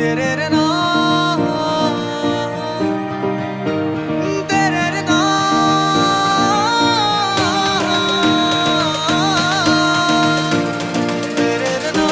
तेरे रे ना तेरे रे ना तेरे रे ना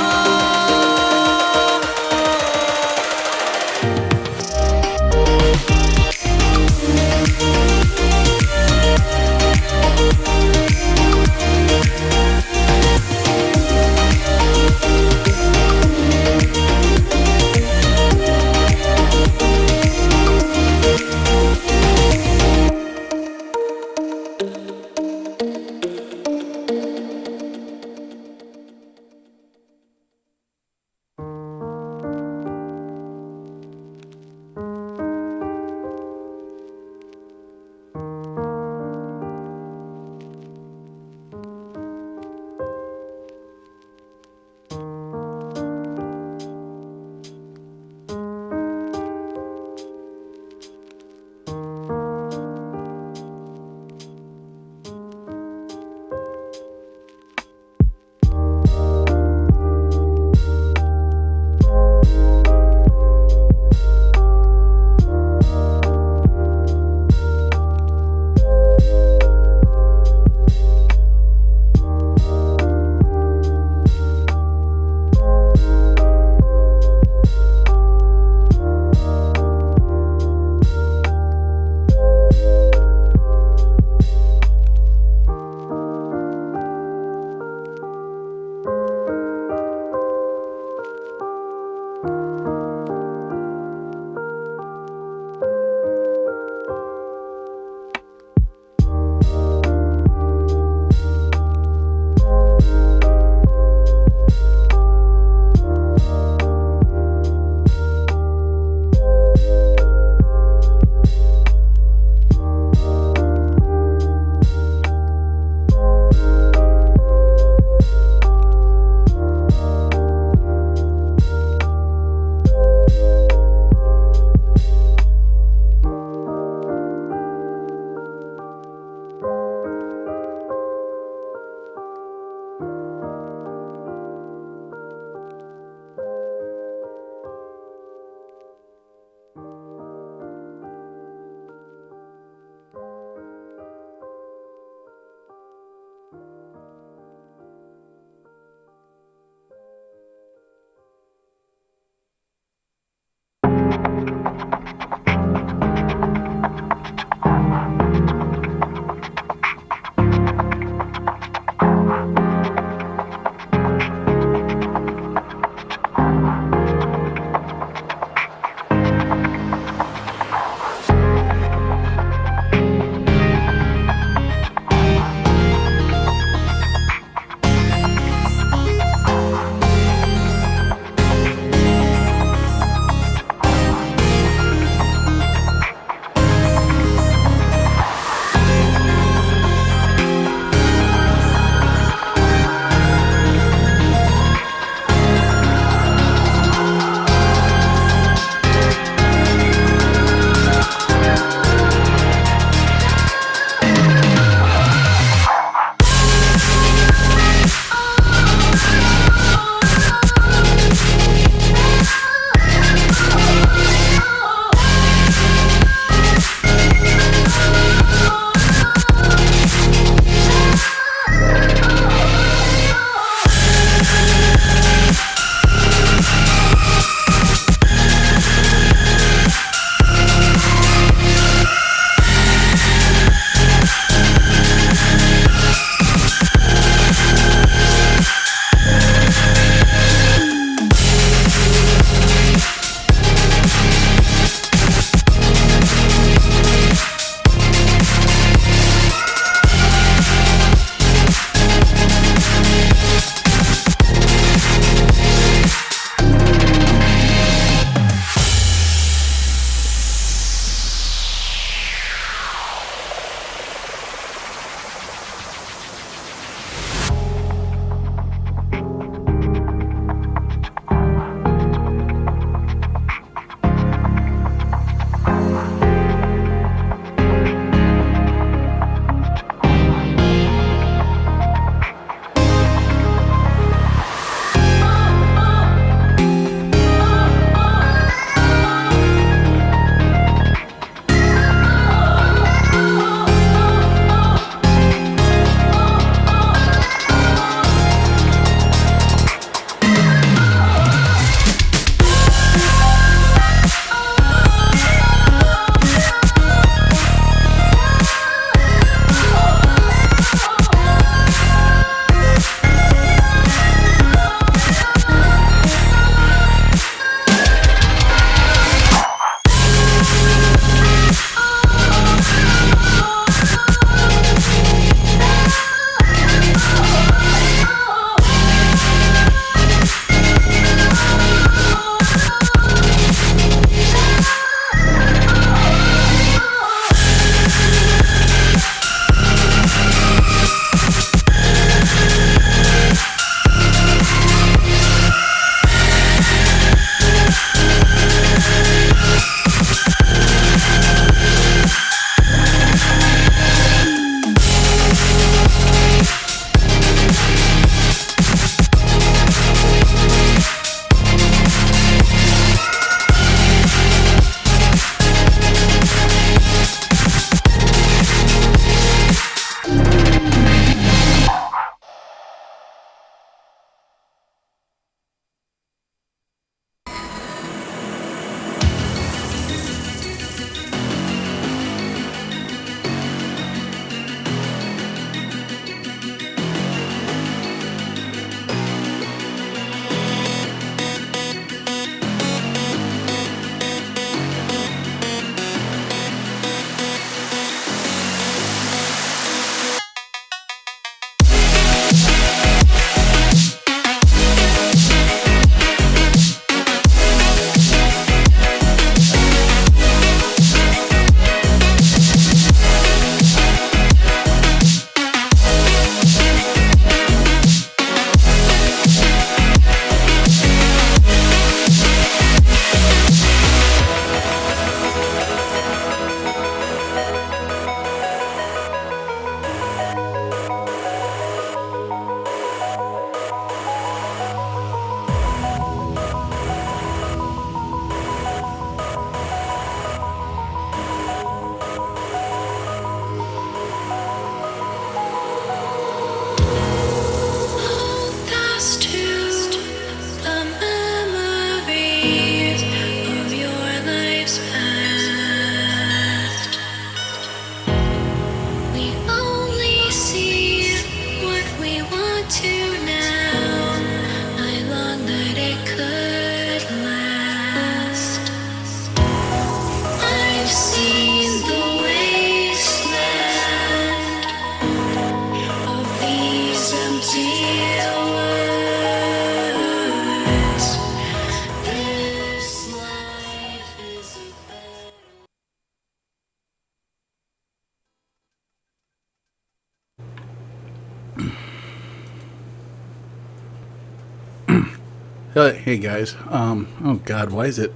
Hey guys. Oh God, why is it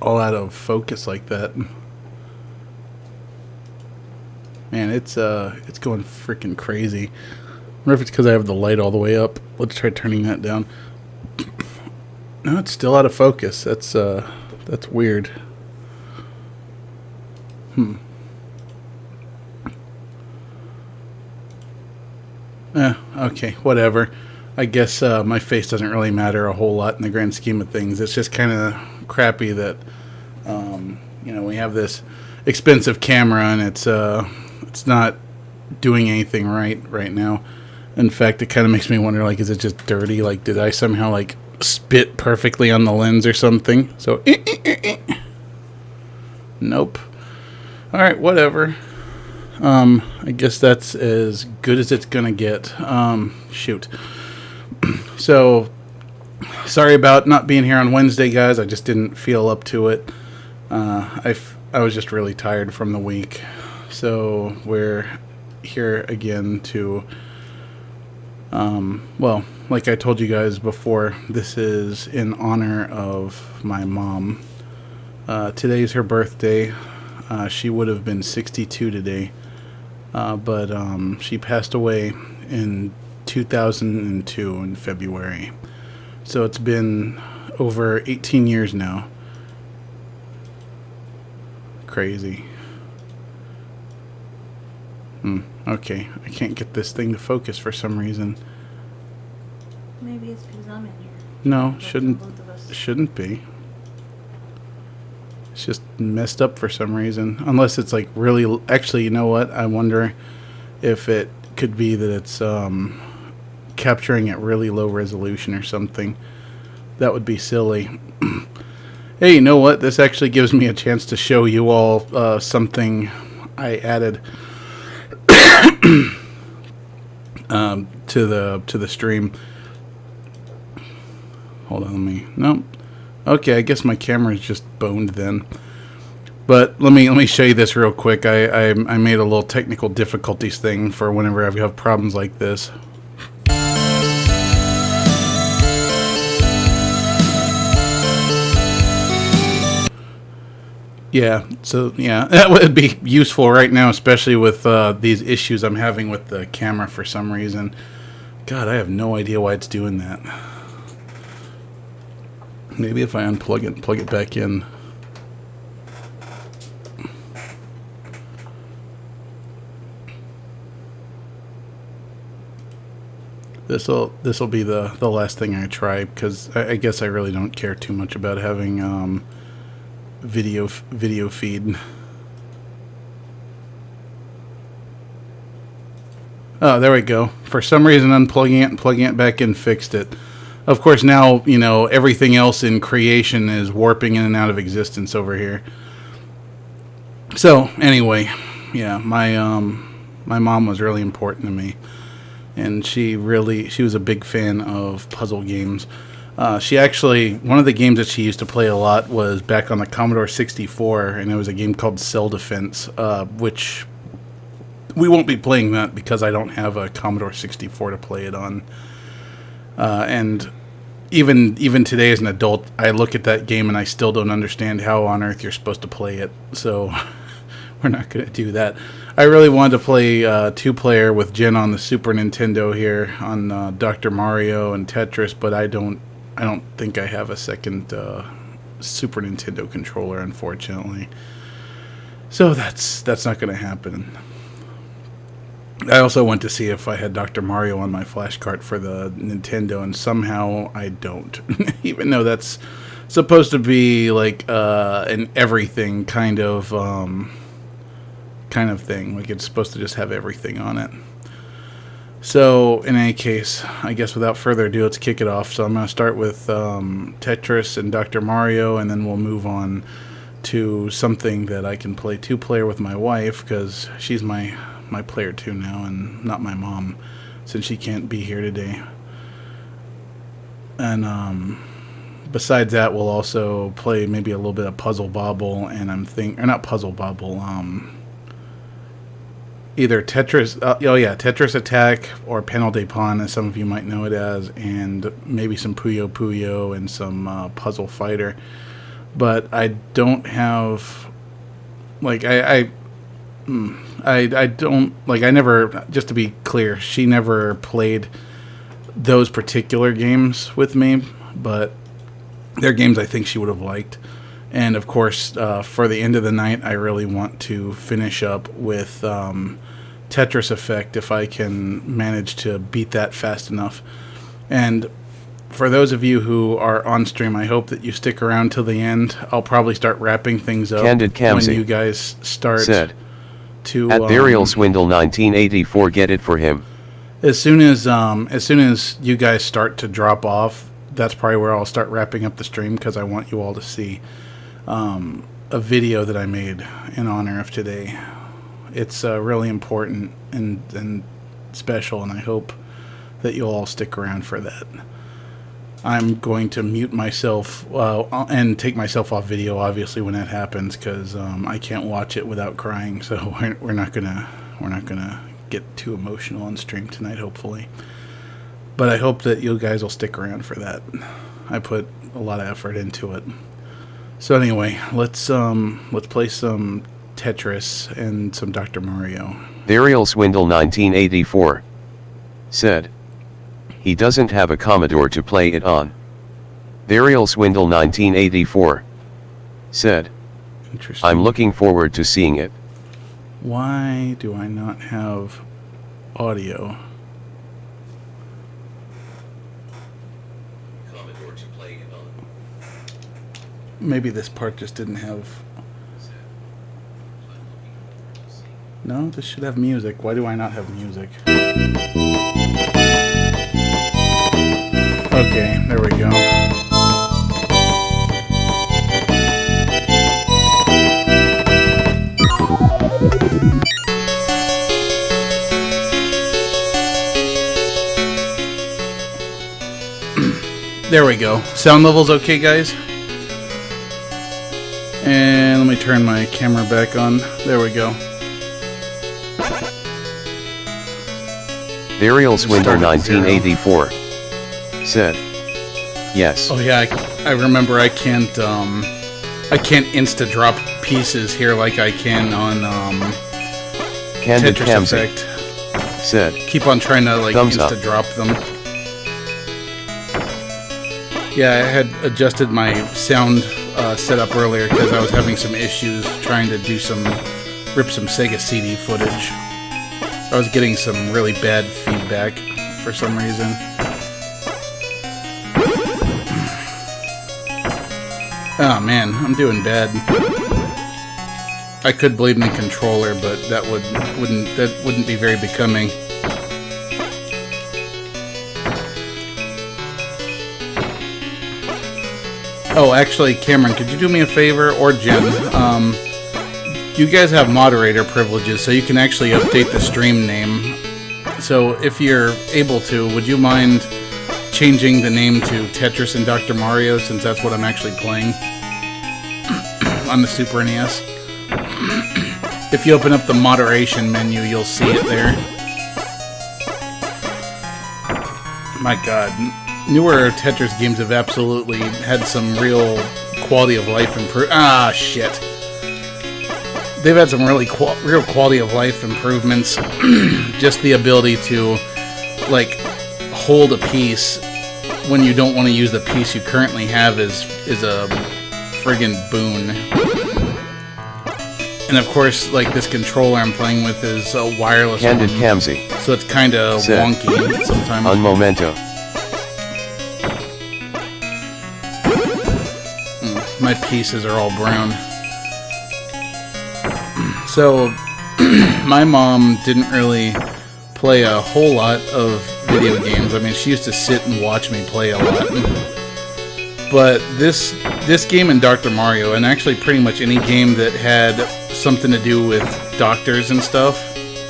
all out of focus like that? Man, it's going freaking crazy. I wonder if it's because I have the light all the way up. Let's try turning that down. No, it's still out of focus. That's weird. Okay, whatever. I guess my face doesn't really matter a whole lot in the grand scheme of things. It's just kind of crappy that we have this expensive camera and it's not doing anything right now. In fact, it kind of makes me wonder, like, is it just dirty? Like, did I somehow like spit perfectly on the lens or something? So, nope. All right, whatever. I guess that's as good as it's gonna get. Shoot. So, sorry about not being here on Wednesday, guys. I just didn't feel up to it. I was just really tired from the week. So, we're here again to, like I told you guys before, this is in honor of my mom. Today's her birthday. She would have been 62 today. But she passed away in 2002 in February. So it's been over 18 years now. Crazy. Okay, I can't get this thing to focus for some reason. Maybe it's because I'm in here. No, Both of us. shouldn't be. It's just messed up for some reason. Unless it's like really... Actually, you know what? I wonder if it could be that it's capturing at really low resolution or something. That would be silly. Hey, you know what? This actually gives me a chance to show you all something I added to the stream. Hold on, let me... Nope. Okay, I guess my camera is just boned then. But let me show you this real quick. I made a little technical difficulties thing for whenever I have problems like this. Yeah, so yeah, that would be useful right now, especially with these issues I'm having with the camera for some reason. God, I have no idea why it's doing that. Maybe if I unplug it and plug it back in. This'll be the last thing I try, because I guess I really don't care too much about having video feed. Oh, there we go. For some reason, unplugging it and plugging it back in fixed it. Of course, now, everything else in creation is warping in and out of existence over here. So, anyway, yeah, my mom was really important to me. And she was a big fan of puzzle games. She actually, one of the games that she used to play a lot was back on the Commodore 64, and it was a game called Cell Defense, which we won't be playing that because I don't have a Commodore 64 to play it on. And even today as an adult, I look at that game and I still don't understand how on earth you're supposed to play it. So we're not going to do that. I really wanted to play two-player with Jen on the Super Nintendo here on Dr. Mario and Tetris, but I don't think I have a second Super Nintendo controller, unfortunately. So that's not going to happen. I also went to see if I had Dr. Mario on my flash cart for the Nintendo, and somehow I don't. Even though that's supposed to be like an everything kind of thing. Like, it's supposed to just have everything on it. So, in any case, I guess without further ado, let's kick it off. So I'm going to start with Tetris and Dr. Mario, and then we'll move on to something that I can play two-player with my wife, because she's my player too now, and not my mom, since she can't be here today. And besides that, we'll also play maybe a little bit of Puzzle Bobble, and or not Puzzle Bobble, either Tetris, Tetris Attack or Panel de Pon, as some of you might know it as, and maybe some Puyo Puyo and some Puzzle Fighter. But I don't have, like, I don't, like, I never, just to be clear, she never played those particular games with me, but they're games I think she would have liked. And of course, for the end of the night, I really want to finish up with Tetris Effect if I can manage to beat that fast enough. And for those of you who are on stream, I hope that you stick around till the end. I'll probably start wrapping things up Candid when Camsey you guys start said, to at Burial Swindle 1984, get it for him. as soon as you guys start to drop off. That's probably where I'll start wrapping up the stream, because I want you all to see a video that I made in honor of today. It's really important and special, and I hope that you'll all stick around for that. I'm going to mute myself and take myself off video, obviously, when that happens, because I can't watch it without crying. So we're not gonna get too emotional on stream tonight, hopefully. But I hope that you guys will stick around for that. I put a lot of effort into it. So anyway, let's play some Tetris and some Dr. Mario. Burial Swindle 1984 said, he doesn't have a Commodore to play it on. Burial Swindle 1984 said, Interesting. I'm looking forward to seeing it. Why do I not have audio? Commodore to play it on. Maybe this part just didn't have... No, this should have music. Why do I not have music? Okay, there we go. There we go. Sound level's okay, guys? And let me turn my camera back on. There we go. Burial Swindle 1984 said, yes. Oh yeah, I remember I can't insta drop pieces here like I can on Candid Tetris Camsey Effect. said, Keep on trying to like thumbs insta up. drop them. Yeah, I had adjusted my sound setup earlier because I was having some issues trying to rip some Sega CD footage. I was getting some really bad feedback for some reason. Oh man, I'm doing bad. I could blame the controller, but that wouldn't be very becoming. Oh, actually, Cameron, could you do me a favor, or Jen? You guys have moderator privileges, so you can actually update the stream name. So if you're able to, would you mind changing the name to Tetris and Dr. Mario, since that's what I'm actually playing on the Super NES? If you open up the moderation menu, you'll see it there. My god, newer Tetris games have absolutely had some real quality of life improvement. Ah, shit. They've had some really real quality of life improvements. Just the ability to, like, hold a piece when you don't want to use the piece you currently have is a friggin' boon. And of course, like, this controller I'm playing with is a wireless Candid one, Camsey so it's kind of wonky sometimes. on Momento. My pieces are all brown. So, my mom didn't really play a whole lot of video games. I mean, she used to sit and watch me play a lot. But this game and Dr. Mario, and actually pretty much any game that had something to do with doctors and stuff,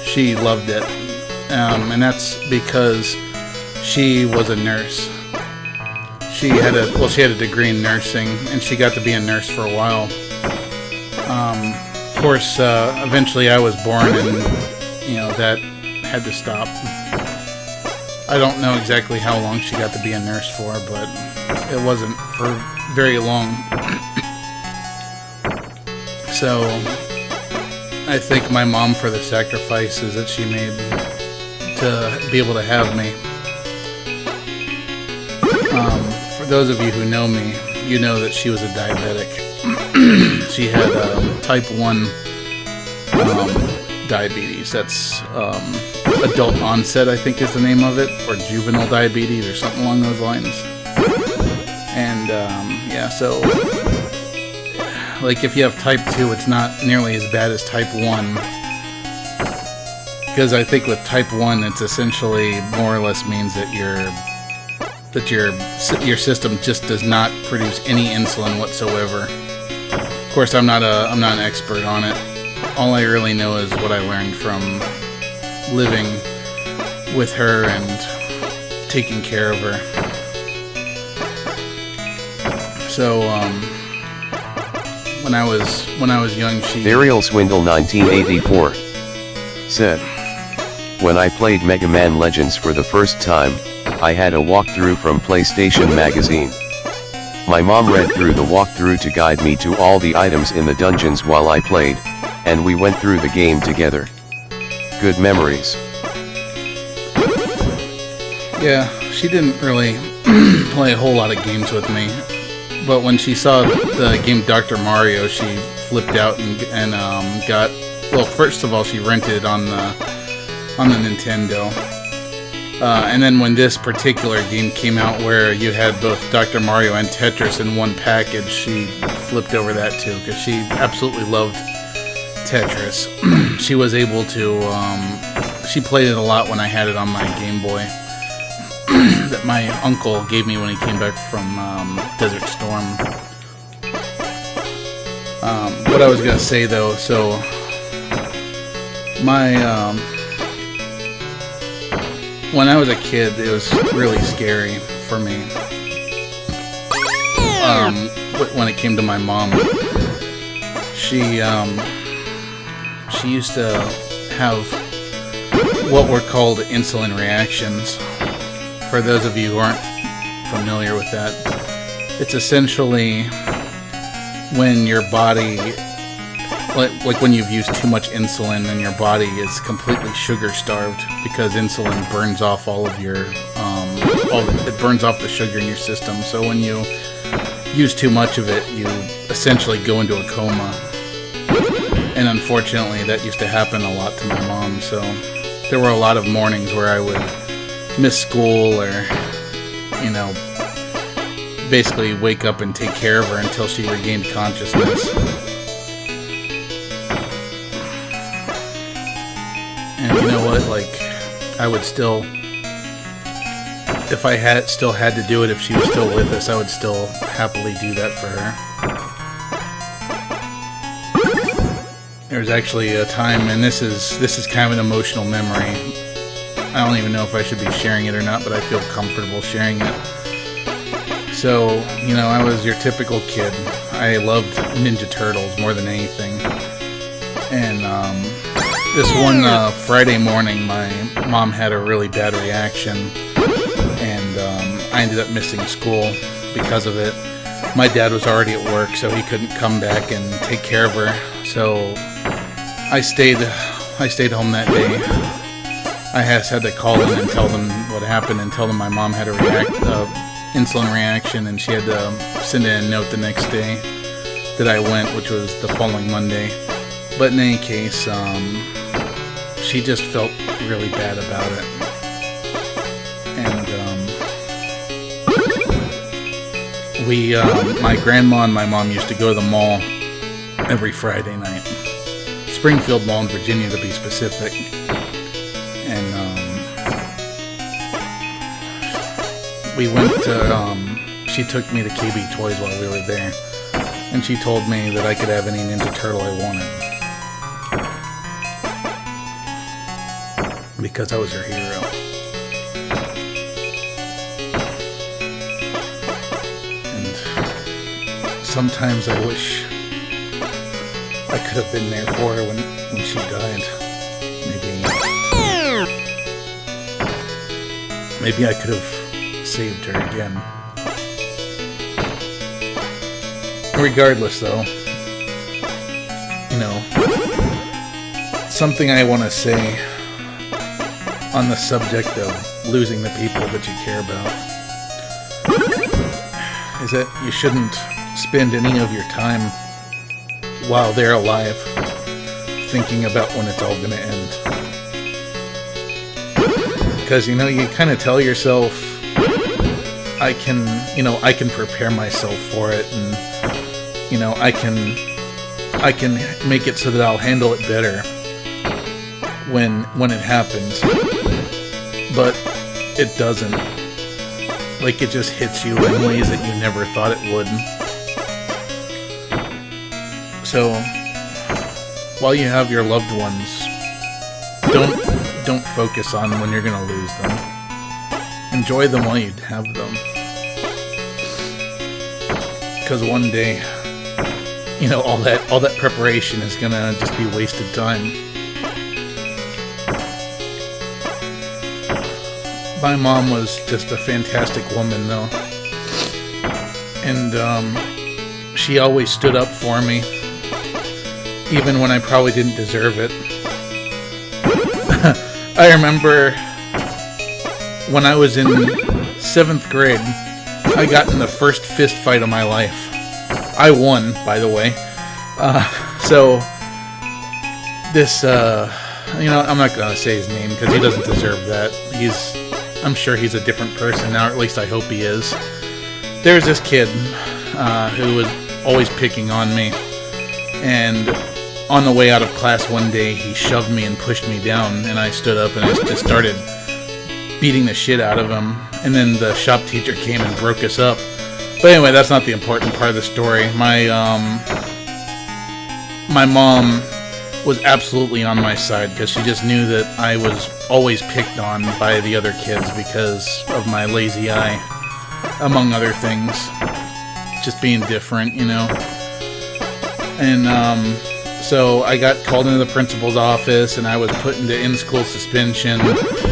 she loved it. And that's because she was a nurse. She had a degree in nursing, and she got to be a nurse for a while. Of course, eventually I was born, and that had to stop. I don't know exactly how long she got to be a nurse for, but it wasn't for very long. So I thank my mom for the sacrifices that she made to be able to have me. For those of you who know me, you know that she was a diabetic. She had type 1 diabetes. That's adult onset, I think is the name of it, or juvenile diabetes or something along those lines. And so like if you have type 2, it's not nearly as bad as type 1, because I think with type 1 it's essentially more or less means that your system just does not produce any insulin whatsoever. Of course, I'm not an expert on it. All I really know is what I learned from living with her and taking care of her. So when I was young, Burial Swindle 1984 said, "When I played Mega Man Legends for the first time, I had a walkthrough from PlayStation Magazine. My mom read through the walkthrough to guide me to all the items in the dungeons while I played, and we went through the game together. Good memories." Yeah, she didn't really play a whole lot of games with me, but when she saw the game Dr. Mario, she flipped out and got. Well, first of all, she rented it on the Nintendo. And then when this particular game came out where you had both Dr. Mario and Tetris in one package, she flipped over that too, because she absolutely loved Tetris. She was able to, she played it a lot when I had it on my Game Boy that my uncle gave me when he came back from Desert Storm. What I was going to say though, so when I was a kid, it was really scary for me. When it came to my mom, she used to have what were called insulin reactions. For those of you who aren't familiar with that, it's essentially when your body, like when you've used too much insulin and your body is completely sugar starved, because insulin burns off all of your, it burns off the sugar in your system. So when you use too much of it, you essentially go into a coma. And unfortunately, that used to happen a lot to my mom. So there were a lot of mornings where I would miss school, or, basically wake up and take care of her until she regained consciousness. And you know what, I would still, if I still had to do it, if she was still with us, I would still happily do that for her. There's actually a time, and this is kind of an emotional memory. I don't even know if I should be sharing it or not, but I feel comfortable sharing it. So, I was your typical kid. I loved Ninja Turtles more than anything. And this one Friday morning, my mom had a really bad reaction, and I ended up missing school because of it. My dad was already at work, so he couldn't come back and take care of her. So I stayed home that day. I had to call in and tell them what happened, and tell them my mom had a insulin reaction, and she had to send in a note the next day that I went, which was the following Monday. But in any case, she just felt really bad about it. And my grandma and my mom used to go to the mall every Friday night. Springfield Mall in Virginia, to be specific. And we went to, she took me to KB Toys while we were there. And she told me that I could have any Ninja Turtle I wanted, because I was her hero. And sometimes I wish I could have been there for her when she died. Maybe Maybe I could have saved her again. Regardless, though, you know, something I want to say on the subject of losing the people that you care about is that you shouldn't spend any of your time while they're alive thinking about when it's all going to end. Because, you know, you kind of tell yourself, I can prepare myself for it, and, you know, I can make it so that I'll handle it better when it happens. But it doesn't. Like, it just hits you in ways that you never thought it would. So, while you have your loved ones, don't focus on when you're gonna lose them. Enjoy them while you have them. Because one day, you know, all that preparation is gonna just be wasted time. My mom was just a fantastic woman, though. And she always stood up for me, even when I probably didn't deserve it. I remember when I was in 7th grade, I got in the first fist fight of my life. I won, by the way. So, this, you know, I'm not going to say his name because he doesn't deserve that. I'm sure he's a different person now, or at least I hope he is. There's this kid who was always picking on me, and on the way out of class one day, he shoved me and pushed me down, and I stood up and I just started beating the shit out of him, and then the shop teacher came and broke us up. But anyway, that's not the important part of the story. My mom was absolutely on my side because she just knew that I was always picked on by the other kids because of my lazy eye, among other things. Just being different, you know. And so I got called into the principal's office and I was put into in-school suspension.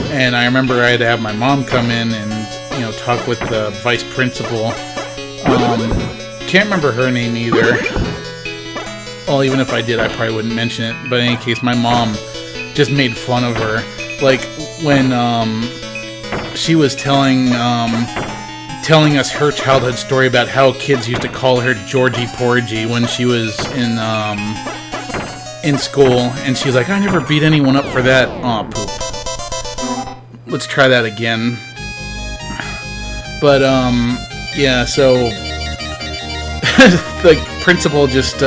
And I remember I had to have my mom come in and, you know, talk with the vice principal. Can't remember her name either. Well, even if I did, I probably wouldn't mention it. But in any case, my mom just made fun of her. Like, when she was telling us her childhood story about how kids used to call her Georgie Porgy when she was in school. And she's like, I never beat anyone up for that. Aw, poop. Let's try that again. But, yeah, so the principal just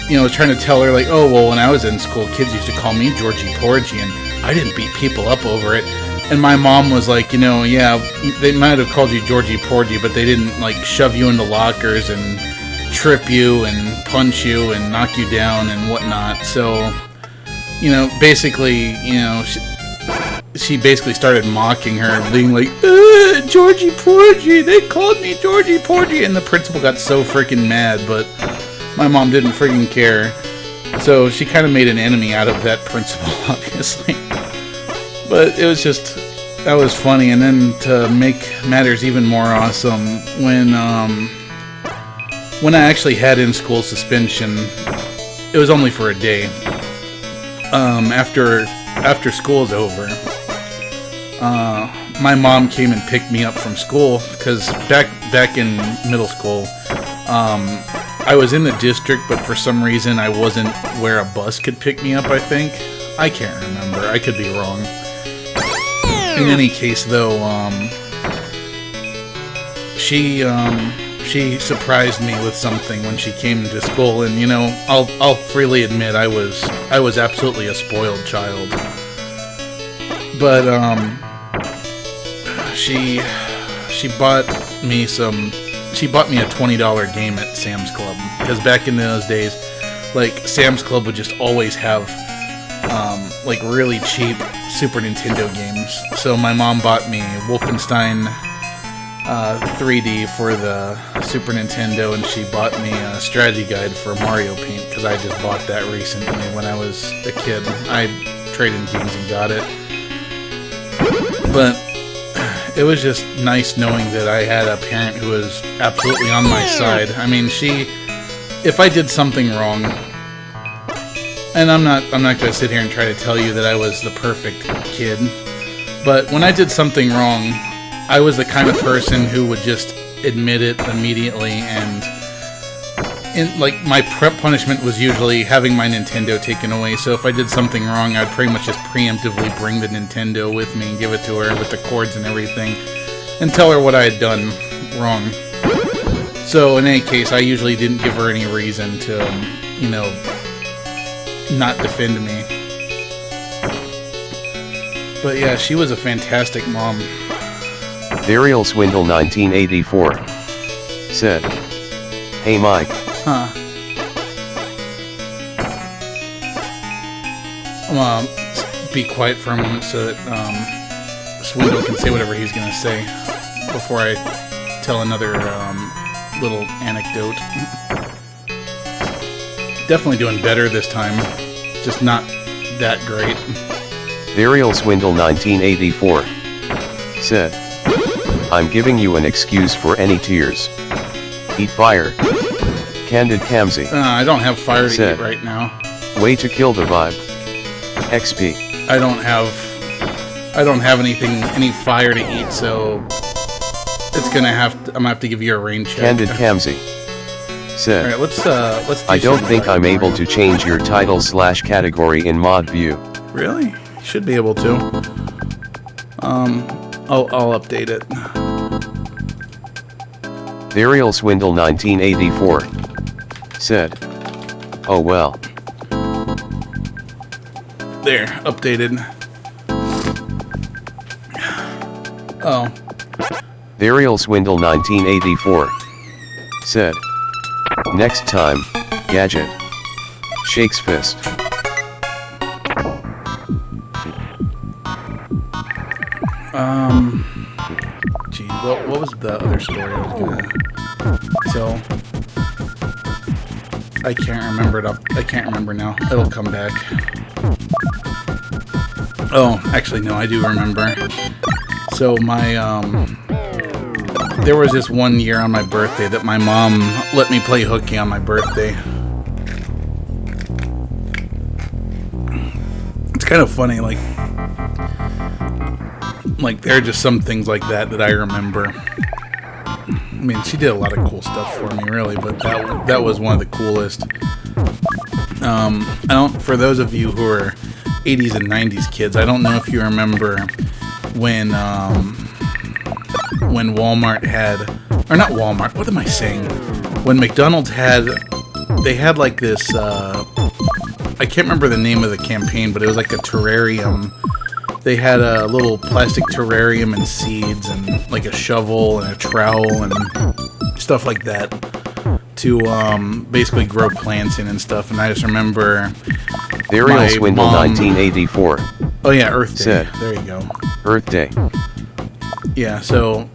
was trying to tell her, like, oh, well, when I was in school, kids used to call me Georgie Porgy, and I didn't beat people up over it. And my mom was like, you know, yeah, they might have called you Georgie Porgy, but they didn't, like, shove you into lockers and trip you and punch you and knock you down and whatnot. So, you know, basically, you know, she basically started mocking her, being like, Georgie Porgy, they called me Georgie Porgy, and the principal got so freaking mad, but my mom didn't freaking care. So she kind of made an enemy out of that principal, obviously. But it was just, that was funny. And then to make matters even more awesome, when I actually had in-school suspension, it was only for a day. After school's over, my mom came and picked me up from school, because back in middle school, I was in the district, but for some reason I wasn't where a bus could pick me up, I think. I can't remember. I could be wrong. In any case, though, she surprised me with something when she came to school, and, you know, I'll freely admit I was absolutely a spoiled child. But she bought me a $20 game at Sam's Club, because back in those days, like, Sam's Club would just always have like really cheap Super Nintendo games. So my mom bought me Wolfenstein 3D for the Super Nintendo, and she bought me a strategy guide for Mario Paint, because I just bought that recently when I was a kid. I traded in games and got it. But it was just nice knowing that I had a parent who was absolutely on my side. I mean, if I did something wrong, and I'm not going to sit here and try to tell you that I was the perfect kid, but when I did something wrong, I was the kind of person who would just admit it immediately, and like my prep punishment was usually having my Nintendo taken away. So if I did something wrong, I'd pretty much just preemptively bring the Nintendo with me and give it to her with the cords and everything, and tell her what I had done wrong. So in any case, I usually didn't give her any reason to, not defend me. But yeah, she was a fantastic mom. Varial Swindle 1984 said, "Hey Mike." Huh. I'm gonna be quiet for a moment so that Swindle can say whatever he's gonna say before I tell another little anecdote. Definitely doing better this time, just not that great. Varial Swindle 1984 said, "I'm giving you an excuse for any tears. Eat fire." Candid Kamsi. I don't have fire to eat right now. Way to kill the vibe. XP. I don't have any fire to eat, so I'm gonna have to give you a rain check. Candid Kamsi said, Alright, let's do "I don't think I'm able fire. to change your title/category in mod view." Really? You should be able to. I'll update it. Varial Swindle 1984 said, "Oh well." There, updated. Oh. Varial Swindle 1984 said, "Next time, gadget." Shakes fist. Gee, what was the other story I was gonna tell? I can't remember now. It'll come back. Oh, actually, no, I do remember. So there was this one year on my birthday that my mom let me play hooky on my birthday. It's kind of funny, like there are just some things like that I remember. I mean, she did a lot of cool stuff for me, really, but that was one of the coolest. For those of you who are 80s and 90s kids, I don't know if you remember when Walmart had, or not Walmart, what am I saying? When McDonald's they had like this, I can't remember the name of the campaign, but it was like a terrarium. They had a little plastic terrarium and seeds and like a shovel and a trowel and stuff like that to basically grow plants in and stuff. And I just remember Varial Swindle 1984. Oh yeah, Earth Day. Said, there you go. Earth Day. Yeah, so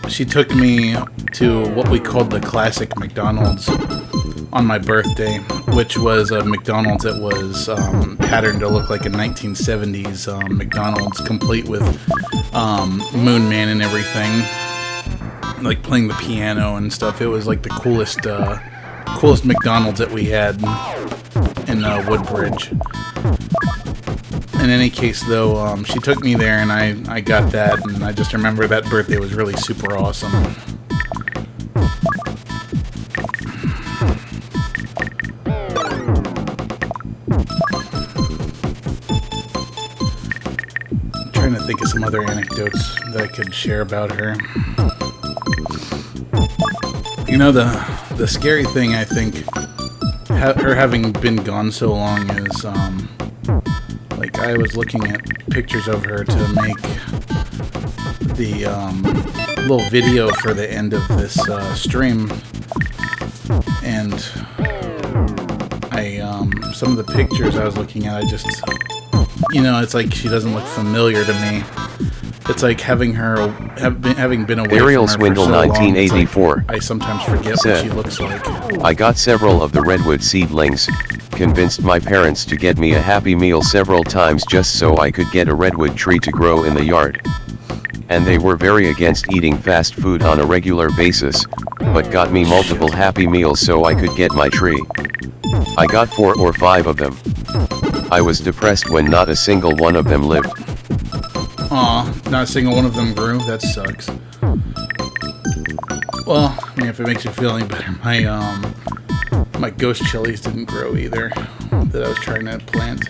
she took me to what we called the classic McDonald's on my birthday, which was a McDonald's that was patterned to look like a 1970s McDonald's, complete with Moon Man and everything, like playing the piano and stuff. It was like the coolest McDonald's that we had in Woodbridge. In any case, though, she took me there and I got that, and I just remember that birthday was really super awesome. Trying to think of some other anecdotes that I could share about her. You know, the scary thing, I think, her having been gone so long is, like, I was looking at pictures of her to make the little video for the end of this stream, and some of the pictures I was looking at, I just, it's like she doesn't look familiar to me. It's like having been away Burial from her for Swindle so long, it's 1984 like I sometimes forget what she looks like. I got several of the redwood seedlings, convinced my parents to get me a Happy Meal several times just so I could get a redwood tree to grow in the yard. And they were very against eating fast food on a regular basis, but got me multiple Happy Meals so I could get my tree. I got 4 or 5 of them. I was depressed when not a single one of them lived. Aw, not a single one of them grew? That sucks. Well, I mean, if it makes you feel any better, my ghost chilies didn't grow either, that I was trying to plant.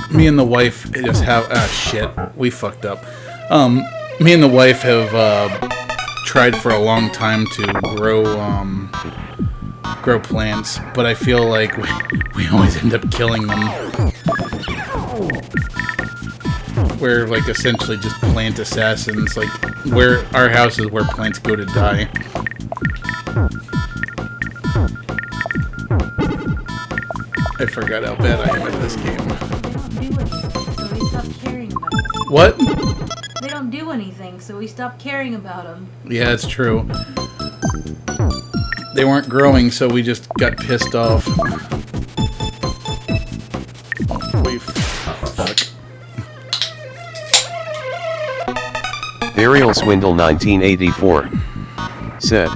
Me and the wife just have, shit, we fucked up. Me and the wife have, tried for a long time to grow plants, but I feel like we always end up killing them. We're like essentially just plant assassins. Like where our house is where plants go to die. I forgot how bad I am at this game. They don't do anything, so we stopped caring about them. What? Yeah, it's true. They weren't growing, so we just got pissed off. Fuck. Burial Swindle 1984 said,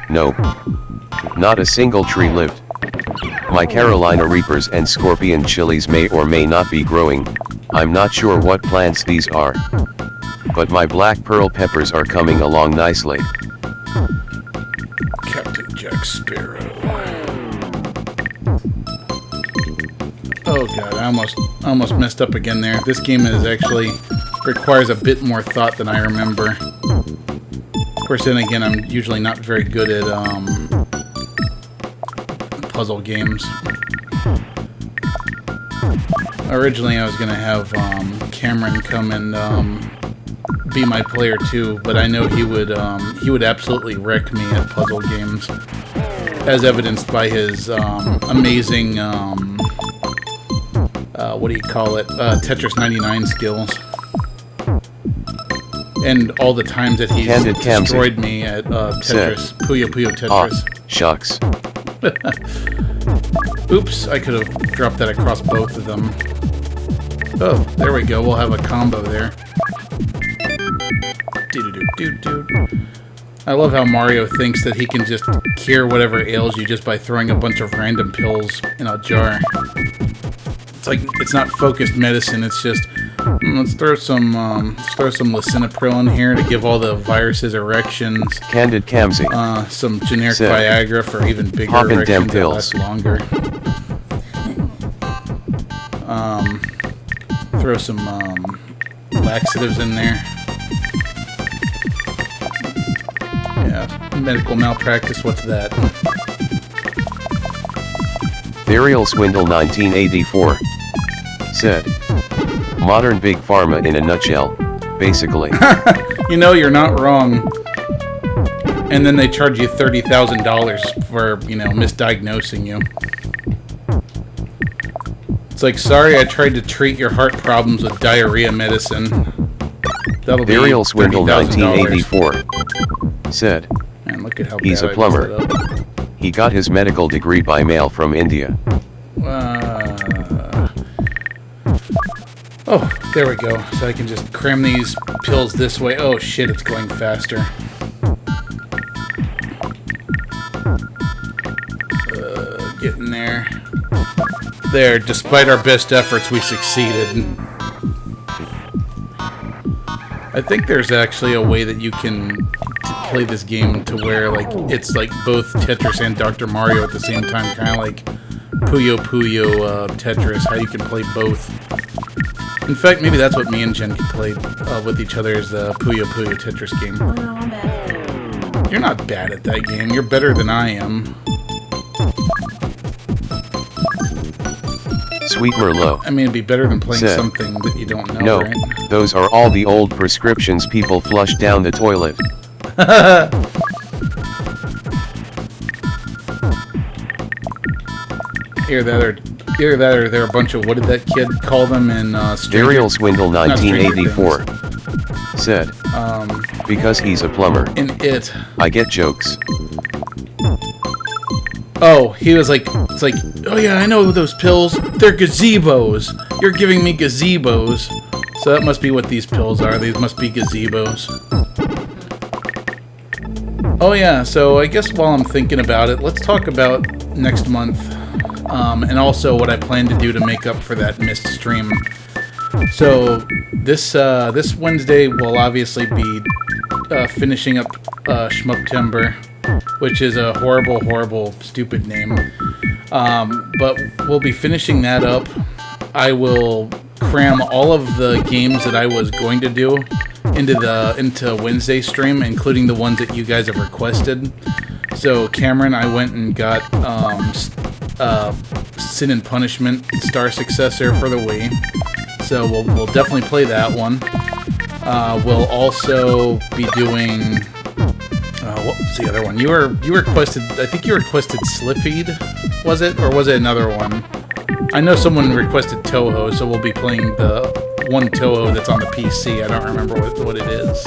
"No, not a single tree lived. My Carolina Reapers and Scorpion chilies may or may not be growing, I'm not sure what plants these are. But my black pearl peppers are coming along nicely." Captain Jack Sparrow. Oh god, I almost messed up again there. This game is actually requires a bit more thought than I remember. Of course, then again, I'm usually not very good at puzzle games. Originally, I was gonna have Cameron come and be my player too, but I know he would absolutely wreck me at puzzle games, as evidenced by his amazing what do you call it? Tetris 99 skills. And all the times that he's destroyed me at Tetris, Puyo Puyo Tetris. Shucks. Oops, I could have dropped that across both of them. Oh, there we go. We'll have a combo there. I love how Mario thinks that he can just cure whatever ails you just by throwing a bunch of random pills in a jar. It's like it's not focused medicine. It's just let's throw some lisinopril in here to give all the viruses erections. Candid Camsy. Some generic Viagra for even bigger erections that last longer. Throw some laxatives in there. Yeah, medical malpractice. What's that? Burial Swindle 1984 said, "Modern Big Pharma in a nutshell, basically." You know, you're not wrong. And then they charge you $30,000 for, misdiagnosing you. It's like, sorry, I tried to treat your heart problems with diarrhea medicine. That'll be Burial Swindle 1984 said, Man, look at how "He's a plumber. He got his medical degree by mail from India." Oh, there we go. So I can just cram these pills this way. Oh shit, it's going faster. Get in there. There, despite our best efforts, we succeeded. I think there's actually a way that you can play this game to where, like, it's like both Tetris and Dr. Mario at the same time, kind of like Puyo Puyo Tetris, how you can play both. In fact, maybe that's what me and Jen could play with each other, is the Puyo Puyo Tetris game. Oh, no, I'm bad at that. You're not bad at that game. You're better than I am. Sweet Merlot. I mean, it'd be better than playing something that you don't know, "No, right? those are all the old prescriptions people flush down the toilet." Here, the other Either that or they're a bunch of, what did that kid call them in Ariel Swindle not Stranger 1984 said, because he's a plumber. In It. I get jokes. Oh, he was like, it's like, oh yeah, I know those pills. They're gazebos. You're giving me gazebos. So that must be what these pills are. These must be gazebos. Oh yeah, so I guess while I'm thinking about it, let's talk about next month. And also what I plan to do to make up for that missed stream. So this Wednesday will obviously be finishing up Schmuptember, which is a horrible, horrible, stupid name. But we'll be finishing that up. I will cram all of the games that I was going to do into Wednesday stream, including the ones that you guys have requested. So Cameron, I went and got Sin and Punishment Star Successor for the Wii. So we'll definitely play that one. We'll also be doing what was the other one? You requested, I think you requested Slipheed, was it? Or was it another one? I know someone requested Toho, so we'll be playing the one Toho that's on the PC. I don't remember what it is.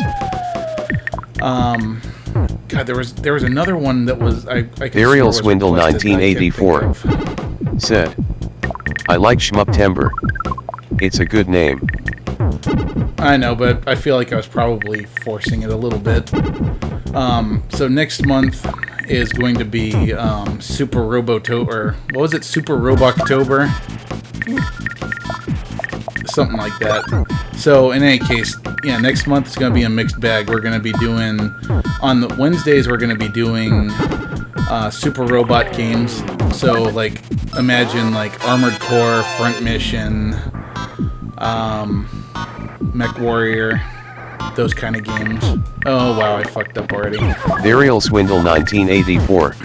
God, there was another one that was I Ariel Swindle 1984 said, I like Schmuptember. It's a good name. I know, but I feel like I was probably forcing it a little bit. So next month is going to be Super Roboto, or what was it? Super Roboctober? Something like that. So in any case, yeah, next month is going to be a mixed bag. We're going to be doing, on the Wednesdays, we're going to be doing Super Robot games. So like, imagine like Armored Core, Front Mission, Mech Warrior, those kind of games. Oh wow, I fucked up already. Ariel Swindle 1984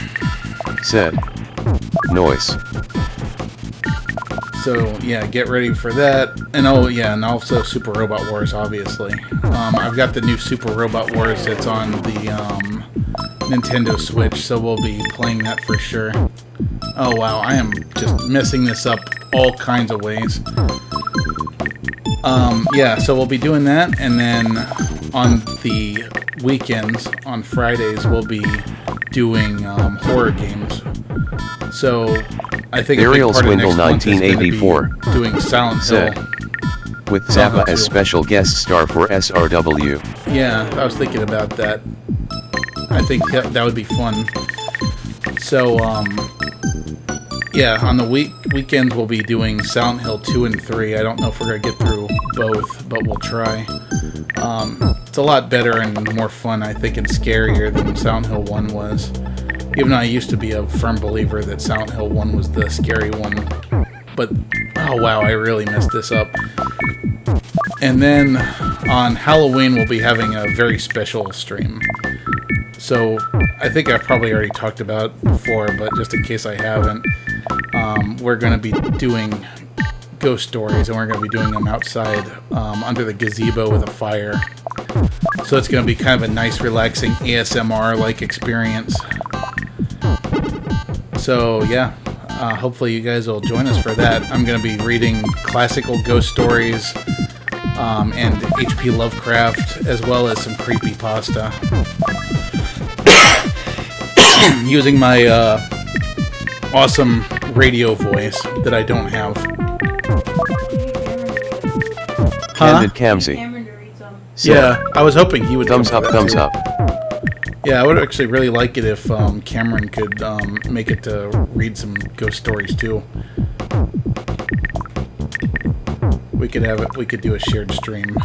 said, noise. So yeah, get ready for that. And oh yeah, and also Super Robot Wars, obviously. I've got the new Super Robot Wars that's on the Nintendo Switch, so we'll be playing that for sure. Oh wow, I am just messing this up all kinds of ways. Yeah, so we'll be doing that, and then on the weekends, on Fridays, we'll be doing horror games. So I think Ariel Swindle of next 1984 month is doing Silent Hill. said, with Zappa as special guest star for SRW. Yeah, I was thinking about that. I think that would be fun. So, yeah, on the weekends we'll be doing Silent Hill 2 and 3. I don't know if we're going to get through both, but we'll try. It's a lot better and more fun, I think, and scarier than Silent Hill 1 was. Even though I used to be a firm believer that Silent Hill 1 was the scary one. But, oh wow, I really messed this up. And then on Halloween we'll be having a very special stream. So, I think I've probably already talked about it before, but just in case I haven't, we're going to be doing ghost stories, and we're going to be doing them outside under the gazebo with a fire. So it's going to be kind of a nice, relaxing ASMR-like experience. So yeah, hopefully you guys will join us for that. I'm going to be reading classical ghost stories and H.P. Lovecraft, as well as some creepypasta. Using my awesome radio voice that I don't have. Candid Camsey Cameron to read some. said, Yeah, I was hoping he would. thumbs come up, for that thumbs too. up. Yeah, I would actually really like it if Cameron could make it to read some ghost stories too. We could have it. We could do a shared stream.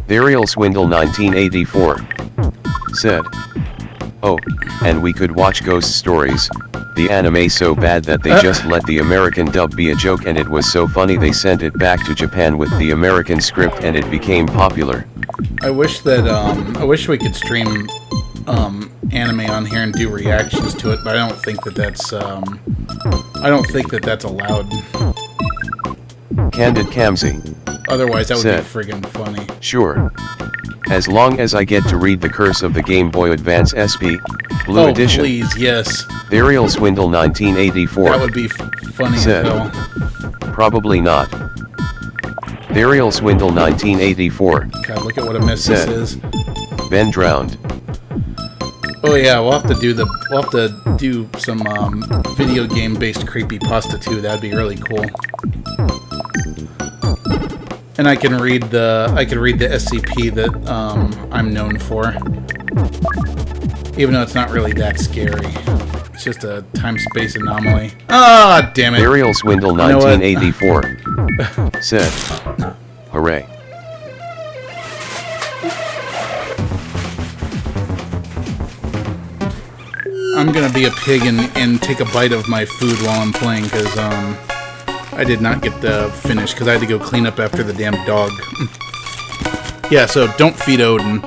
Ariel Swindle 1984 said, oh, and we could watch Ghost Stories, the anime so bad that they just let the American dub be a joke, and it was so funny they sent it back to Japan with the American script and it became popular. I wish that I wish we could stream anime on here and do reactions to it, but I don't think that that's allowed. Candid Camsey Otherwise, that would said, be friggin' funny. Sure. As long as I get to read The Curse of the Game Boy Advance SP, Blue Oh, Edition. please, yes. Burial Swindle 1984. That would be funny as said, hell. Probably not. Burial Swindle 1984. God, look at what a mess said, this is. Ben drowned. Oh yeah, we'll have to do some video game based creepypasta too. That'd be really cool. And I can read the SCP that I'm known for. Even though it's not really that scary. It's just a time-space anomaly. Ah, damn it. Burial Swindle 1984. Said, hooray. I'm gonna be a pig and take a bite of my food while I'm playing, because I did not get the finish, because I had to go clean up after the damn dog. Yeah, so don't feed Odin.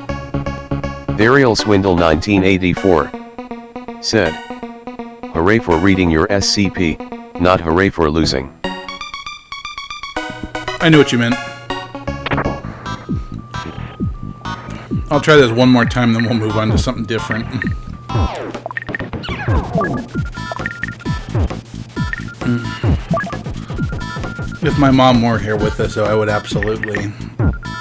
Burial Swindle 1984. Said, hooray for reading your SCP, not hooray for losing. I knew what you meant. I'll try this one more time, then we'll move on to something different. If my mom were here with us, though, I would absolutely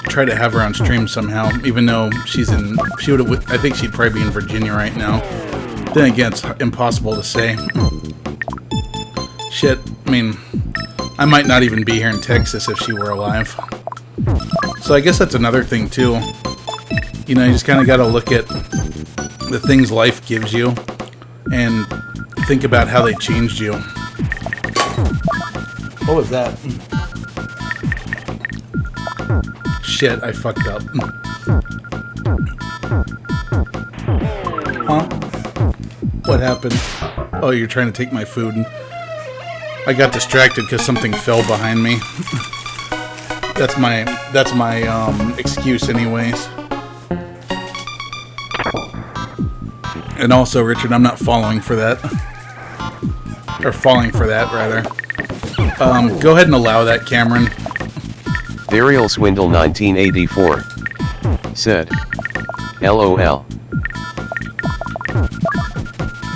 try to have her on stream somehow. Even though I think she'd probably be in Virginia right now. Then again, it's impossible to say. Shit, I mean, I might not even be here in Texas if she were alive. So I guess that's another thing too. You know, you just kind of got to look at the things life gives you and think about how they changed you. What was that? Shit, I fucked up. Huh? What happened? Oh, you're trying to take my food. I got distracted because something fell behind me. That's my excuse anyways. And also, Richard, I'm not falling for that. Or falling for that, rather. Go ahead and allow that, Cameron. Burial Swindle 1984. Said, LOL.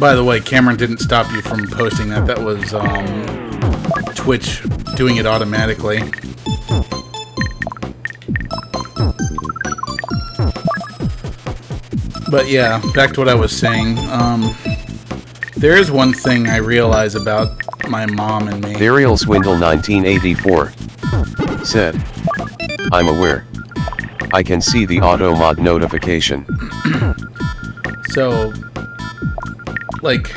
By the way, Cameron didn't stop you from posting that. That was Twitch doing it automatically. But yeah, back to what I was saying. There is one thing I realize about my mom and me. Burial Swindle 1984. Said, I'm aware. I can see the auto mod notification. So, like,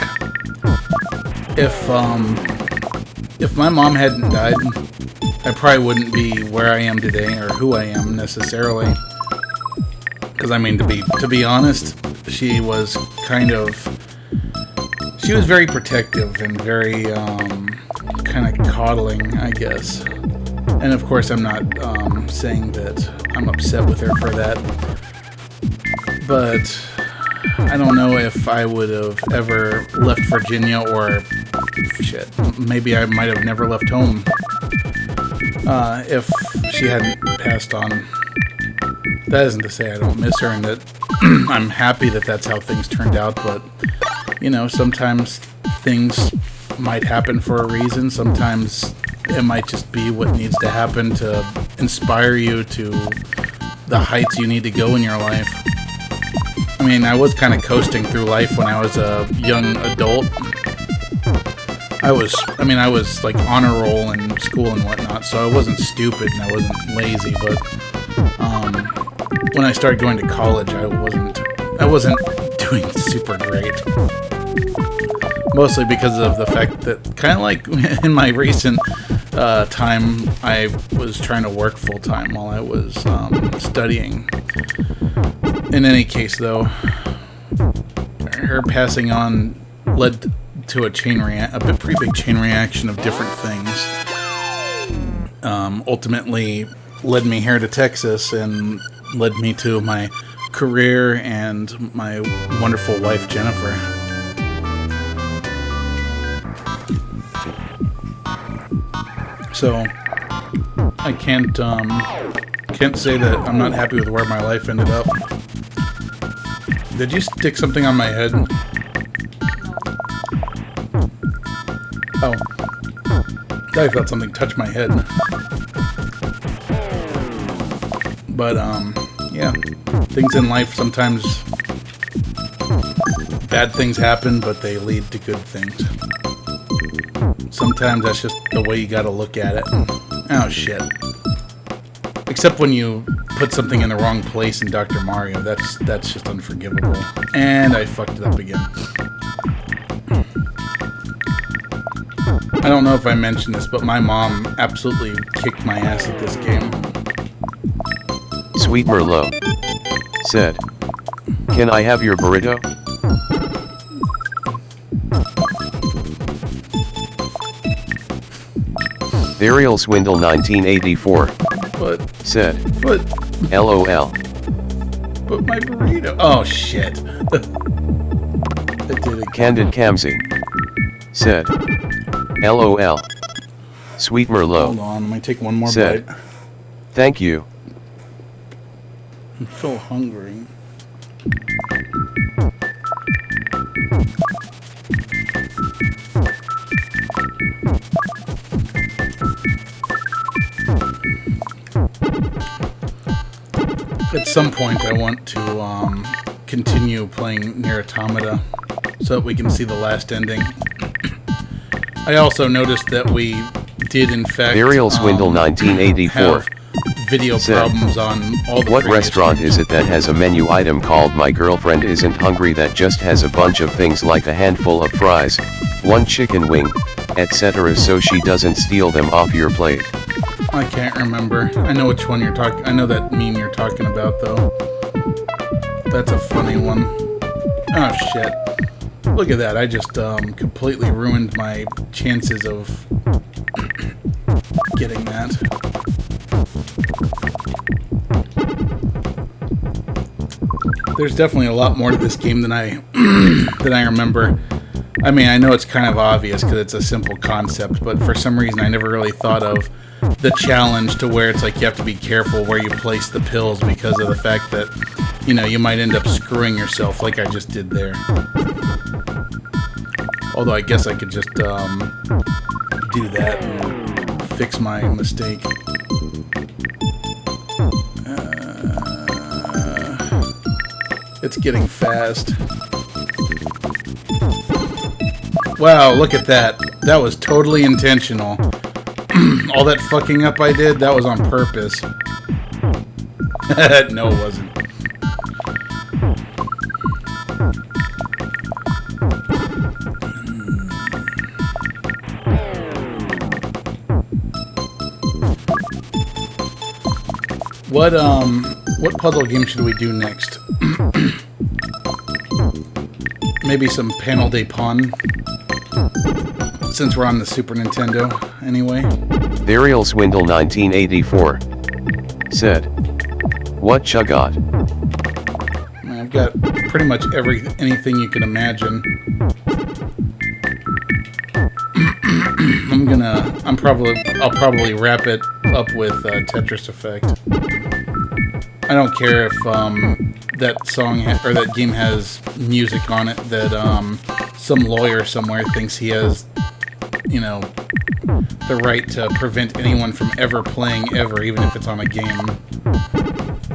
if my mom hadn't died, I probably wouldn't be where I am today or who I am necessarily. Because I mean, to be honest, she was very protective and very kind of coddling, I guess. And of course, I'm not saying that I'm upset with her for that. But I don't know if I would have ever left Virginia, or shit, maybe I might have never left home if she hadn't passed on. That isn't to say I don't miss her and that I'm happy that that's how things turned out, but you know, sometimes things might happen for a reason. Sometimes it might just be what needs to happen to inspire you to the heights you need to go in your life. I mean, I was kind of coasting through life when I was a young adult. I was like on a roll in school and whatnot, so I wasn't stupid and I wasn't lazy, but when I started going to college, I wasn't doing super great. Mostly because of the fact that, kind of like in my recent time, I was trying to work full-time while I was studying. In any case, though, her passing on led to a pretty big chain reaction of different things. Ultimately led me here to Texas and led me to my career and my wonderful wife, Jennifer. So, I can't say that I'm not happy with where my life ended up. Did you stick something on my head? Oh. I felt something touch my head. But, yeah. Things in life, sometimes bad things happen, but they lead to good things. Sometimes that's just the way you gotta look at it. Oh, shit. Except when you put something in the wrong place in Dr. Mario. That's just unforgivable. And I fucked it up again. I don't know if I mentioned this, but my mom absolutely kicked my ass at this game. Sweet Merlot said, "Can I have your burrito?" Varial Swindle 1984 said, But "LOL." But my burrito. Oh shit. I did it. Candid Kamsi said, "LOL." Sweet Merlot Hold on, let me take one more said, bite. "Thank you." I'm so hungry. At some point, I want to continue playing Nier Automata so that we can see the last ending. I also noticed that we did, in fact, Varial Swindle 1984 have video said, problems on all the "What previous restaurant games. is it that has a menu item called My Girlfriend Isn't Hungry that just has a bunch of things like a handful of fries, one chicken wing, etc. so she doesn't steal them off your plate?" I can't remember. I know which one you're talking. I know that meme you're talking about, though. That's a funny one. Oh shit! Look at that. I just completely ruined my chances of getting that. There's definitely a lot more to this game than I than I remember. I mean, I know it's kind of obvious because it's a simple concept, but for some reason I never really thought of the challenge to where it's like you have to be careful where you place the pills because of the fact that, you know, you might end up screwing yourself like I just did there. Although I guess I could just do that and fix my mistake. It's getting fast. Wow, look at that. That was totally intentional. All that fucking up I did, that was on purpose. No, it wasn't. What puzzle game should we do next? Maybe some Panel de Pon, since we're on the Super Nintendo, anyway. Varial Swindle 1984 said, "What chugot?" I've got pretty much anything you can imagine. I'll probably wrap it up with Tetris Effect. I don't care if that song or that game has music on it that some lawyer somewhere thinks he has, you know, the right to prevent anyone from ever playing ever, even if it's on a game.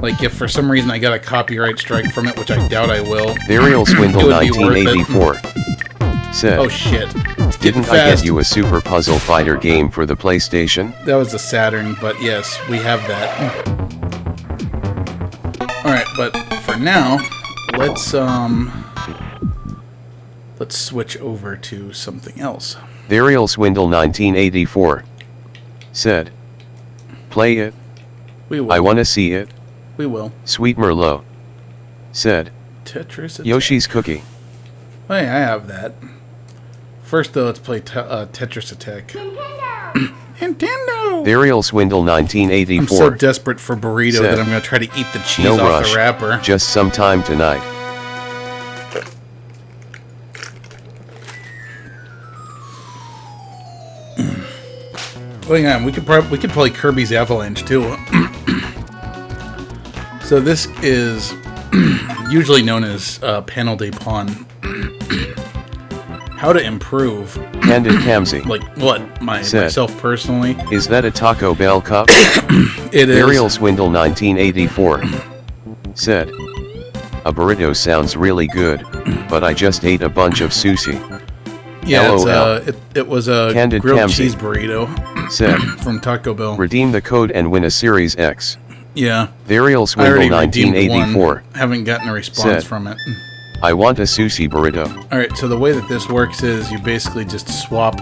Like, if for some reason I got a copyright strike from it, which I doubt I will. Varial Swindle It would be worth it. 1984 said, Oh shit. "Didn't I get you a Super Puzzle Fighter game for the PlayStation?" That was the Saturn, but yes, we have that. Alright, but for now, let's switch over to something else. Varial Swindle 1984 said, "Play it. We will. I wanna see it." We will. Sweet Merlot said, Tetris Attack. "Yoshi's Cookie." Hey, I have that. First, though, let's play Tetris Attack. Nintendo! Varial Swindle I'm 1984 so desperate for burrito said, that I'm going to try to eat the cheese "No off rush, the wrapper. just sometime tonight." Oh yeah, we could play Kirby's Avalanche too. So this is usually known as Panel de Pawn. How to improve. Candid Kamsi. Like what? Myself personally. Is that a Taco Bell cup? It is. Burial Swindle 1984 said, a burrito sounds really good, but I just ate a bunch of sushi. Yeah, LOL. It was a Candid grilled Kamsi cheese burrito said, from Taco Bell. redeem the code and win a Series X. Yeah. Burial I already Swindle redeemed 1984 one. Haven't gotten a response said, from it. I want a sushi burrito. Alright, so the way that this works is you basically just swap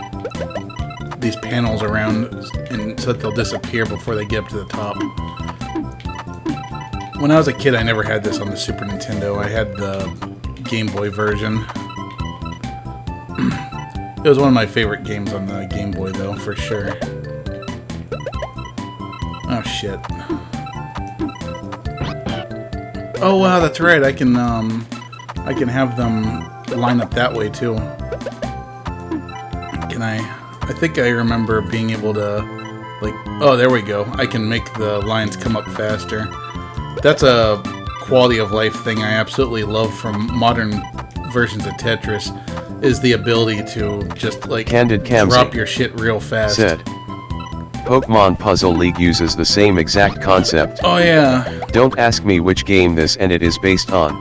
these panels around and so that they'll disappear before they get up to the top. When I was a kid, I never had this on the Super Nintendo. I had the Game Boy version. It was one of my favorite games on the Game Boy, though, for sure. Oh, shit. Oh, wow, that's right. I can have them line up that way, too. Can I think I remember being able to, like... Oh, there we go. I can make the lines come up faster. That's a quality of life thing I absolutely love from modern versions of Tetris, is the ability to just, like, Candid Kamsi drop your shit real fast. said, Pokemon Puzzle League uses the same exact concept. Oh, yeah. Don't ask me which game this and it is based on.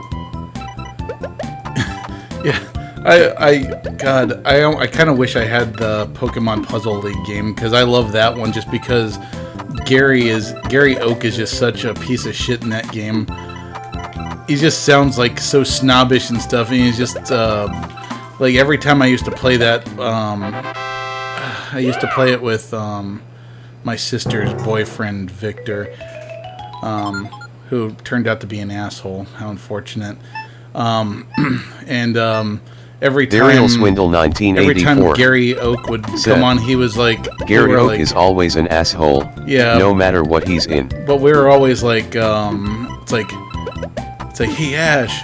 Yeah. I kind of wish I had the Pokemon Puzzle League game, because I love that one just because Gary Oak is just such a piece of shit in that game. He just sounds like so snobbish and stuff, and he's just like every time I used to play that, I used to play it with my sister's boyfriend Victor, who turned out to be an asshole. How unfortunate. Every Burial Swindle every time 1984 Gary Oak would said, come on, he was like, Gary Oak is always an asshole. Yeah. No matter what he's in. But we were always like, it's like, hey Ash,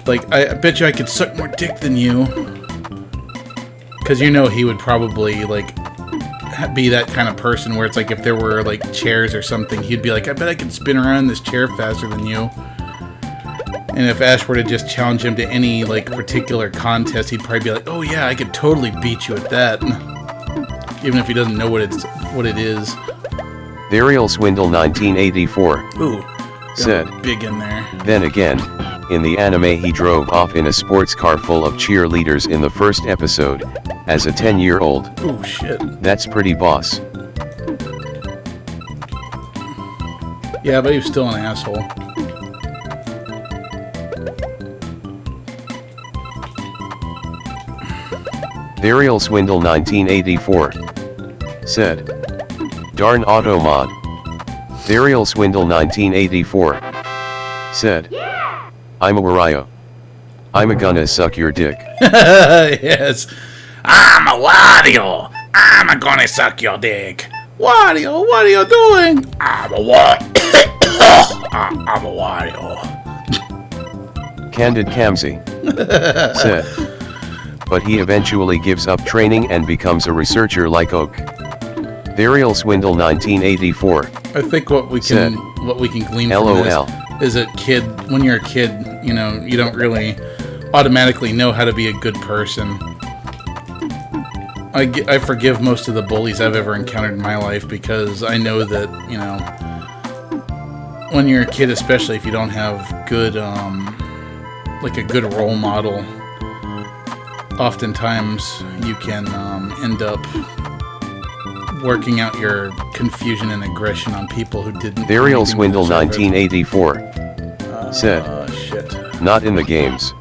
like I bet you I could suck more dick than you, because you know he would probably like be that kind of person where it's like if there were like chairs or something, he'd be like, I bet I can spin around in this chair faster than you. And if Ash were to just challenge him to any like particular contest, he'd probably be like, oh yeah, I could totally beat you at that, even if he doesn't know what it is. Burial Swindle 1984 Ooh, said, big in there. Then again, in the anime he drove off in a sports car full of cheerleaders in the first episode, as a 10-year-old. Ooh, shit. That's pretty boss. Yeah, but he was still an asshole. Burial Swindle 1984 said, Darn Automod. Burial Swindle 1984 said, I'm a Wario. I'm a gonna suck your dick. Yes. I'm a Wario. I'm gonna suck your dick. Wario, what are you doing? I'm a I'm a Wario. Candid Kamsi said, but he eventually gives up training and becomes a researcher like Oak. Burial Swindle 1984 I think what we can glean from LOL. this is that when you're a kid, you know, you don't really automatically know how to be a good person. I forgive most of the bullies I've ever encountered in my life, because I know that, you know, when you're a kid, especially if you don't have good, like a good role model, oftentimes you can end up working out your confusion and aggression on people who didn't. Burial Swindle 1984 said, shit. Not in the games.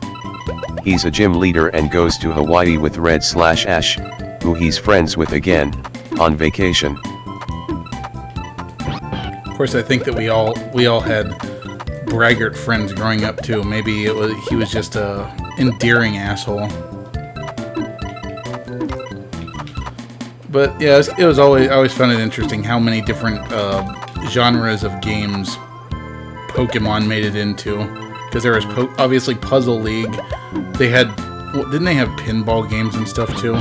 He's a gym leader and goes to Hawaii with Red/Ash, who he's friends with again, on vacation. Of course, I think that we all had braggart friends growing up too. Maybe he was just a endearing asshole. But yeah, I always found it interesting how many different genres of games Pokemon made it into. Because there was obviously Puzzle League. Didn't they have pinball games and stuff too?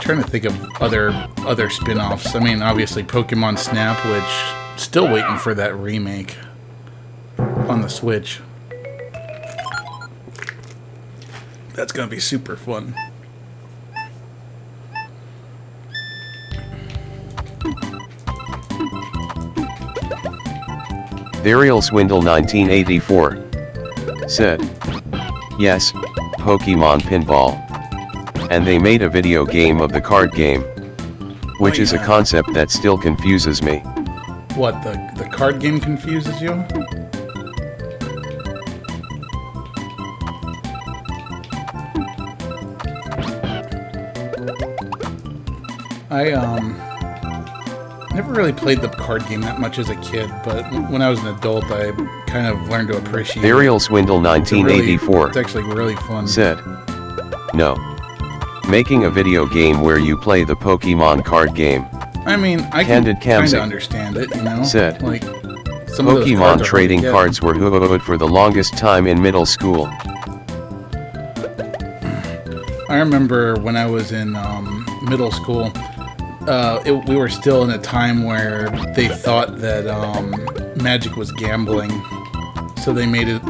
trying to think of other spin-offs. I mean, obviously Pokemon Snap, which still waiting for that remake on the Switch. That's gonna be super fun. Varial Swindle 1984 said, yes, Pokemon Pinball. And they made a video game of the card game, which is a concept that still confuses me. What, the card game confuses you? I never really played the card game that much as a kid, but when I was an adult, I kind of learned to appreciate it. Varial Swindle 1984 it's actually really fun. Said, no. Making a video game where you play the Pokemon card game. I mean, I can kind of understand it, you know? Said, like, some of those Pokemon cards trading cards were good for the longest time in middle school. I remember when I was in middle school, we were still in a time where they thought that Magic was gambling, so they made it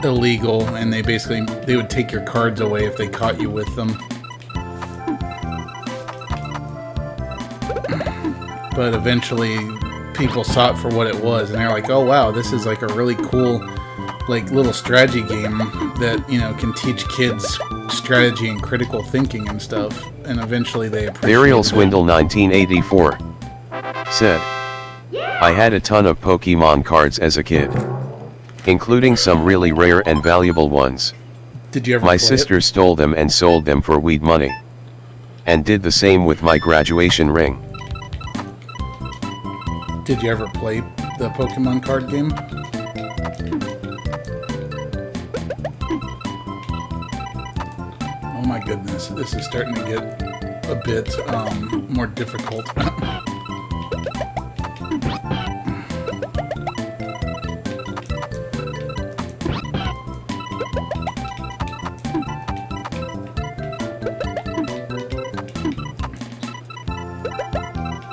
illegal, and they would take your cards away if they caught you with them. But eventually, people saw it for what it was, and they're like, "Oh wow, this is like a really cool, like little strategy game that can teach kids strategy and critical thinking and stuff." And eventually, they appreciated Varial it. Swindle 1984 said, I had a ton of Pokemon cards as a kid, including some really rare and valuable ones. Did you ever? My play sister stole them and sold them for weed money, and did the same with my graduation ring. Did you ever play the Pokemon card game? Oh my goodness, this is starting to get a bit more difficult.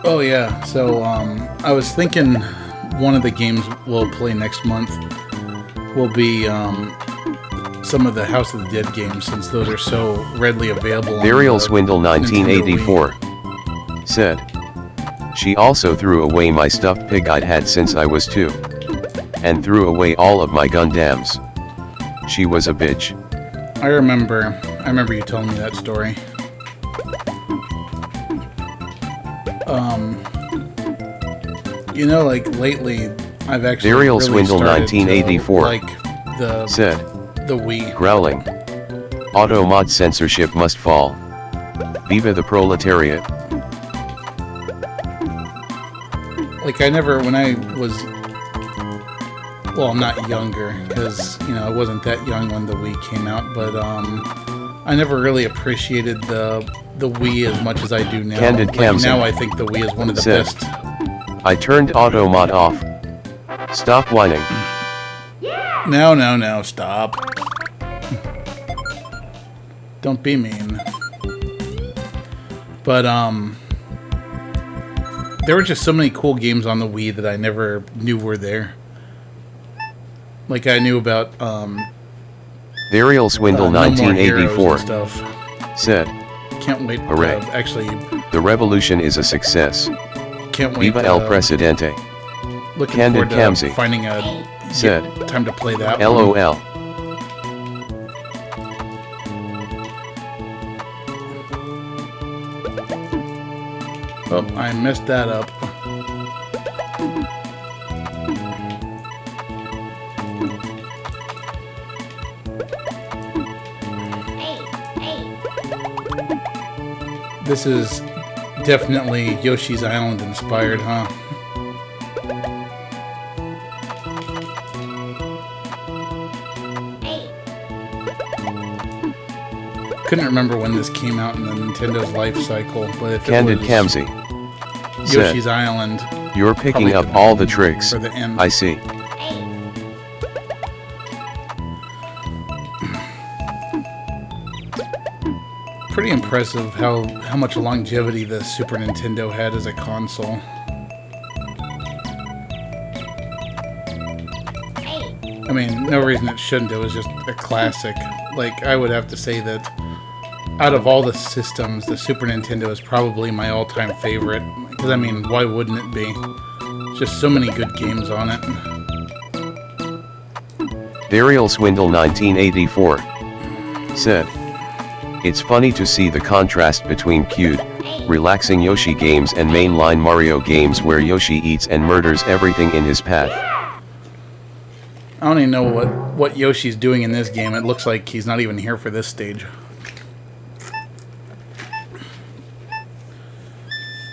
Oh yeah, so I was thinking one of the games we'll play next month will be some of the House of the Dead games, since those are so readily available. Varial Swindle 1984 said, she also threw away my stuffed pig I'd had since I was 2, and threw away all of my Gundams. She was a bitch. I remember you telling me that story. Like lately, I've actually Varial really Swindle started 1984 to like said, the Wii. growling. Auto mod censorship must fall. Viva the proletariat. Like when I was, well, I'm not younger, because I wasn't that young when the Wii came out, but I never really appreciated the Wii as much as I do now. Candid Camson now I think the Wii is one of the said, best. I turned auto mod off. Stop whining. No, stop. Don't be mean. But there were just so many cool games on the Wii that I never knew were there. Like I knew about Varial Swindle No More Heroes 1984 and stuff. said, Can't wait hooray. to actually. the revolution is a success. Can't wait. Viva el Presidente. Looking Candid forward to Camzy finding said, time to play that. one. LOL. Oh, I messed that up. This is definitely Yoshi's Island inspired, huh? Couldn't remember when this came out in the Nintendo's life cycle, but if Candid it was Camzy Yoshi's said, Island, you're picking probably up the all the tricks. for the end. I see. Pretty impressive how much longevity the Super Nintendo had as a console. I mean, no reason it shouldn't. It was just a classic. Like, I would have to say that out of all the systems, the Super Nintendo is probably my all-time favorite. Because, I mean, why wouldn't it be? Just so many good games on it. Burial Swindle 1984 said, "It's funny to see the contrast between cute, relaxing Yoshi games and mainline Mario games where Yoshi eats and murders everything in his path." I don't even know what Yoshi's doing in this game. It looks like he's not even here for this stage.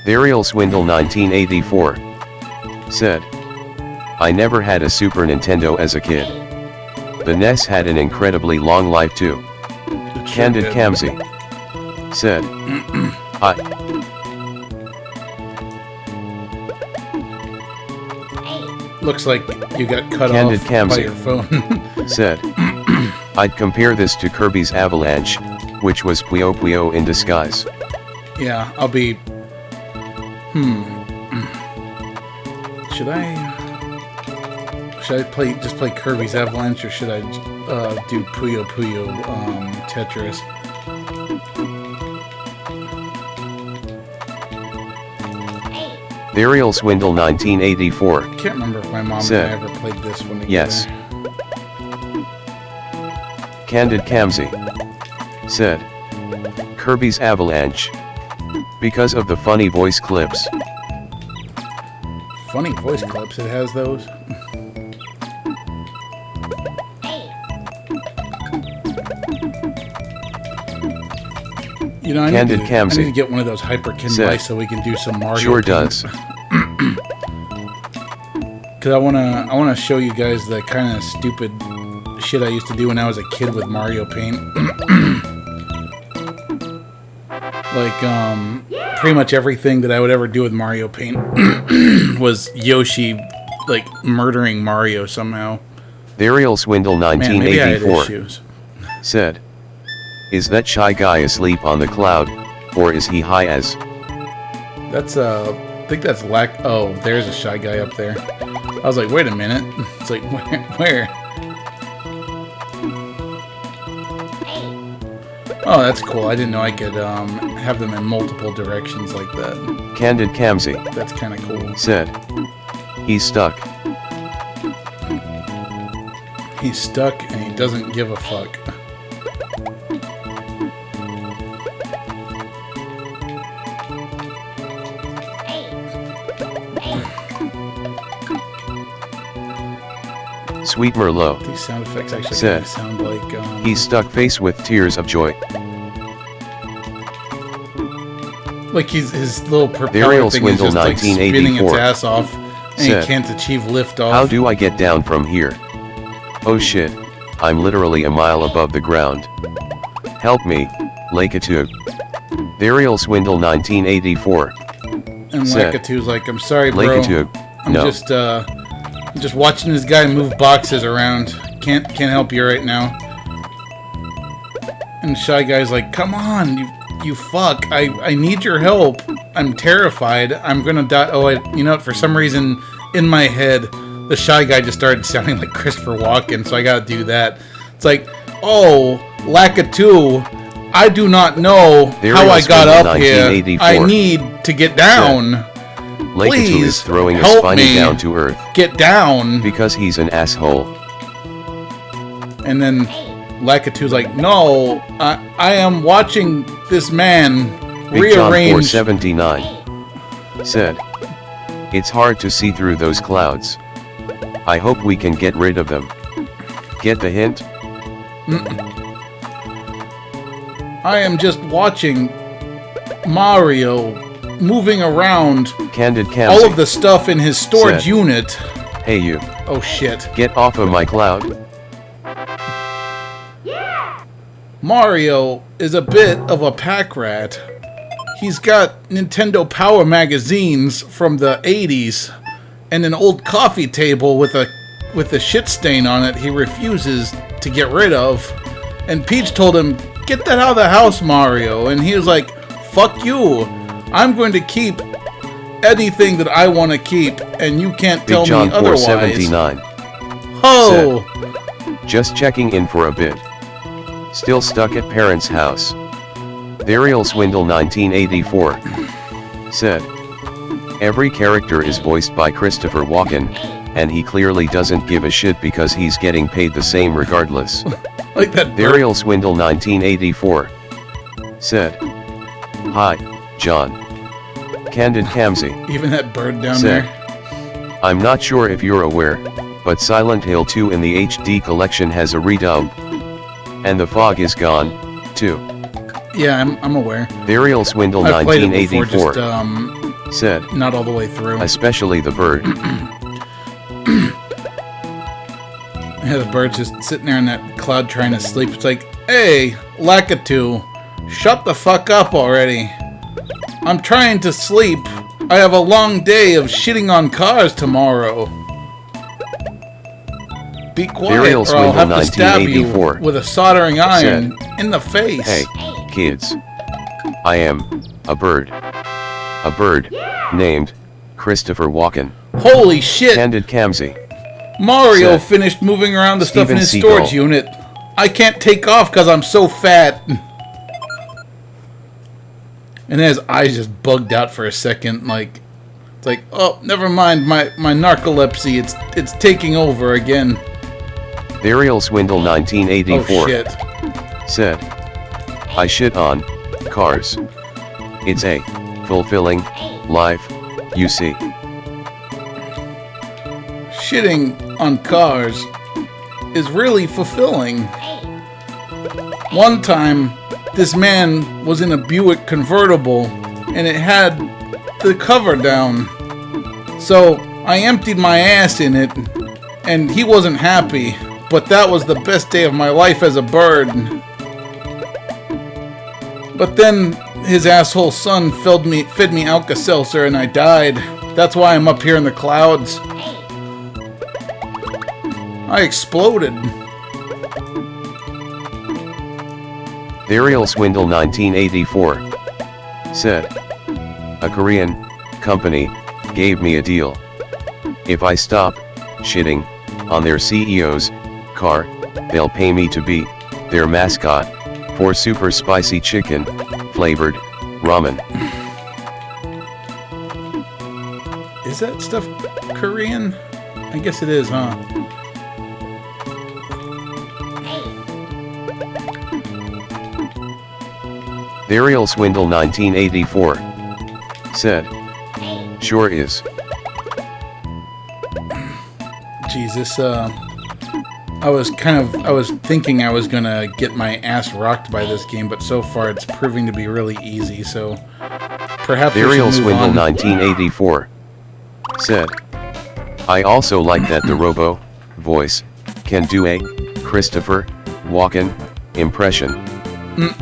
Burial Swindle 1984 said, "I never had a Super Nintendo as a kid. The NES had an incredibly long life too." Candid Kamsi said, "I Looks like you got cut Candid off Kamsi by your phone." said, "I'd compare this to Kirby's Avalanche, which was Puyo Puyo in disguise." Yeah, I'll be... Should I just play Kirby's Avalanche, or should I do Puyo Puyo Tetris? Burial Swindle 1984 I can't remember if my mom said, and I ever played this one together. "Yes." Candid Kamsi said, "Kirby's Avalanche. Because of the funny voice clips." Funny voice clips, it has those. You know, I need to get one of those Hyperkin mice so we can do some Mario. Sure does. Because I wanna show you guys the kind of stupid shit I used to do when I was a kid with Mario Paint. Like pretty much everything that I would ever do with Mario Paint was Yoshi, like, murdering Mario somehow. Burial Swindle Man, maybe I had 1984 issues. said, "Is that shy guy asleep on the cloud, or is he high as?" That's I think that's oh, there's a Shy Guy up there. I was like, wait a minute. It's like, where? Oh, that's cool. I didn't know I could have them in multiple directions like that. Candid Kamsi That's kind of cool. said, "He's stuck." He's stuck and he doesn't give a fuck. Sweet Merlot These sound effects actually said, sound like... "He's stuck face with tears of joy." Like his little propeller Burial thing is Swindle just like spinning its 1984 ass off, and said, he can't achieve liftoff. "How do I get down from here? Oh shit, I'm literally a mile above the ground. Help me, Lakatug." Burial Swindle 1984 And said, Lakatu's like, "I'm sorry, bro. "Lakatug, I'm no." just watching this guy move boxes around. Can't help you right now." And Shy Guy's like, "Come on, you fuck. I need your help. I'm terrified. I'm gonna die." Oh, you know what? For some reason, in my head, the Shy Guy just started sounding like Christopher Walken, so I gotta do that. It's like, "Oh, Lakatu, I do not know how I got up here. I need to get down. Lakatu Please is throwing a help spiny me down to earth get down." because he's an asshole. And then Lakatu's like, "No, I am watching this man Big John rearrange." 479 said, "It's hard to see through those clouds. I hope we can get rid of them. Get the hint?" "I am just watching Mario moving around Candid Kamsi all of the stuff in his storage said, unit." "Hey you, Oh shit. get off of my cloud." Mario is a bit of a pack rat. He's got Nintendo Power magazines from the 80s and an old coffee table with a shit stain on it he refuses to get rid of. And Peach told him get that out of the house, Mario. And he was like, fuck you. I'm going to keep anything that I want to keep, and you can't tell Big John me otherwise. 479 Oh! said, just checking in for a bit. Still stuck at parents' house. Therial Swindle 1984 said, every character is voiced by Christopher Walken, and he clearly doesn't give a shit because he's getting paid the same regardless. Like that bird. Therial Swindle 1984 said, hi, John. Candid Kamsi Even that bird down said, there. I'm not sure if you're aware, but Silent Hill 2 in the HD collection has a redub. And the fog is gone, too. Yeah, I'm aware. Therial Swindle I've played it before, 1984 just said, not all the way through. especially the bird. Yeah, the bird's just sitting there in that cloud trying to sleep. It's like, hey, Lakitu, shut the fuck up already. I'm trying to sleep. I have a long day of shitting on cars tomorrow. Be quiet, Burial or I'll have to stab you 1984 with a soldering iron in the face. Hey, kids. I am a bird. A bird named Christopher Walken. Holy shit! Candid Kamsi Mario said, finished moving around the stuff Steven in his Seagal. storage unit. I can't take off because I'm so fat. And then his eyes just bugged out for a second, like it's like, oh, never mind, my narcolepsy, it's taking over again. Therial Swindle 1984 Oh shit. said, I shit on cars. It's a fulfilling life, you see. Shitting on cars is really fulfilling. One time, this man was in a Buick convertible, and it had the cover down. So I emptied my ass in it, and he wasn't happy. But that was the best day of my life as a bird. But then his asshole son fed me Alka-Seltzer, and I died. That's why I'm up here in the clouds. I exploded. Therial Swindle 1984 said, a Korean company gave me a deal. If I stop shitting on their CEO's car, they'll pay me to be their mascot for super spicy chicken flavored ramen. Is that stuff Korean? I guess it is, huh? Therial Swindle 1984 said, sure is. Jesus, I was thinking I was gonna get my ass rocked by this game, but so far it's proving to be really easy, so perhaps we should Therial move Swindle on. 1984 said, I also like that the Robo voice can do a Christopher Walken impression.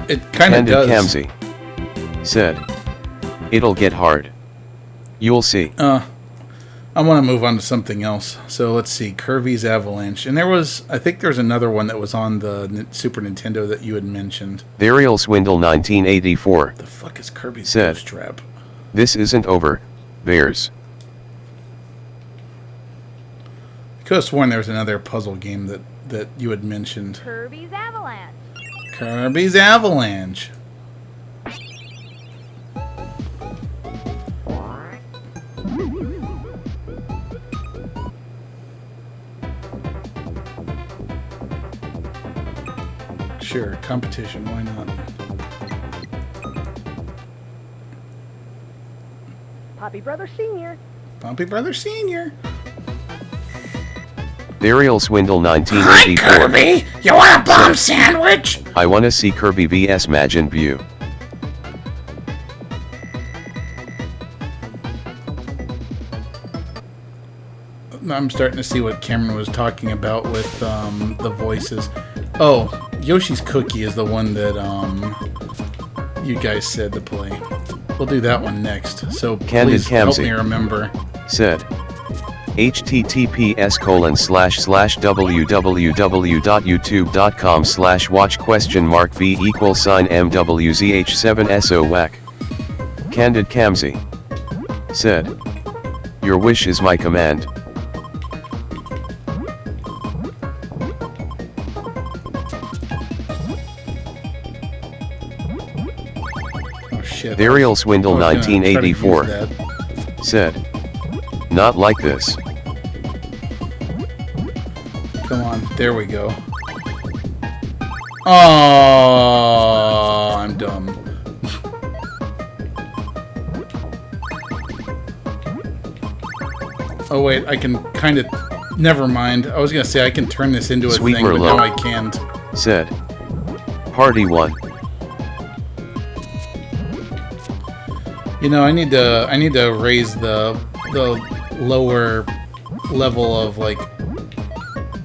It kind of Candid does. Kamsi said, it'll get hard. You'll see. I want to move on to something else. So let's see, Kirby's Avalanche, and I think there's another one that was on the Super Nintendo that you had mentioned. Therial Swindle 1984 The fuck is Kirby's said, Ghost Trap? this isn't over, Bears. I could have sworn there was another puzzle game that you had mentioned. Kirby's Avalanche. Kirby's Avalanche. Sure, competition, why not? Poppy Brother Sr. Bumpy Brother Senior. Therial Swindle 1984. You want a bomb sandwich? I wanna see Kirby vs Majin Buu. I'm starting to see what Cameron was talking about with the voices. Oh, Yoshi's Cookie is the one that you guys said to play. We'll do that one next. So Candid please help Kamsi me remember. said, https://www.youtube.com/watch?b=MWZH7SO whack. Candid Kamsi said, "Your wish is my command." Oh shit. Varial Swindle I was gonna try to use 1984 that. said, "Not like this." Come on, there we go. Oh, I'm dumb. Oh wait, I can kind of. Never mind. I was gonna say I can turn this into a Sweet thing, but Merlot now I can't. said, "Party 1." You know, I need to raise the lower level of like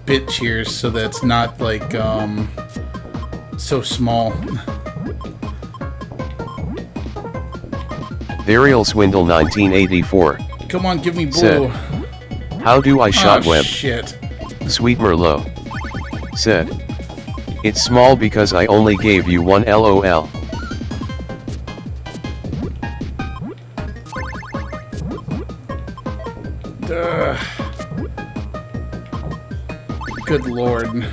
bit cheers so that it's not like so small. Varial Swindle 1984 Come on, give me blue. said, "How do I shot Oh web?" shit. Sweet Merlot said, "It's small because I only gave you one LOL." Good lord.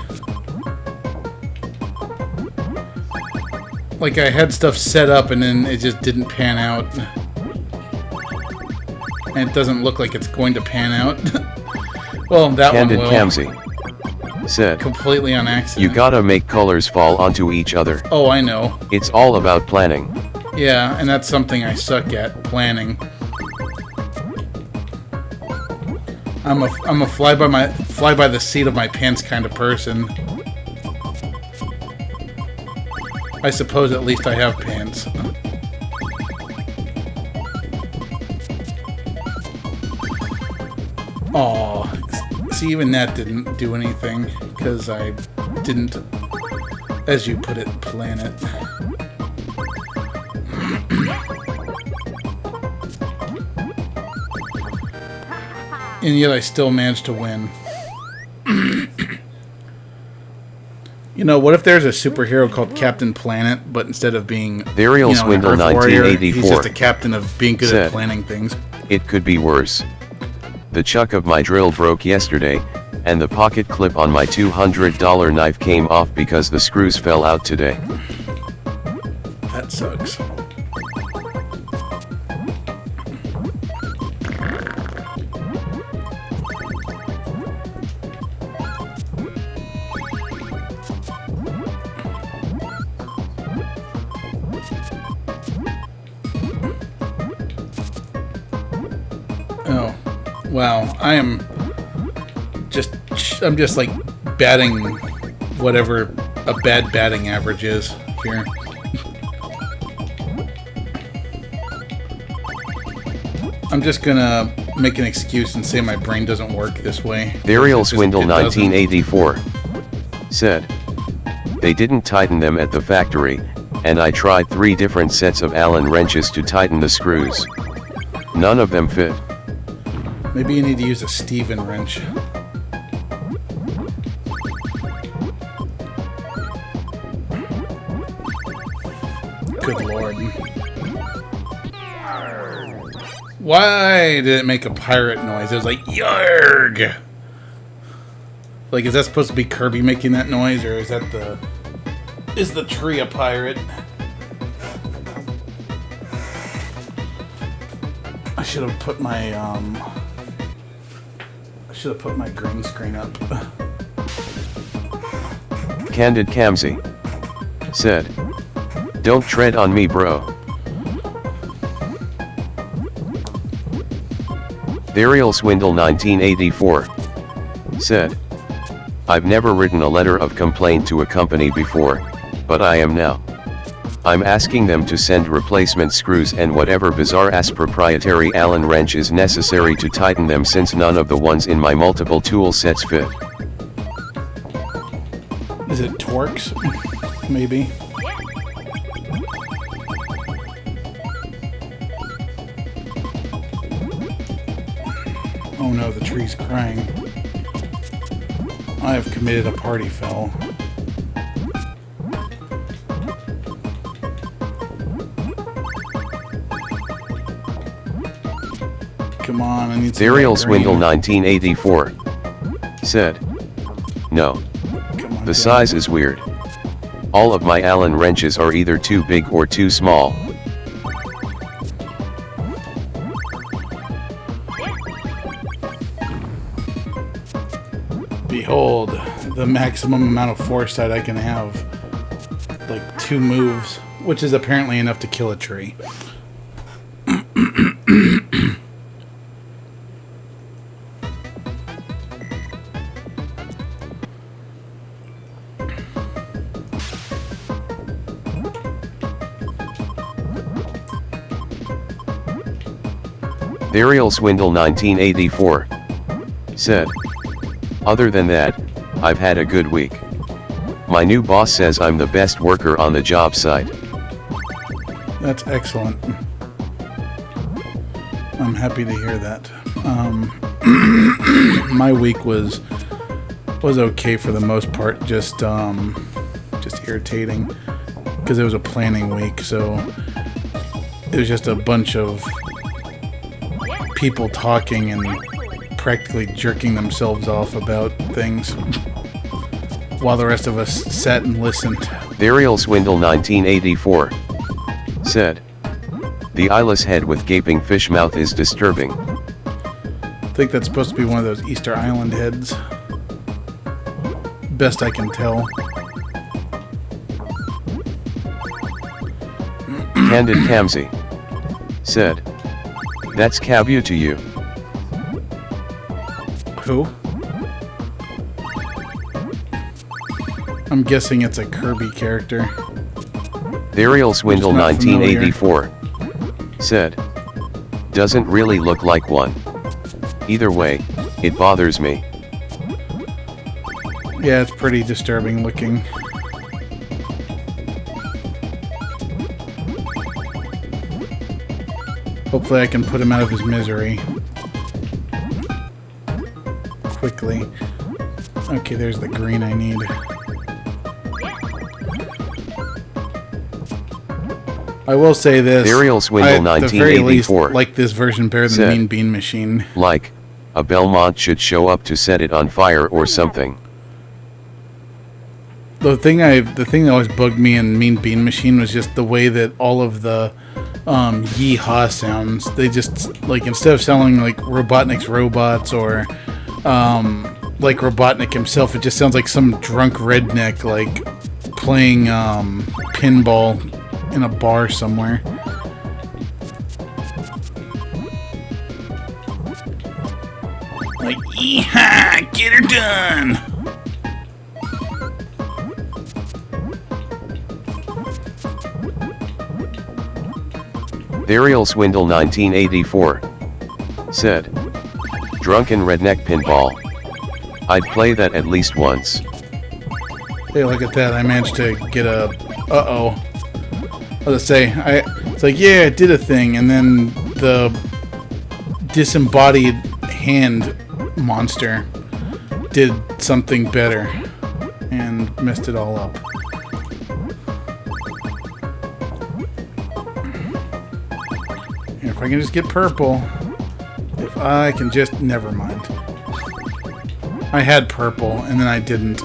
Like I had stuff set up and then it just didn't pan out. And it doesn't look like it's going to pan out. Well, that Candid one will. Kamsi said, Completely on accident. "You gotta make colors fall onto each other. Oh, I know. It's all about planning." Yeah, and that's something I suck at, planning. I'm a fly by the seat of my pants kind of person. I suppose at least I have pants. Aw. See, even that didn't do anything, because I didn't, as you put it, plan it. And yet I still managed to win. You know, what if there's a superhero called Captain Planet, but instead of being Varial Swindle an Earth warrior, 1984 he's just a captain of being good said, at planning things. "It could be worse. The chuck of my drill broke yesterday, and the pocket clip on my $200 knife came off because the screws fell out today." That sucks. Oh, wow. I'm just like batting whatever a bad batting average is here. I'm just gonna make an excuse and say my brain doesn't work this way. Varial It just- Swindle it doesn't. 1984 said, "They didn't tighten them at the factory, and I tried 3 different sets of Allen wrenches to tighten the screws. None of them fit." Maybe you need to use a Steven wrench. Good lord. Why did it make a pirate noise? It was like, yarg! Like, is that supposed to be Kirby making that noise, or is that the... Is the tree a pirate? I should have put my, I should have put my green screen up. Candid Kamsi said, "Don't tread on me, bro." Varial Swindle 1984 said, "I've never written a letter of complaint to a company before, but I am now. I'm asking them to send replacement screws and whatever bizarre-ass proprietary Allen wrench is necessary to tighten them, since none of the ones in my multiple tool sets fit." Is it Torx? Maybe. Oh no, the tree's crying. I have committed a party foul. Come on, I need some Burial green. Swindle 1984 said, "No. Come on, The size is weird. All of my Allen wrenches are either too big or too small." Behold, the maximum amount of foresight I can have. Like 2 moves, which is apparently enough to kill a tree. Burial Swindle 1984 said, "Other than that, I've had a good week. My new boss says I'm the best worker on the job site." That's excellent. I'm happy to hear that. My week was okay for the most part. Just irritating because it was a planning week. So it was just a bunch of people talking and practically jerking themselves off about things while the rest of us sat and listened. Burial Swindle 1984 said, "The eyeless head with gaping fish mouth is disturbing." I think that's supposed to be one of those Easter Island heads. Best I can tell. Candid Kamsi said, "That's Kabu to you." Who? I'm guessing it's a Kirby character. Burial Swindle Just not 1984 said, "Doesn't really look like one. Either way, it bothers me." Yeah, it's pretty disturbing looking. Hopefully I can put him out of his misery quickly. Okay, there's the green I need. I will say this. Burial Swindle I, at the very least, 1984 like this version better than said, Mean Bean Machine. Like, a Belmont should show up to set it on fire or something. The thing that always bugged me in Mean Bean Machine was just the way that all of the yee-haw sounds, they just, like, instead of sounding like Robotnik's robots or like Robotnik himself, it just sounds like some drunk redneck, like, playing pinball in a bar somewhere. Like, yee-haw, get her done! Burial Swindle 1984 said, "Drunken redneck pinball. I'd play that at least once." Hey, look at that. I managed to get a... Uh-oh. I was say, it's like, yeah, I did a thing, and then the disembodied hand monster did something better and messed it all up. If I can just get purple. If I can just... Never mind. I had purple, and then I didn't.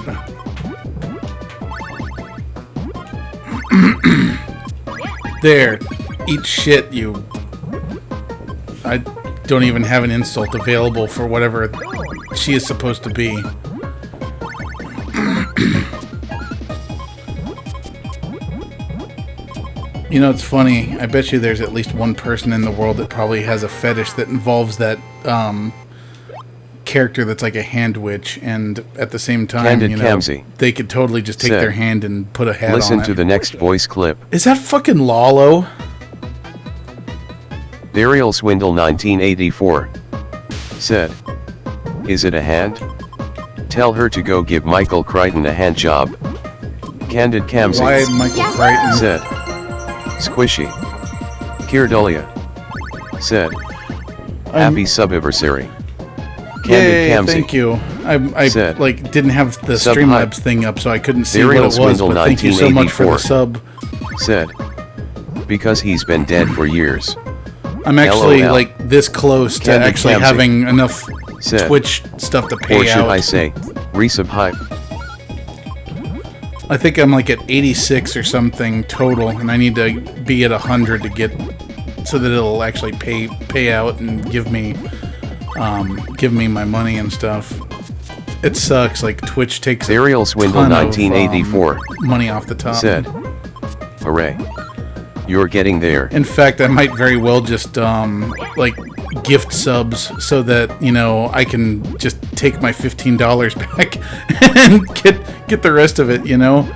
There. Eat shit, you... I don't even have an insult available for whatever she is supposed to be. You know, it's funny. I bet you there's at least one person in the world that probably has a fetish that involves that character that's like a hand witch, and at the same time, Candid you know, Kamsi they could totally just take said, their hand and put a hat on it. Listen to the next voice clip. Is that fucking Lalo? Burial Swindle 1984 said, "Is it a hand? Tell her to go give Michael Crichton a hand job." Candid Kamsi Why Michael Crichton? said, "Squishy." Kirdolia said, "Happy subiversary." Candid Yay, Camsy thank you. I said, like didn't have the Sub Streamlabs hype. thing up, so I couldn't see Serial what it was. Swindle But thank you so much for the 1984 sub. said, because he's been dead for years. I'm actually LOL. like this close to Candid actually Camsy having enough said, Twitch stuff to or pay should out. I say, resub hype. I think I'm like at 86 or something total, and I need to be at 100 to get so that it'll actually pay out and give me my money and stuff. It sucks. Like Twitch takes Serial Swindle ton 1984 of, money off the top. said, hooray. You're getting there. In fact, I might very well just like gift subs so that, you know, I can just take my $15 back and get the rest of it, you know.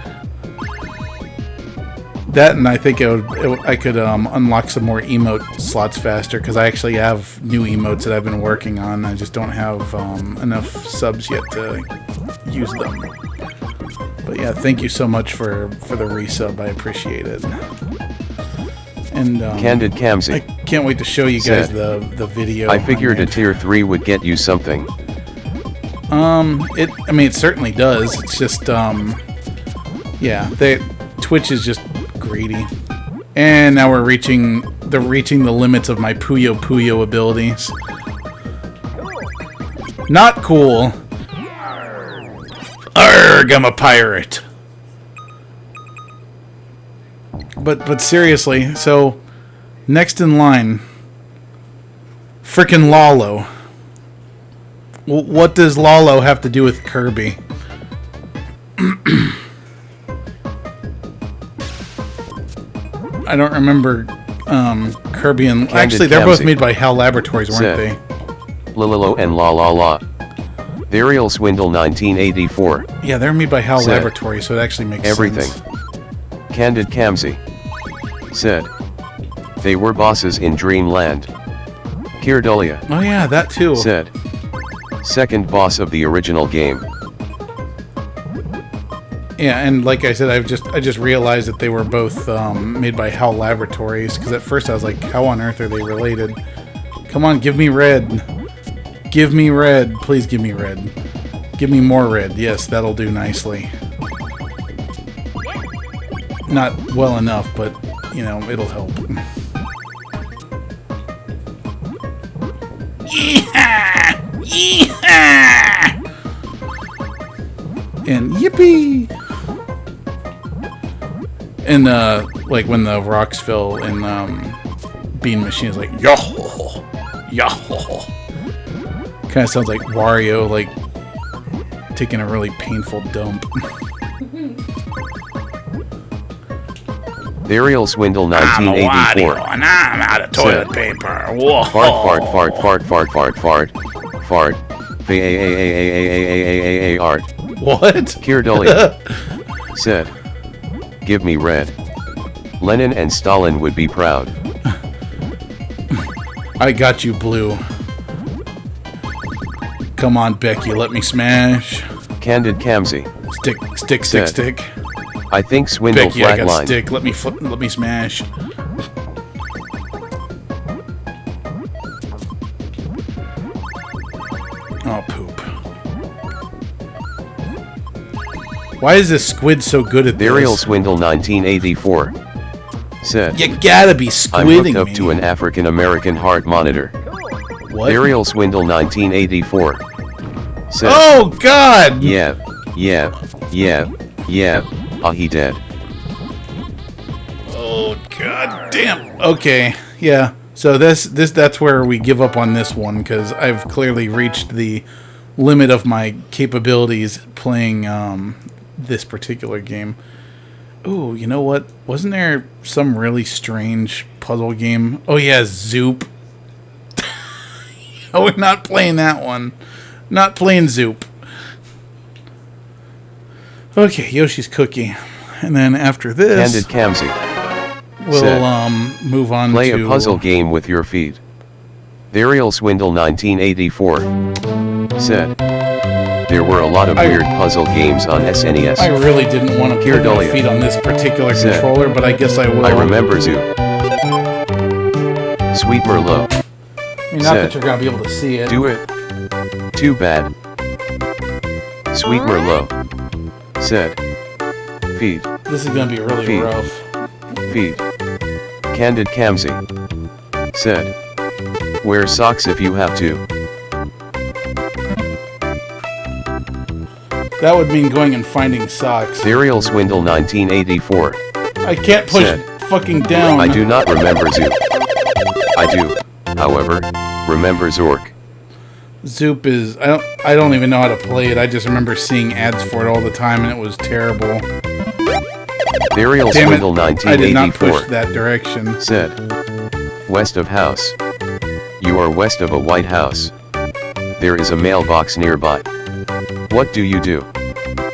That, and I think I could unlock some more emote slots faster, because I actually have new emotes that I've been working on. I just don't have enough subs yet to use them. But yeah, thank you so much for the resub. I appreciate it. And Candid I Camsy can't wait to show you guys said, the video. I figured made. a tier 3 would get you something. I mean, it certainly does. It's just, yeah, Twitch is just greedy. And now we're reaching the limits of my Puyo Puyo abilities. Not cool. Arrgh, I'm a pirate. But seriously, so next in line, frickin' Lalo. What does Lalo have to do with Kirby? I don't remember Kirby and... Actually, they're both made by HAL Laboratories, weren't they? Lililo and La La La. Serial Swindle 1984 Yeah, they're made by HAL said, Laboratories, so it actually makes everything. sense. Candid Camsy said, they were bosses in Dreamland. Kirdolia Oh yeah, that too. said, second boss of the original game. Yeah, and like I said, I just realized that they were both made by HAL Laboratories, because at first I was like, how on earth are they related? Come on, give me red. Give me red. Please give me red. Give me more red. Yes, that'll do nicely. Not well enough, but, you know, it'll help. Yeehaw! Yeehaw! And yippee! And, like, when the rocks fell in, Bean Machine is like, yo-ho-ho! Yo-ho-ho! Kind of sounds like Wario, like, taking a really painful dump. Serial Swindle 1984 and I'm out of toilet paper. Whoa! fart art. What? Kirdolia said, give me red. Lenin and Stalin would be proud. I got you, blue. Come on, Becky, let me smash. Candid Camsy Stick. said, I think Swindle Becky, I got flatlined. stick. Let me smash. Oh, poop. Why is this squid so good at Serial this? Swindle 1984 said, You gotta be I'm squidding hooked up me. to an African American heart monitor. What? Serial Swindle 1984 said, Oh, God! yeah, he dead. Oh, God damn. Okay, yeah. So that's where we give up on this one, because I've clearly reached the limit of my capabilities playing this particular game. Ooh, you know what? Wasn't there some really strange puzzle game? Oh yeah, Zoop. Oh, we're not playing that one. Not playing Zoop. Okay, Yoshi's Cookie. And then after this, Candid Camsy we'll said, move on play to a puzzle game with your feet. Serial Swindle 1984 said, there were a lot of weird puzzle games on SNES. I really didn't want to put my Kirdolia feet on this particular said, controller, but I guess I will. I remember Zoo. Sweet Merlot I mean, not that you're going to be able to see it. do it. Too bad. Sweet Merlot. Said. Feed. This is gonna be really Feed. rough. Feed. Candid Kamsi. Said. Wear socks if you have to. That would mean going and finding socks. Serial Swindle 1984. I can't push Said. fucking down. I do not remember Zoop. I do, however, remember Zork. Zoop is I don't even know how to play it. I just remember seeing ads for it all the time and it was terrible. Serial Damn it, Swindle I did not push 1984. that direction. Said. West of house. You are west of a White House. There is a mailbox nearby. What do you do?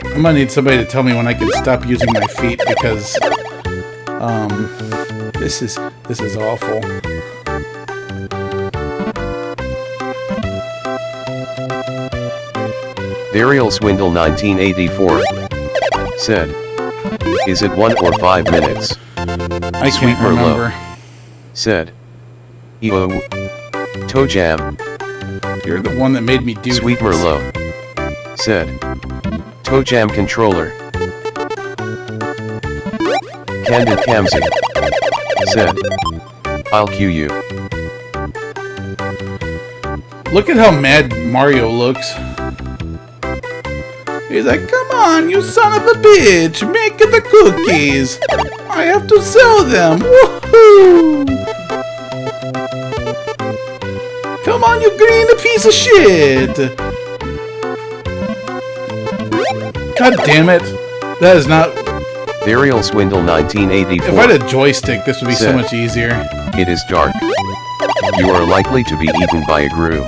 I'm gonna need somebody to tell me when I can stop using my feet because this is awful. Serial Swindle 1984. Said. Is it 1 or 5 minutes? I Sweet can't Merlot. remember. Said. EO. Toe Jam. You're the one that made me do Sweet this. Merlot. Said. Toe Jam Controller. Candid Kamsi. Said. I'll cue you. Look at how mad Mario looks. He's like, come on, you son of a bitch, make the cookies. I have to sell them. Woohoo! Come on, you green piece of shit. God damn it. That is not... Serial Swindle 1984. If I had a joystick, this would be so Said. much easier. It is dark. You are likely to be eaten by a grue.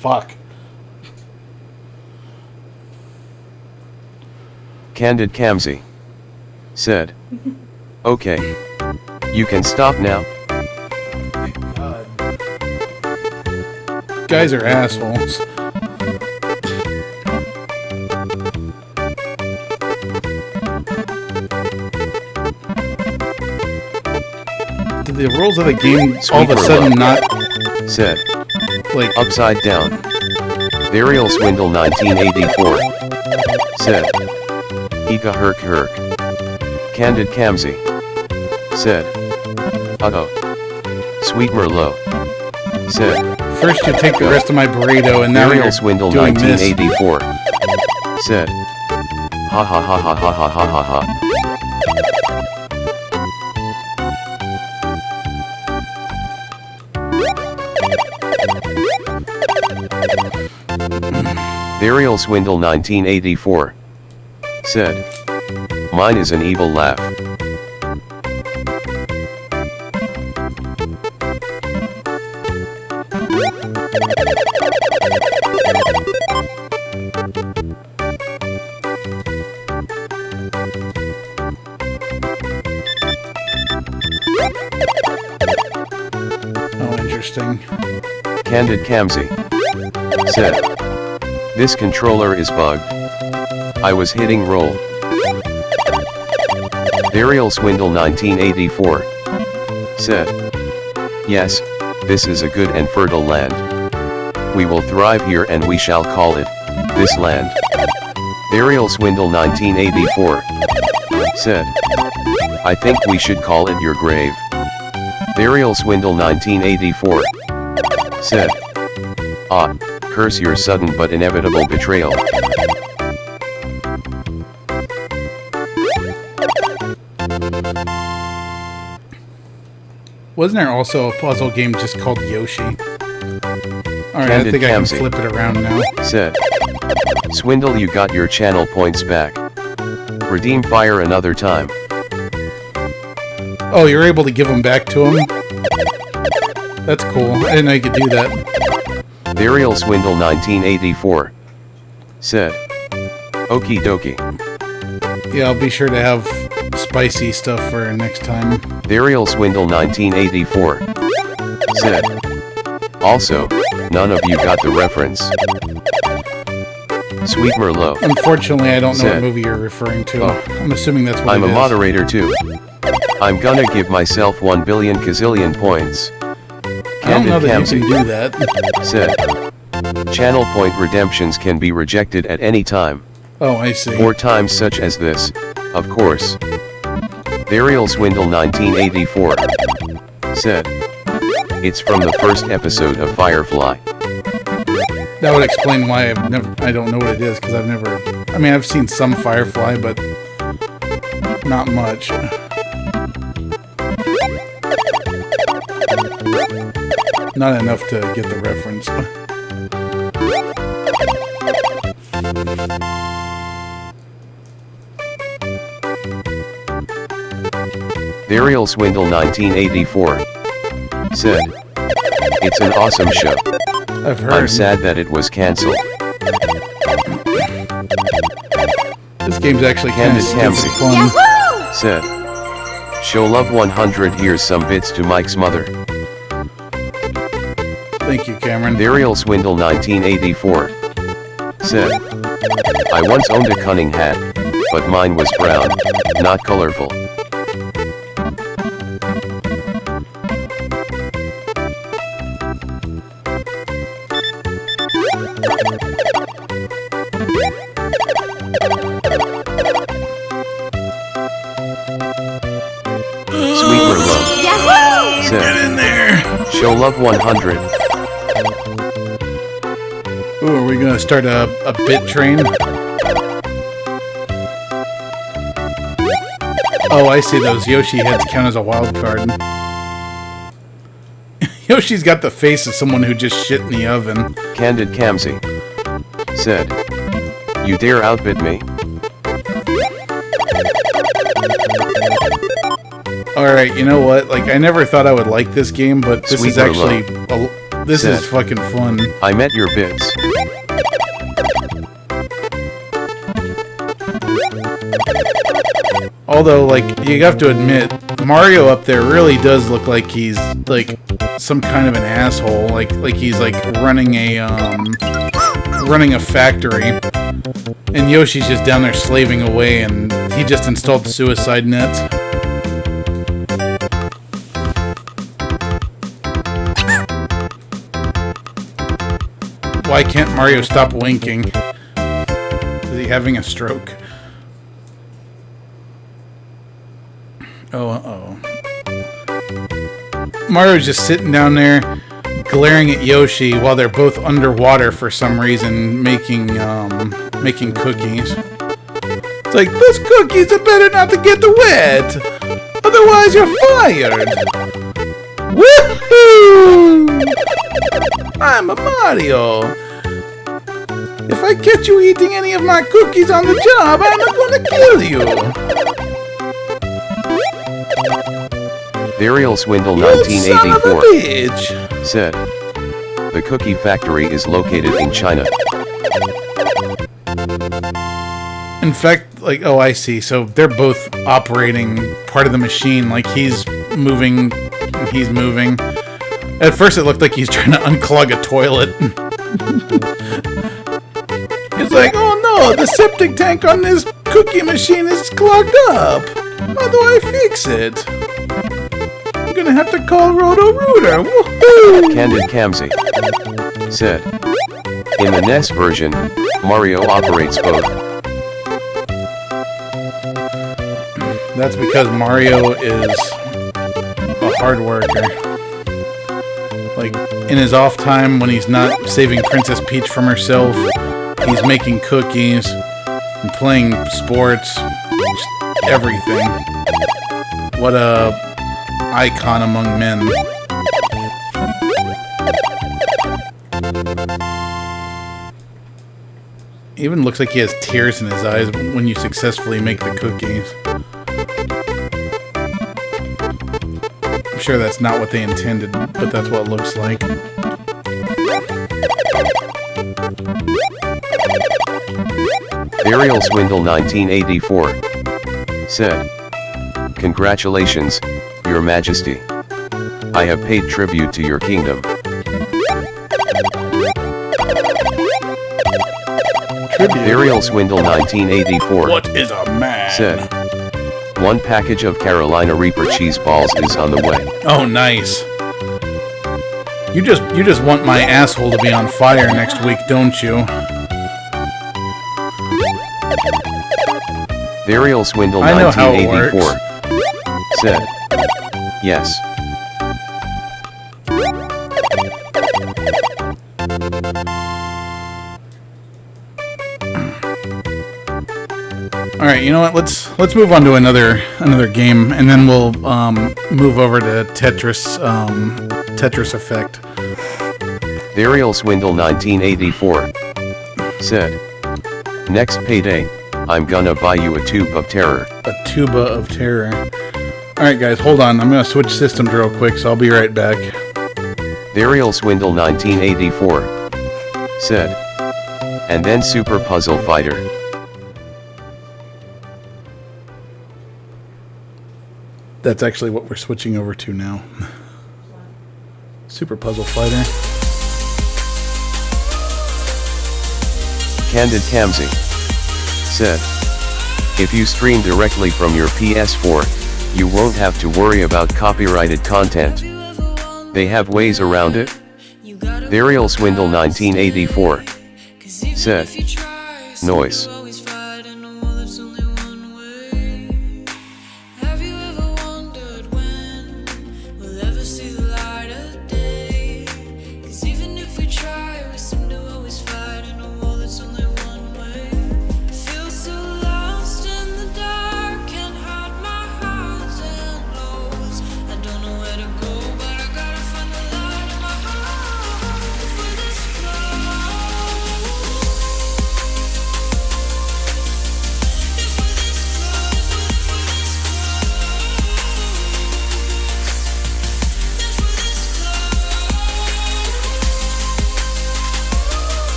Fuck. Candid Kamsi. Said. Okay. You can stop now. Guys are assholes. Did the rules of the game all of a sudden not, Said. like, Upside down. Serial Swindle 1984. Said. Ika Herk Herk. Candid Kamsi. Said. Uh-oh. Sweet Merlot. Said. first you take the rest of my burrito and now Serial you're Swindle doing this? 1984. Said. Ha ha ha ha ha ha ha ha ha. Serial Swindle 1984. Said. Mine is an evil laugh. Oh, interesting. Candid Kamsi. Said. This controller is bugged. I was hitting roll. Serial Swindle 1984. Said. Yes, this is a good and fertile land. We will thrive here and we shall call it, this land. Serial Swindle 1984. Said. I think we should call it your grave. Serial Swindle 1984. Said. Ah, curse your sudden but inevitable betrayal. Wasn't there also a puzzle game just called Yoshi? Alright, I Candid think I can Kamsi. flip it around now. Said. Swindle, you got your channel points back. Redeem fire another time. Oh, you're able to give them back to him? That's cool. I didn't know you could do that. Serial Swindle 1984. Said. Okie dokie. Yeah, I'll be sure to have spicy stuff for next time. Serial Swindle 1984. Said. Also, none of you got the reference. Sweet Merlot. Unfortunately, I don't know what Said. movie you're referring to. Oh. I'm assuming that's what I'm it a is. moderator too. I'm gonna give myself 1 billion gazillion points. I don't know Candid that you Kamsi can do that. said. Channel point redemptions can be rejected at any time. Oh, I see. 4 times such as this, of course. Burial Swindle 1984 said. It's from the first episode of Firefly. That would explain why I don't know what it is, because I mean, I've seen some Firefly, but not much. Not enough to get the reference. Burial Swindle 1984 said. It's an awesome show. I've heard. I'm sad that it was cancelled. This game's actually kind of Candid stupid Kamsi. fun. Said. Show love 100. Here's some bits to Mike's mother. Thank you, Cameron. Burial Swindle 1984 said. I once owned a cunning hat, but mine was brown, not colorful. Sweet Merlot Yahoo! said. Get in there. Show love 100. Ooh, are we gonna start a bit train? Oh, I see. Those Yoshi heads count as a wild card. Yoshi's got the face of someone who just shit in the oven. Candid Kamsi said. You dare outbid me? Alright, you know what? Like, I never thought I would like this game, but this Sweet is actually... this Said. is fucking fun. I met your bits. Although, like, you have to admit, Mario up there really does look like he's, like, some kind of an asshole. Like he's, like, running a factory. And Yoshi's just down there slaving away, and he just installed suicide nets. Why can't Mario stop winking? Is he having a stroke? Oh, uh-oh. Mario's just sitting down there, glaring at Yoshi while they're both underwater for some reason, making cookies. It's like, those cookies are better not to get wet, otherwise you're fired. Woohoo! I'm a Mario. If I catch you eating any of my cookies on the job, I'm gonna kill you. Burial Swindle You son of a 1984 bitch. said. The cookie factory is located in China. In fact, like, oh, I see. So they're both operating part of the machine. Like, he's moving, and he's moving. At first, it looked like he's trying to unclog a toilet. It's like, oh no, the septic tank on this cookie machine is clogged up. How do I fix it? I'm gonna have to call Roto-Rooter. Woohoo! Candid Kamsi said. In the NES version, Mario operates both. That's because Mario is a hard worker. Like, in his off time, when he's not saving Princess Peach from herself, he's making cookies and playing sports, just everything. What a icon among men. Even looks like he has tears in his eyes when you successfully make the cookies. I'm sure that's not what they intended, but that's what it looks like. Burial Swindle 1984 said. Congratulations, Your Majesty. I have paid tribute to your kingdom. could be. Burial Swindle 1984. What is a man? Said. One package of Carolina Reaper cheese balls is on the way. Oh, nice. You just want my asshole to be on fire next week, don't you? Burial Swindle I know how it 1984. Said. Yes. All right, you know what? Let's move on to another game, and then we'll move over to Tetris Tetris Effect. Burial Swindle 1984. Said. Next payday, I'm gonna buy you a tube of terror. A tuba of terror. All right, guys, hold on. I'm gonna switch systems real quick, so I'll be right back. Burial Swindle 1984. Said. And then Super Puzzle Fighter. That's actually what we're switching over to now. Super Puzzle Fighter. Candid Kamsi. Said. If you stream directly from your PS4, you won't have to worry about copyrighted content. They have ways around it. Burial Swindle 1984. Said. Noise.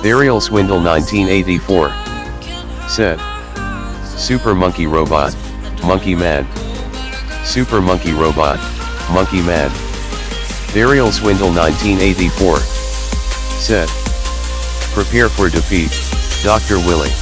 Burial Swindle 1984. Said. Super Monkey Robot, Monkey Man. Super Monkey Robot, Monkey Man. Burial Swindle 1984. Said. Prepare for defeat, Dr. Willie.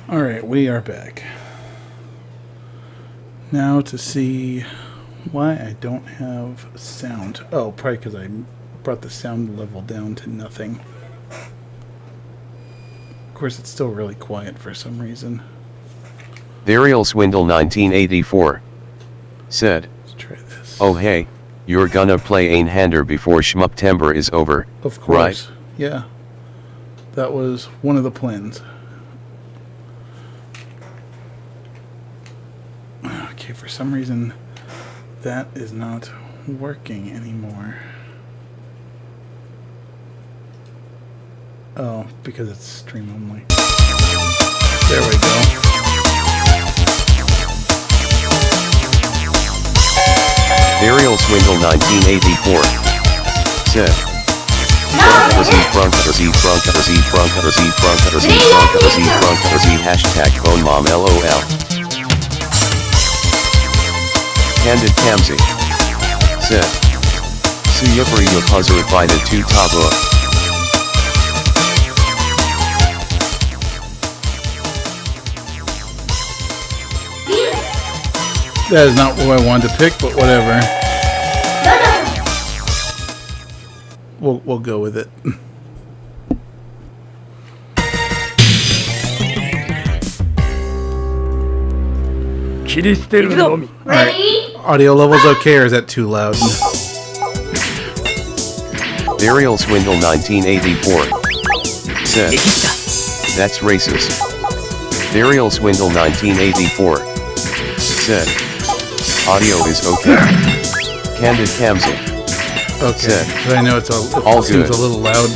Alright, we are back. Now to see why I don't have sound. Oh, probably because I brought the sound level down to nothing. Of course, it's still really quiet for some reason. Burial Swindle 1984. Said. Let's try this. Oh hey, you're gonna play Einhander before Schmuptember is over, Of course. right? Yeah. That was one of the plans. Okay, for some reason, that is not working anymore. Oh, because it's stream only. There we go. Burial Swindle 1984. Said. Hashtag Bone Mom LOL. Candid Kamsi. Said. Suyupari Yapuzzer invited to Tabu. That is not what I wanted to pick, but whatever. we'll go with it. Ready? Audio levels okay, or is that too loud? Burial Swindle 1984 said, "That's racist." Burial Swindle 1984 said, "Audio is okay." Candid Kamsa Okay, said, but I know it all seems good. a little loud.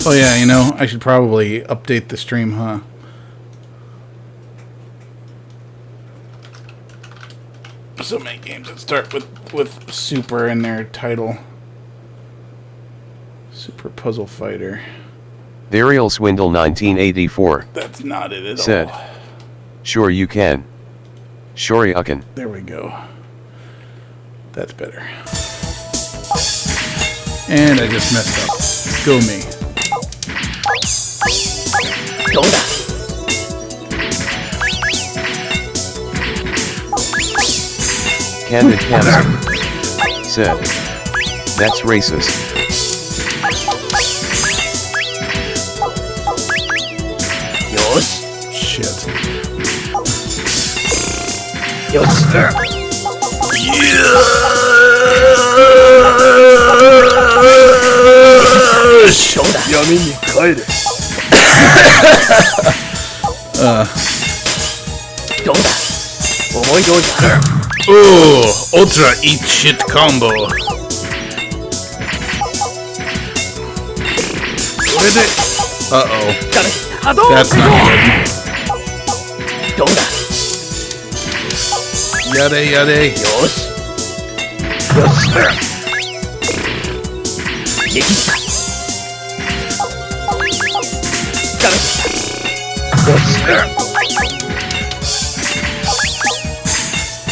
Oh yeah, you know, I should probably update the stream, huh? So many games that start with Super in their title. Super Puzzle Fighter. Burial Swindle 1984 That's not it at said, all. "Sure you can. Sure you can." There we go. That's better. And I just messed up. Go me. Candid Kamsa said, "That's racist." Shit. Ooh, Ultra Eat Shit Combo. Uh-oh. That's not good. Yade, yade.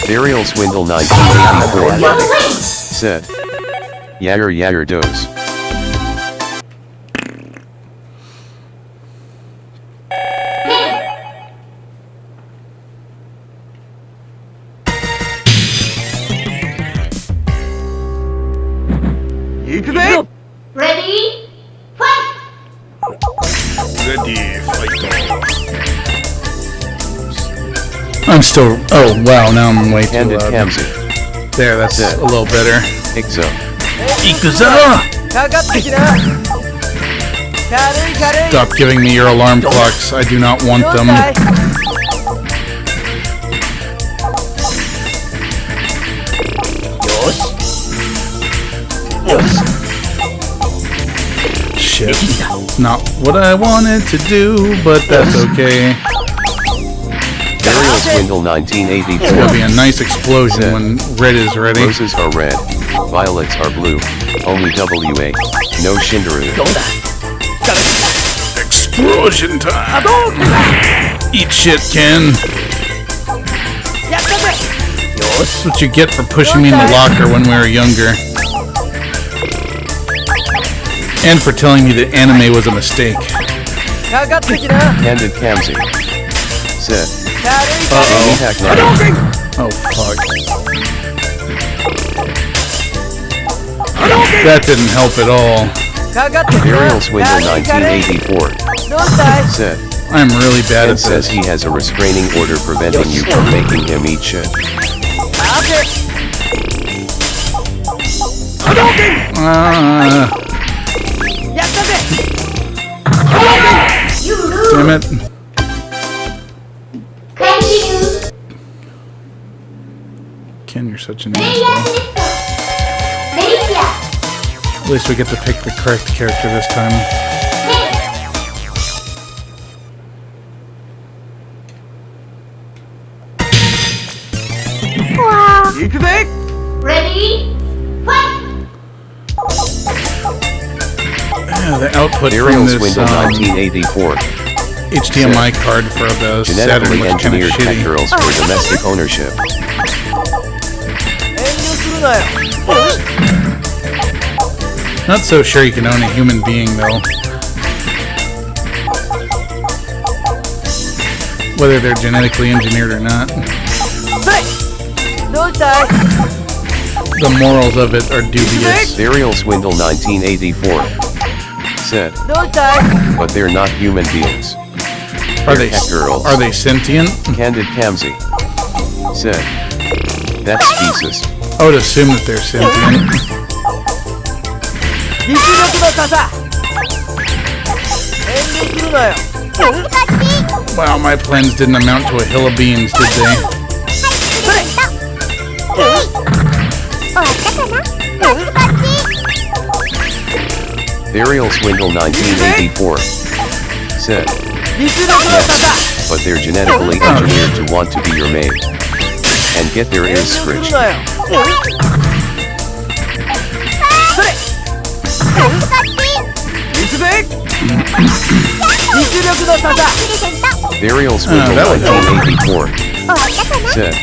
Burial Swindle 1984 said, "Yager yager doze." Ready? Fight! Ready, fight. I'm still. Oh wow! Now I'm way too Candid loud. Kamsa There, that's Sit. a little better. Ixo Ikuza! Stop giving me your alarm clocks. I do not want them. Shit. Not what I wanted to do, but that's okay. Burial Swindle It's 1984 gonna be a nice explosion when red is ready. Roses are red, violets are blue. Only WA, no Shindaru. Explosion time! Eat shit, Ken. That's what you get for pushing me in the locker when we were younger. And for telling me that anime was a mistake. Candid Kamsa said, Uh-oh. "Attack now." Oh, fuck. That didn't help at all. Burial Swindle 1984 said, I'm really bad "And at says this. he has a restraining order preventing you from making him eat shit." You lose! Damn it. Continue! Ken, you're such an asshole. At least we get to pick the correct character this time. Ready? Fight! Yeah, the output Burial from this Swindle 1984 HDMI card for the Saturn genetically was kind of engineered pet shitty. girls for domestic ownership. Not so sure you can own a human being though. whether they're genetically engineered or not. The morals of it are dubious. Serial Swindle 1984 said, but they're not human beings. Are they cat girls. Are they sentient? Candid Kamsi said, that's specious. I would assume that they're sentient. Wow, my plans didn't amount to a hill of beans, did they? Serial Swindle 1984 said, yes, but they're genetically engineered to want to be your maid and get their ears scratched. Serial Swindle 1984 said,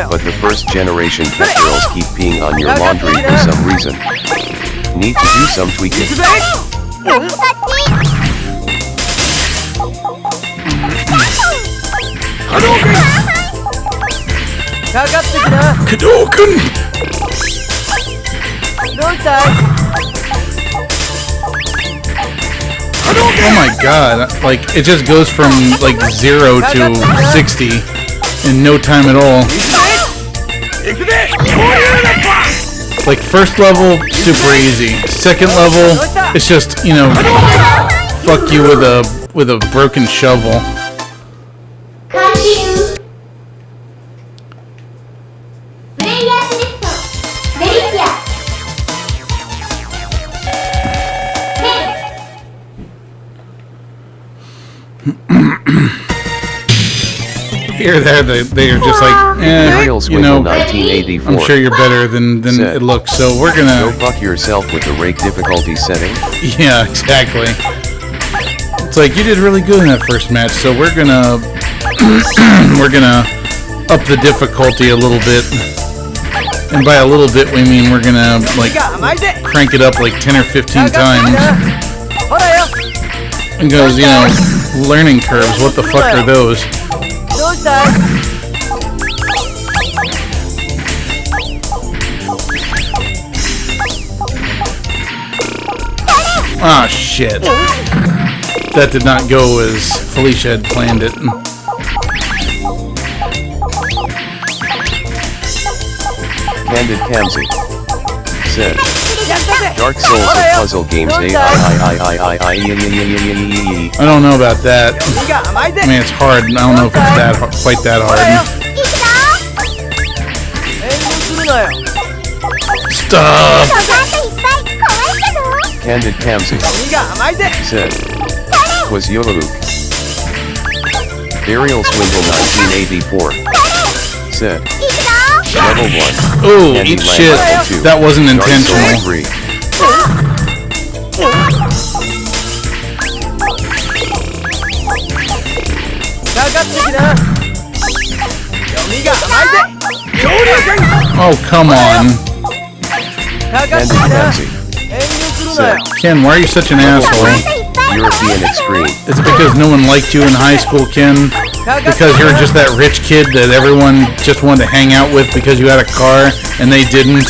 but the first generation pet girls keep peeing on your laundry for some reason. Need to do some tweaking. Kadoken! Oh my god, like, it just goes from, like, 0 to 60 in no time at all. Like, first level, super easy. Second level, it's just, you know, fuck you with a broken shovel. Continue. Player select. Delicious. Here, there, they are just like, Serial you Swindle know, 1984 I'm sure you're better than said, it looks, so we're go gonna... fuck yourself with the rake difficulty setting. Yeah, exactly. It's like, you did really good in that first match, so we're gonna... we're gonna up the difficulty a little bit. And by a little bit, we mean we're gonna, like, crank it up like 10 or 15 times. And goes, you know, learning curves, what the fuck are those? Ah, shit. That did not go as Felicia had planned it. Candid Kamsi said, Dark Souls of puzzle games I don't know about that. I mean, it's hard. I don't know if it's that quite that hard. Stop! Candid Kamsi said, was Yoru. Serial Swindle 1984 said, level 1. Oh, Candy eat Land shit. level 2. That wasn't Dark Souls intentional. 3. Oh, come on. Candid Kamsi said, Ken, why are you such an asshole? European Extreme. It's because no one liked you in high school, Ken. Because you were just that rich kid that everyone just wanted to hang out with because you had a car and they didn't.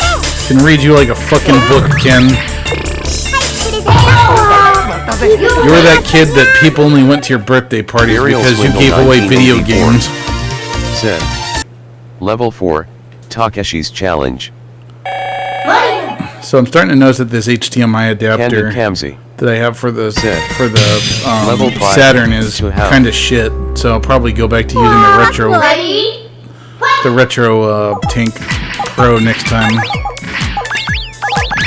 I can read you like a fucking book, Ken. You were that kid that people only went to your birthday parties because you gave away video games. Said, level 4, Takeshi's Challenge. So I'm starting to notice that this HDMI adapter Candid Kamsi that I have for the Level 5 Saturn is to hell. kind of shit. So I'll probably go back to using the retro Tank Pro next time.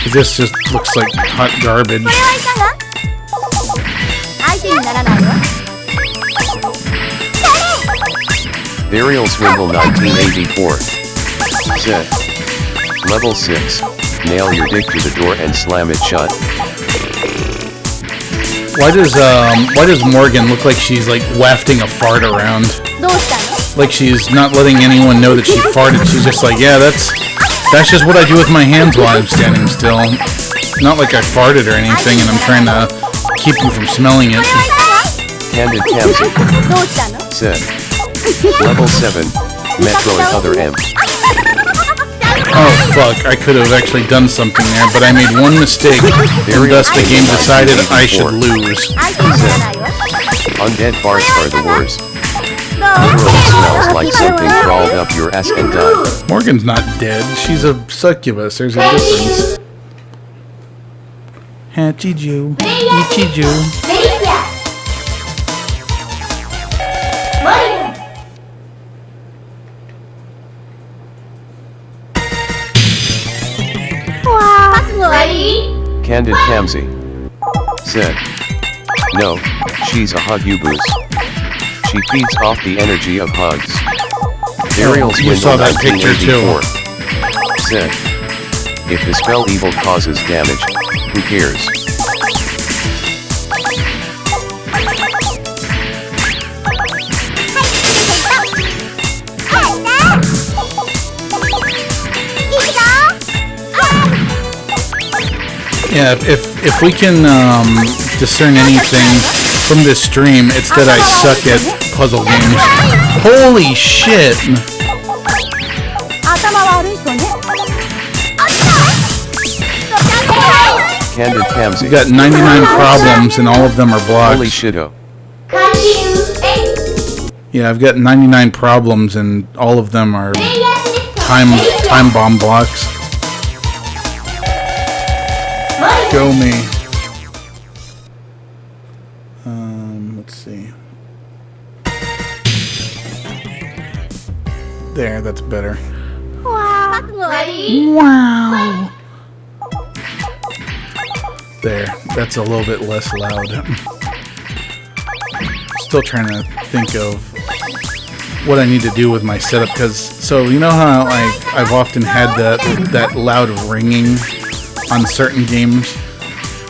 'Cause this just looks like hot garbage. Serial Swindle 1984 said, level 6, nail your dick to the door and slam it shut. Why does Morgan look like she's like wafting a fart around? Like she's not letting anyone know that she farted. She's just like, yeah, that's just what I do with my hands while I'm standing still. Not like I farted or anything and I'm trying to keep you from smelling it. Candid Kamsi どうしたの said. Level 7, Metroid Other M. Oh fuck, I could have actually done something there, but I made one mistake, and thus the game decided I should lose. 相手にならないわ Undead farts are the worst. どう Literally smells like something crawled up your ass and died. Morgan's not dead, she's a succubus, there's a difference. Hachiju, Ichiju. Media. Volume. Ready? Candid Kamsi said. No, she's a Huguboos. She feeds off the energy of hugs. Burial You saw Swindle that picture too. 1984 said. If the spell evil causes damage, who cares? Yeah, if we can discern anything from this stream, it's that I suck at puzzle games. Holy shit! 頭悪い子ね Candid Kamsi. I've got 99 problems and all of them are Holy blocked. shitto. Continue. 8. Yeah, I've got 99 problems and all of them are time bomb blocks. Go me. Let's see. There, that's better. Ready? Wow. There, that's a little bit less loud. Still trying to think of what I need to do with my setup, because so you know how I've often had that loud ringing on certain games.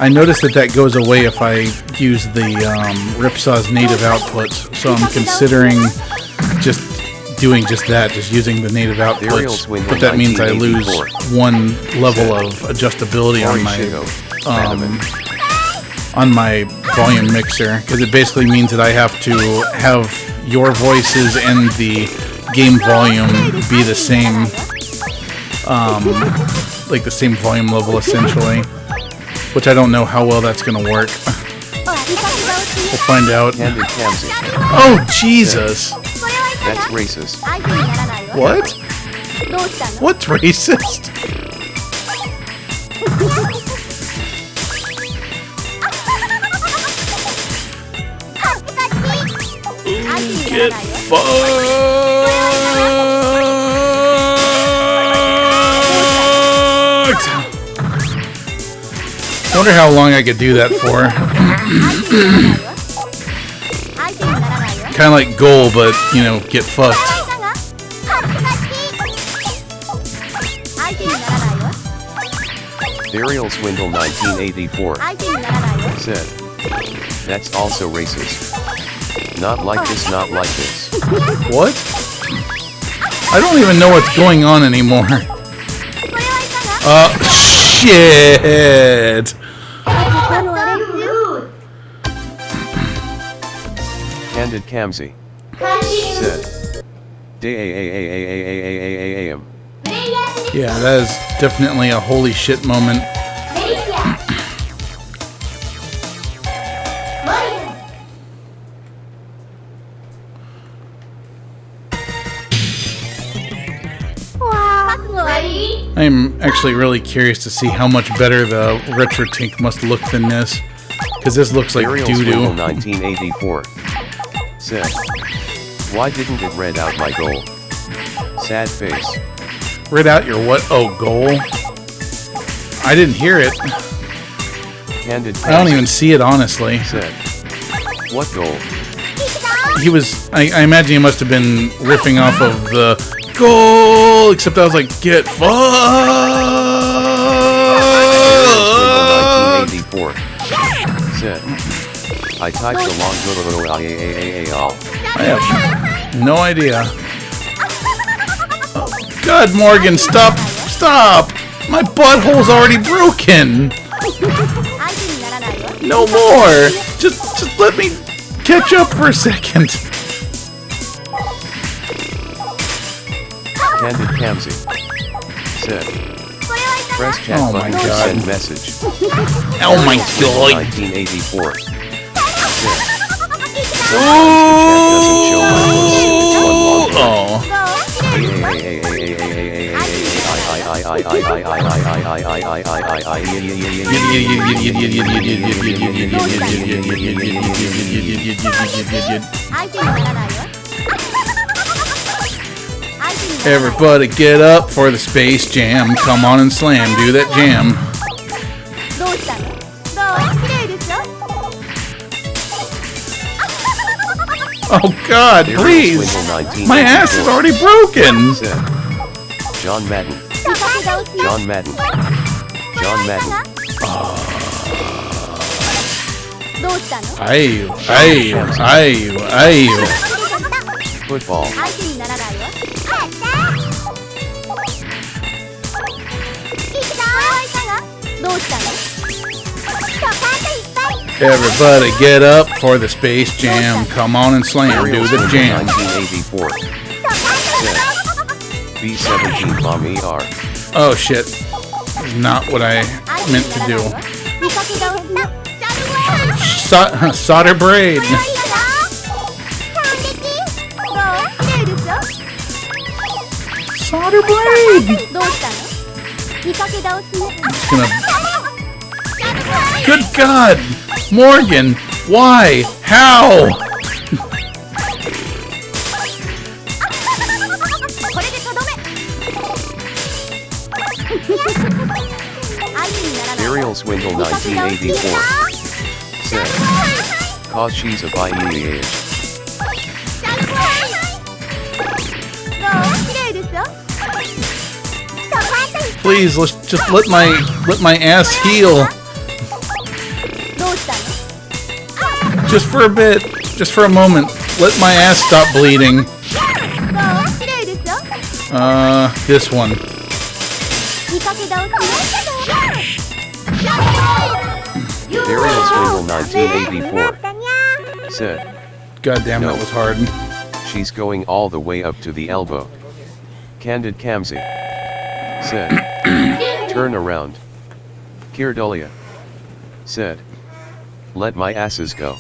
I noticed that goes away if I use the Ripsaw's native outputs, so I'm considering just doing just that, just using the native outputs, but that means I lose one level of adjustability on my volume mixer, because it basically means that I have to have your voices and the game volume be the same, like the same volume level essentially, which I don't know how well that's gonna work. We'll find out. Candid Kamsi. Oh Jesus! That's racist. 相手にならないわ What? どうしたの What's racist? Get fucked! I wonder how long I could do that for. 相手にならないわ Kind of like goal, but you know, get fucked. 相手にならないわ Burial Swindle 1984相手にならないわ said. That's also racist. Not like this, not like this. What? I don't even know what's going on anymore. それはいかが Shit! Rude. Candid Kamsi Continue. said. Damn. Yeah, that is definitely a holy shit moment. Media. Volume. Ready? I'm actually really curious to see how much better the Retro Tink must look than this. Because this looks like Burial Swindle doo-doo. 1984 said. Why didn't it read out my goal? Sad face. Read out your what? Oh, goal? I didn't hear it. Candid I don't Kamsi even see it, honestly. said. What goal? He was... I imagine he must have been riffing off of the goal, except I was like, get fucked! 1984 said. I typed a long I have no idea. Oh, God, Morgan, stop! Stop! My butthole's already broken! 相手にならないわ No more! Just let me catch up for a second. Candid Kamzy said, press chat Oh my button to God. send message. Oh my God. 1984. Said, Oh. Everybody get up for the Space Jam. Come on and slam. Do that jam. Oh God, please. My ass is already broken. Said, John Madden. John Madden. John Madden. Ayu, ayu, ayu, ayu. Football. Everybody get up for the Space Jam. Come on and slam. Do the jam. 1984. Said, B-17 bomb ER. Oh shit. This is not what I meant to do. Solder braid. Solder braid. It's gonna. Good God, Morgan. Why? How? Ariel Swindle 1984. Said, cause she's a bi-age. Please, let's just let my ass heal. Just for a bit, just for a moment. Let my ass stop bleeding. This one. Ariel Swindle 1984. Said, God damn, that was hard. she's going all the way up to the elbow. Candid Kamzy. Said, turn around. Kirdolia. Said, let my asses go.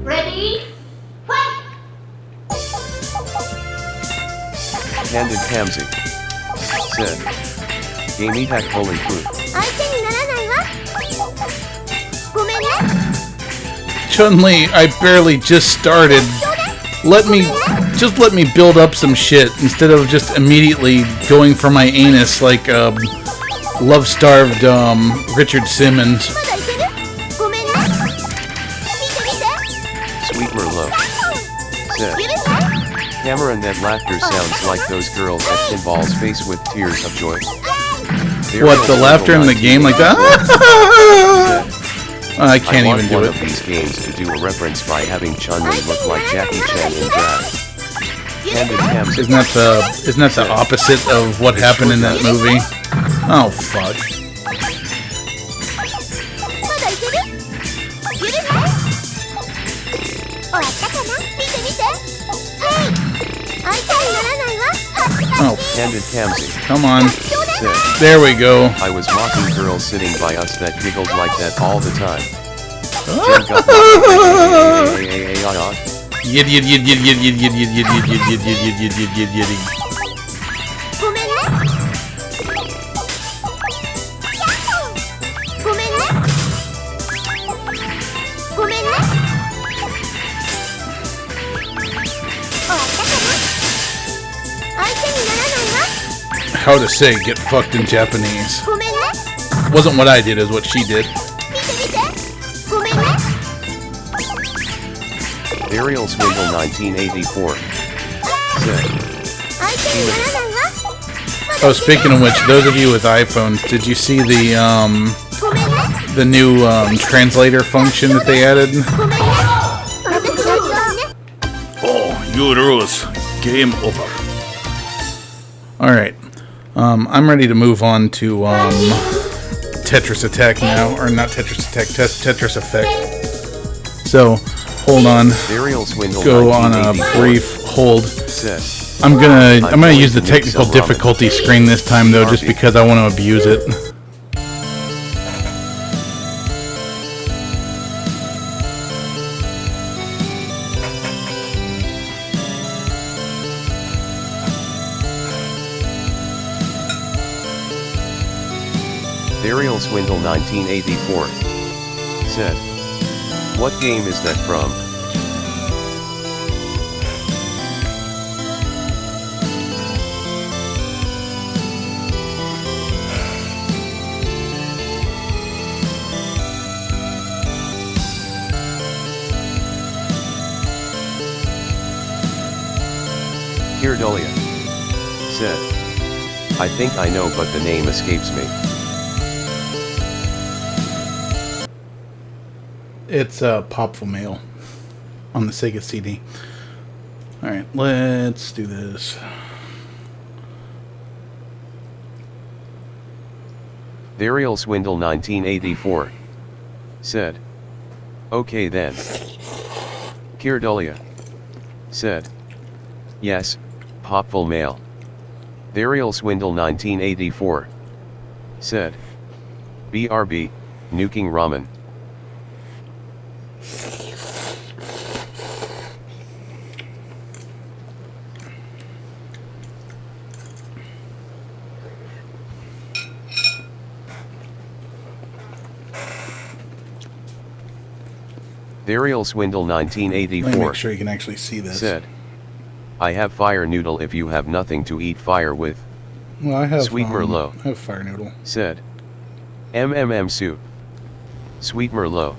Ready? Fight! Candid Kamzy. Said, Gamey hack holy fruit. Chun-Li, I barely just started. Let me build up some shit instead of just immediately going for my anus like love-starved Richard Simmons. Sweet Merlot. Said, Cameron, that laughter sounds like those girls at Pinball's face with tears of joy. What, the laughter in the game like that? I can't even do I want one it. of these games to do a reference by having Chun-Li look like Jackie Chan in drag. Candid Kamzy. Isn't that the opposite of what happened in that movie? Oh fuck. Oh, Candid Kamzy. come on. Said, There we go. I was mocking girls sitting by us that giggled like that all the time. Yid yid yid yid yid yid yid yid yid yid yid yid yid yid yid yid yid yid. How to say get fucked in Japanese. Wasn't what I did, is what she did. Ariel Swindle 1984. Said, Oh, speaking of which, those of you with iPhones, did you see the new translator function that they added? Oh, you lose. Game over. All right. I'm ready to move on to Tetris Attack now, or not Tetris Attack, Tetris Effect. So, hold on. Go on a brief hold. I'm gonna use the technical difficulty screen this time though, just because I want to abuse it. Burial Swindle 1984 said, "What game is that from?" Kirdolia said, "I think I know, but the name escapes me." It's Popful Mail on the Sega CD. Alright, let's do this. Burial Swindle 1984 said, "Okay then." Kirdolia said, "Yes, Popful Mail." Burial Swindle 1984 said, "BRB, Nuking Ramen." Burial Swindle Let me 1984 make sure you can actually see this. said, "I have fire noodle if you have nothing to eat fire with." Well, I have Sweet Merlot I have fire noodle. said, "MMM soup." Sweet Merlot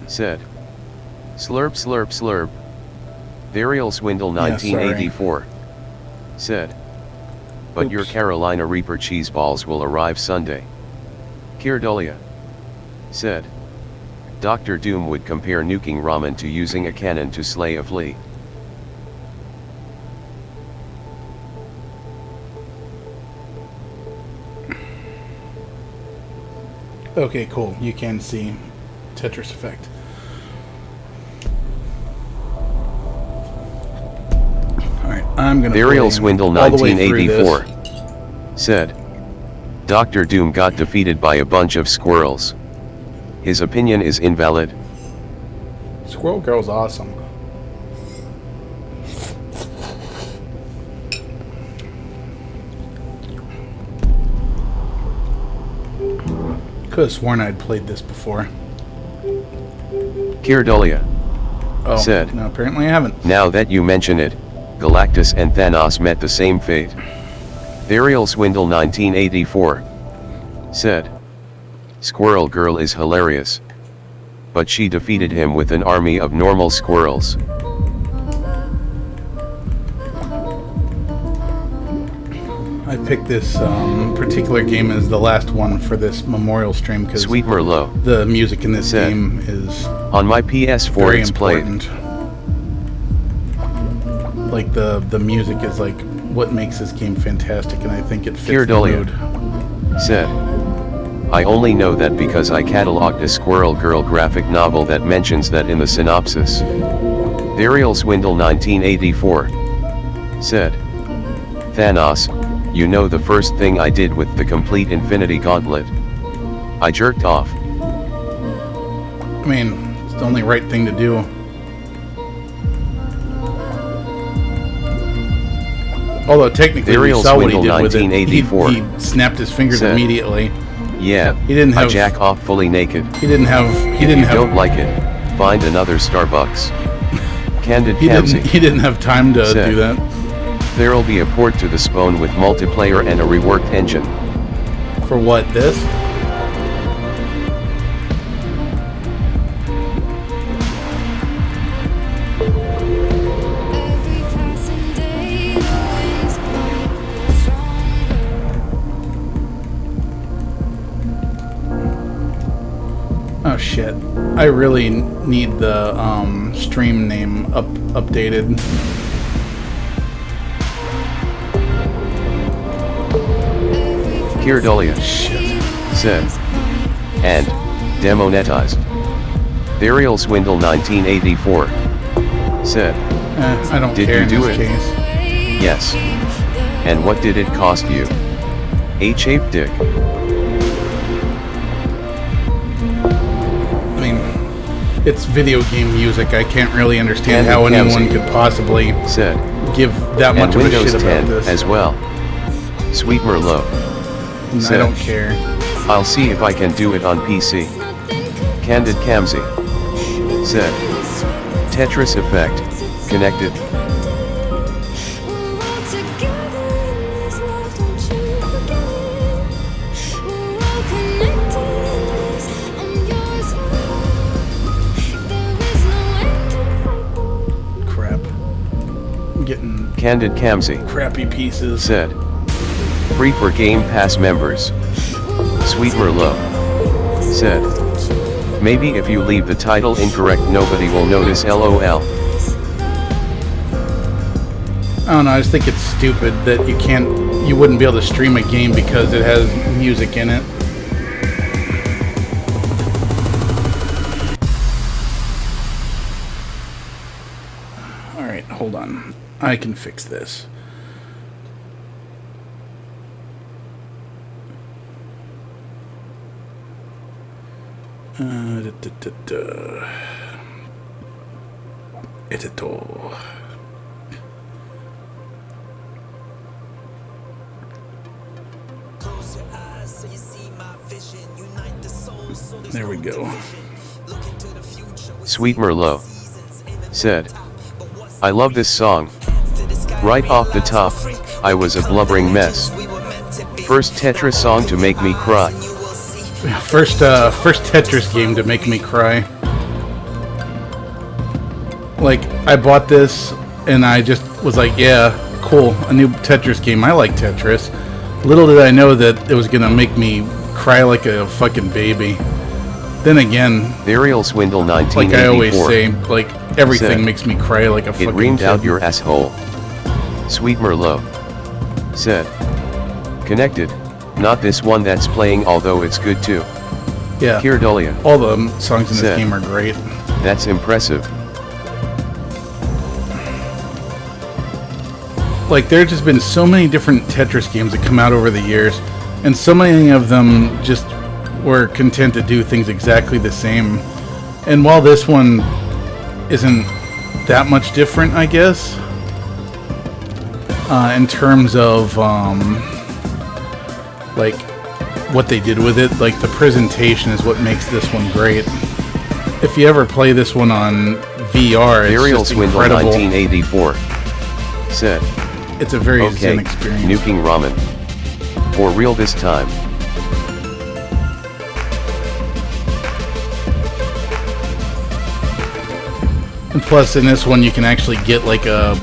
said, "Slurp slurp slurp." Burial Swindle 1984 said, "But your Oops. Carolina Reaper cheese balls will arrive Sunday." Kirdolia said, "Dr. Doom would compare nuking ramen to using a cannon to slay a flea." Okay, cool. You can see Tetris Effect. Alright, I'm gonna Burial play Swindle all the way through 1984 this. said, "Dr. Doom got defeated by a bunch of squirrels. His opinion is invalid." Squirrel Girl's awesome. Could have sworn I'd played this before. Kirdolia Oh, said, no, apparently I haven't. "Now that you mention it, Galactus and Thanos met the same fate." Burial Swindle 1984 said, "Squirrel Girl is hilarious. But she defeated him with an army of normal squirrels." I picked this particular game as the last one for this memorial stream because Sweet Merlot the music in this said, game is "On my PS4 very it's played." important. Like the music is like what makes this game fantastic, and I think it fits the Kirdolia mood. said, "I only know that because I cataloged a Squirrel Girl graphic novel that mentions that in the synopsis." Burial Swindle 1984 said, "Thanos, you know the first thing I did with the complete Infinity Gauntlet? I jerked off." I mean, it's the only right thing to do. Although technically, we Burial saw what he Swindle did with it. 1984 He snapped his fingers said, immediately. "Yeah, He didn't I have. jack off fully naked. He didn't have. He If didn't you have. don't like it, find another Starbucks." Candid He Kamsi didn't. He didn't have time to said, do that. "There'll be a port to the Spawn with multiplayer and a reworked engine." For what? This? Oh shit! I really need the stream name updated. Kirdolia Shit. said, and demonetized. Burial Swindle 1984 said, I don't did care you in do this it? case. Yes. And what did it cost you? H-shaped dick. I mean, it's video game music. I can't really understand Candid how anyone Kamsi could possibly said, give that much and of a Windows shit 10 about this. as well. Sweet Merlot I said, don't care. I'll see if I can do it on PC. Candid Kamsi said, Tetris Effect, connected. Crap. I'm getting Candid Kamsi crappy pieces. said, free for Game Pass members. Sweet Merlot said, maybe if you leave the title incorrect nobody will notice LOL. I don't know, I just think it's stupid that you wouldn't be able to stream a game because it has music in it. Alright, hold on. I can fix this. Editor. There we go. Sweet Merlot said, I love this song. Right off the top, I was a blubbering mess. First Tetris song to make me cry. First Tetris game to make me cry. Like, I bought this and I just was like, yeah, cool, a new Tetris game. I like Tetris. Little did I know that it was gonna make me cry like a fucking baby. Then again, Burial Swindle like 1984 I always say, like everything said, makes me cry like a fucking it reamed kid. out your asshole. Sweet Merlot said, connected, not this one that's playing although it's good too. Yeah, Kirdolia all the songs in this said, game are great. that's impressive. Like, there's just been so many different Tetris games that come out over the years, and so many of them just were content to do things exactly the same. And while this one isn't that much different, I guess, in terms of like what they did with it, like the presentation is what makes this one great. If you ever play this one on VR, it's Burial just Swindle incredible. 1984 said, It's a very okay, zen experience. nuking ramen. For real this time. And plus, in this one, you can actually get like a...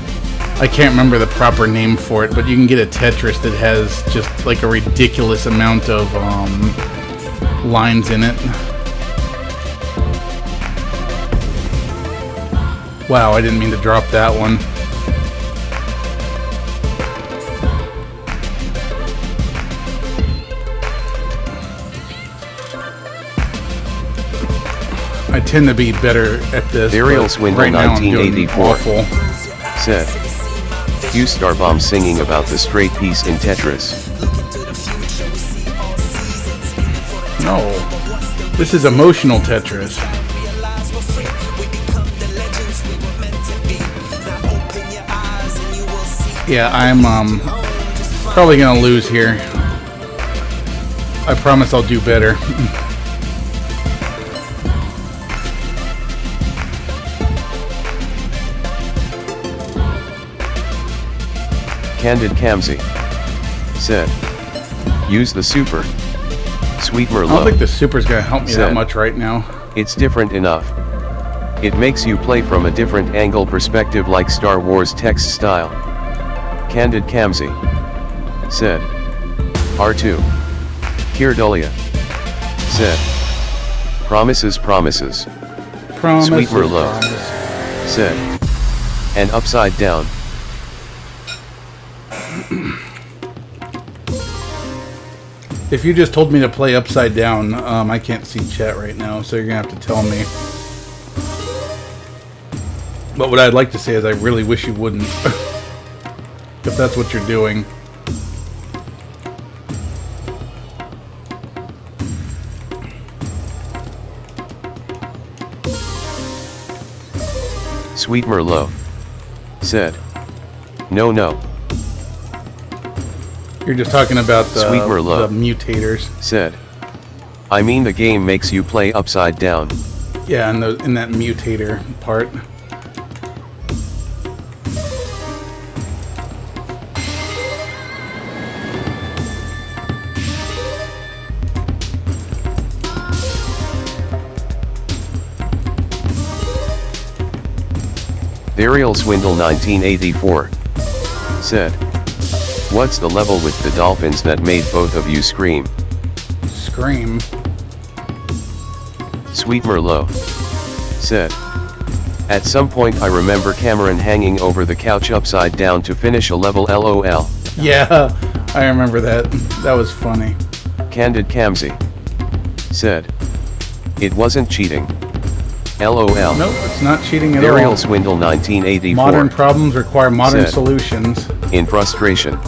I can't remember the proper name for it, but you can get a Tetris that has just like a ridiculous amount of lines in it. Wow, I didn't mean to drop that one. I tend to be better at this. Burial but Swindle right now I'm doing 1984 awful. said, Q Starbomb singing about the straight piece in Tetris. No, this is emotional Tetris. Yeah, I'm probably gonna lose here. I promise I'll do better. Candid Kamsi said, use the super. Sweet I don't think Merlot the super's gonna help me that said, much right now. it's different enough. It makes you play from a different angle perspective like Star Wars text style. Candid Kamsi said, R2. Kirdolia said, promises promises. Sweet Merlot said, and upside down. If you just told me to play Upside Down, I can't see chat right now, so you're gonna have to tell me. But what I'd like to say is I really wish you wouldn't. If that's what you're doing. Sweet Merlot said, no, no. You're just talking about the, Sweet Merlot the mutators. Said, I mean the game makes you play upside down. Yeah, in that mutator part. Burial Swindle 1984 said, what's the level with the dolphins that made both of you scream? Scream. Sweet Merlot said, at some point I remember Cameron hanging over the couch upside down to finish a level LOL. Yeah, I remember that. That was funny. Candid Kamsi said, it wasn't cheating. LOL. Nope, it's not cheating at Burial all. Swindle 1984 Modern problems require modern said, solutions. in frustration.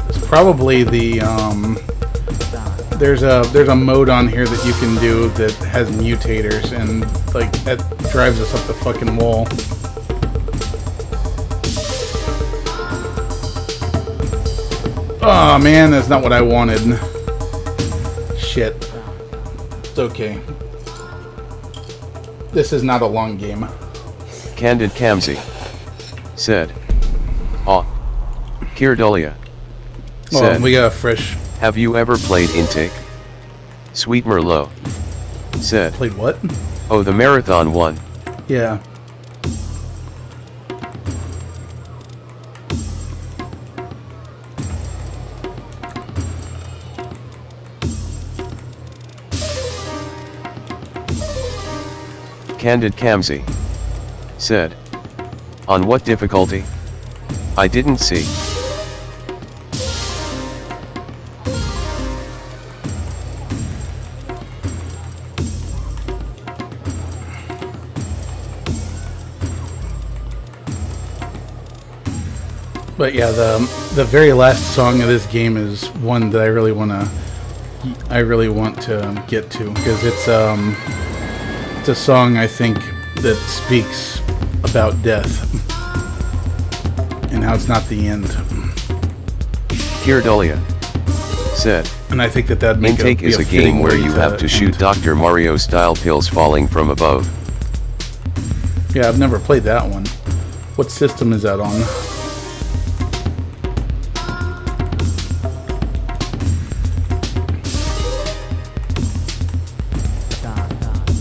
It's probably the there's a mode on here that you can do that has mutators, and like that drives us up the fucking wall. Oh man, that's not what I wanted. Shit. It's okay. This is not a long game. Candid Kamsi said, aw. Kirdolia Well, said, we got a fresh. have you ever played Intake? Sweet Merlot said, Played what? oh, the marathon one. Yeah. Candid Kamsi said, on what difficulty? I didn't see. But yeah, the very last song of this game is one that I really want to get to, because it's a song I think that speaks about death and how it's not the end. Kirdolia said, And I think that'd make Intake be is a fitting game where way you have to shoot end. Dr. Mario style pills falling from above. Yeah, I've never played that one. What system is that on?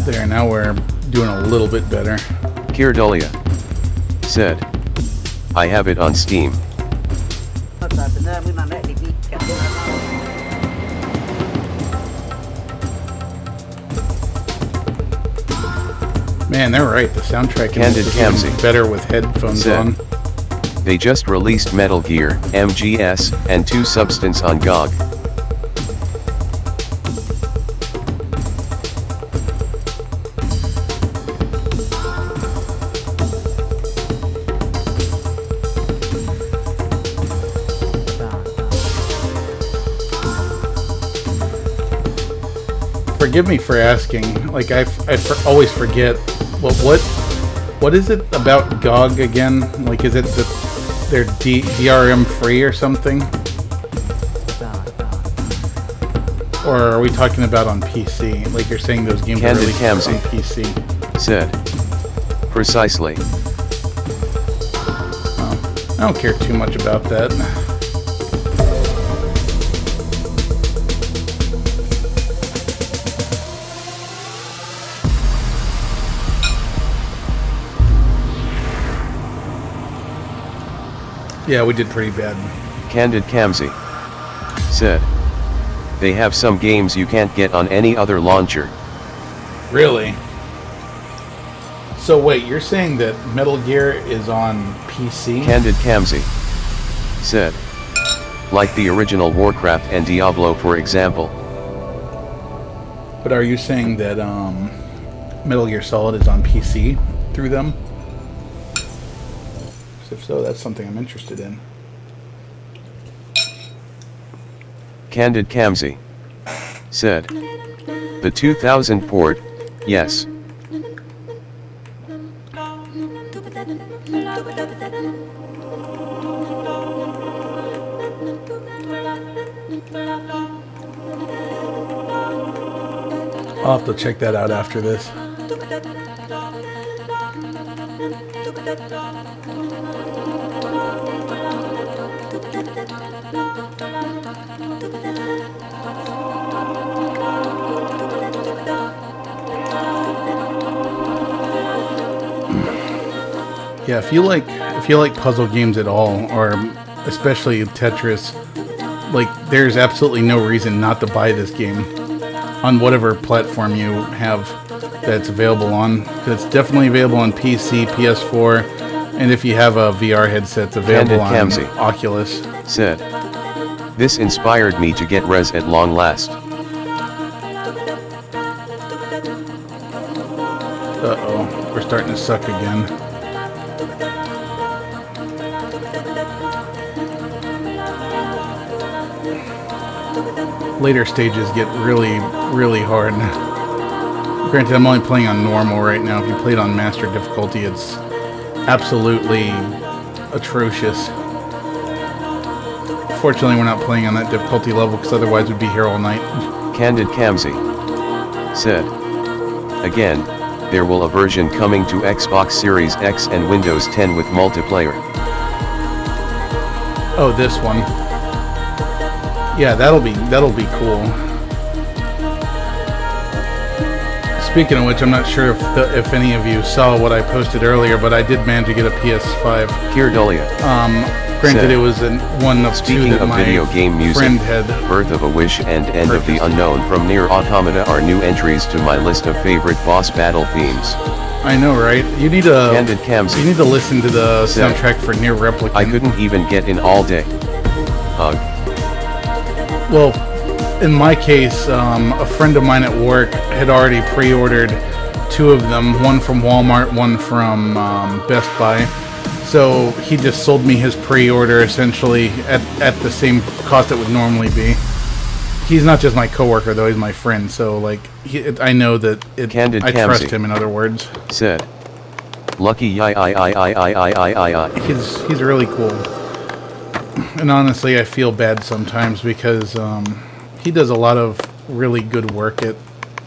There, now we're doing a little bit better. Kirdolia said, I have it on Steam. Man, they're right. The soundtrack Candid is even Kamsi better with headphones said, on. They just released Metal Gear, MGS, and 2 Substance on GOG. Forgive me for asking. Like always forget. What is it about GOG again? Like, is it that they're DRM free or something? Or are we talking about on PC? Like you're saying those games Candid are released Kamsi on PC. said, precisely. Oh, I don't care too much about that. Yeah, we did pretty bad. Candid Kamsi said, they have some games you can't get on any other launcher. Really? So wait, you're saying that Metal Gear is on PC? Candid Kamsi said, like the original Warcraft and Diablo for example. But are you saying that Metal Gear Solid is on PC through them? If so, that's something I'm interested in. Candid Kamsi said, the 2000 port, yes. I'll have to check that out after this. Yeah, if you like puzzle games at all, or especially Tetris, like there's absolutely no reason not to buy this game on whatever platform you have that's available on. It's definitely available on PC, PS4, and if you have a VR headset, it's available on Kamsi Oculus. Said, this inspired me to get Res at long last. Uh-oh, we're starting to suck again. Later stages get really, really hard. Granted, I'm only playing on normal right now. If you played on master difficulty, it's absolutely atrocious. Fortunately, we're not playing on that difficulty level, because otherwise we'd be here all night. Candid Kamsi said, again, there will a version coming to Xbox Series X and Windows 10 with multiplayer. Oh, this one. Yeah, that'll be cool. Speaking of which, I'm not sure if any of you saw what I posted earlier, but I did manage to get a PS5. Kirdolia. Granted, said, it was one of speaking two that of my video game music, friend had. Birth of a Wish and End of the Unknown from Nier Automata are new entries to my list of favorite boss battle themes. I know, right? You need to. Candid Kamsi. You need to listen to the said, soundtrack for Nier Replicant. I couldn't even get in all day. Ugh. Well, in my case, a friend of mine at work had already pre-ordered two of them, one from Walmart, one from Best Buy. So he just sold me his pre-order essentially at the same cost it would normally be. He's not just my coworker though; he's my friend. So like, I know that Candid I Kamsi trust him. In other words, said, lucky he's really cool. And honestly, I feel bad sometimes because he does a lot of really good work at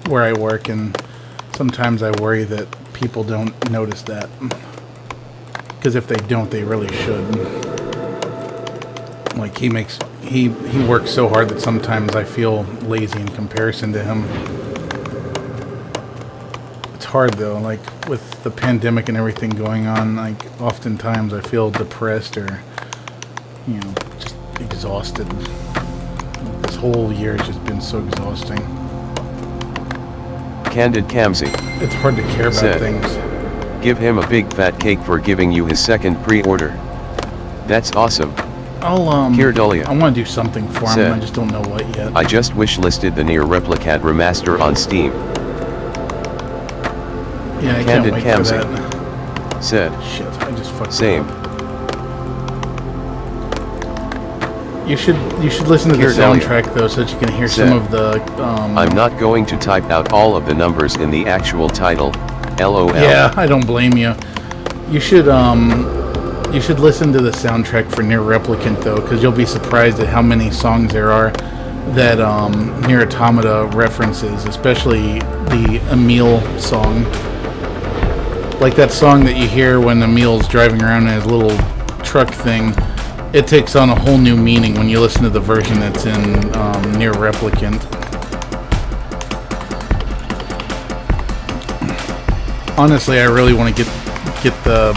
where I work, and sometimes I worry that people don't notice that. Because if they don't, they really should. Like he works so hard that sometimes I feel lazy in comparison to him. It's hard though, like with the pandemic and everything going on, like oftentimes I feel depressed or, you know, just exhausted. This whole year has just been so exhausting. Candid Kamsi It's hard to care about said, things. give him a big fat cake for giving you his second pre-order. That's awesome. Kirdolia I want to do something for him, said, I just don't know what yet. I just wish-listed the Nier Replicant remaster on Steam. Yeah, I Candid can't wait Kamsi for that. said, Shit, I just fucked same. up. You should listen to the Kirdolia soundtrack though, so that you can hear said, some of the. I'm not going to type out all of the numbers in the actual title. LOL. Yeah, I don't blame you. You should listen to the soundtrack for Nier Replicant though, because you'll be surprised at how many songs there are that Nier Automata references, especially the Emil song. Like that song that you hear when Emil's driving around in his little truck thing. It takes on a whole new meaning when you listen to the version that's in Nier Replicant. Honestly, I really want to get the.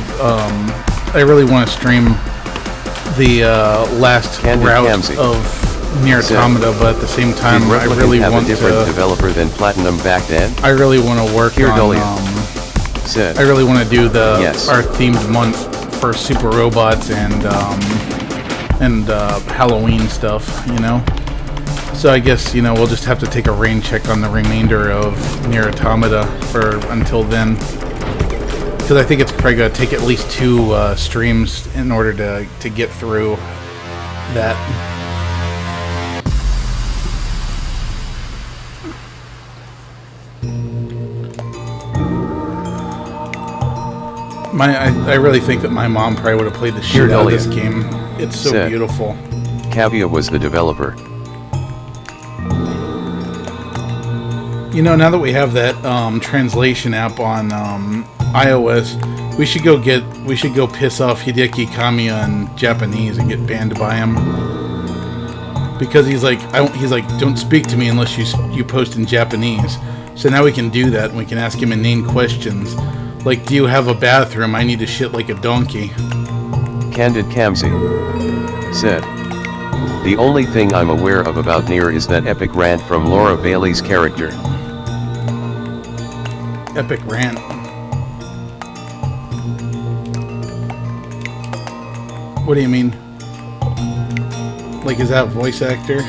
I really want to stream the last Candid route Kamsi of Nier Automata, but at the same time, Did I really have want a different to. developer than Platinum back then? I really want to work Kirdolia on. said, I really want to do Yes. our themed month for Super Robots and and Halloween stuff, you know. So I guess, you know, we'll just have to take a rain check on the remainder of Nier Automata for until then. Because I think it's probably going to take at least 2 streams in order to get through that. I really think that my mom probably would have played the shit out of this game. It's so beautiful. Cavia was the developer. You know, now that we have that translation app on iOS, we should go piss off Hideki Kamiya in Japanese and get banned by him. Because he's like, don't speak to me unless you post in Japanese. So now we can do that, and we can ask him inane questions. Like, do you have a bathroom? I need to shit like a donkey. Candid Kamsi said, the only thing I'm aware of about Nier is that epic rant from Laura Bailey's character. Epic rant. What do you mean? Like, is that a voice actor?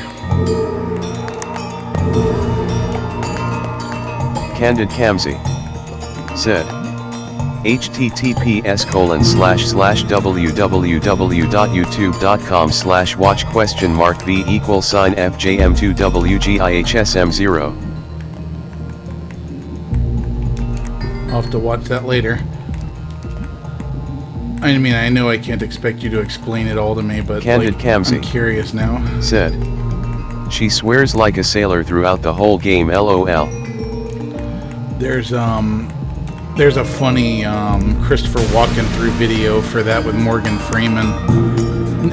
Candid Kamsi said, https://www.youtube.com/watch?b=FJM2WGIHSM0. I'll have to watch that later. I mean, I know I can't expect you to explain it all to me, but Candid Kamsi I'm curious now. Said, she swears like a sailor throughout the whole game, LOL. There's a funny Christopher Walken through video for that with Morgan Freeman.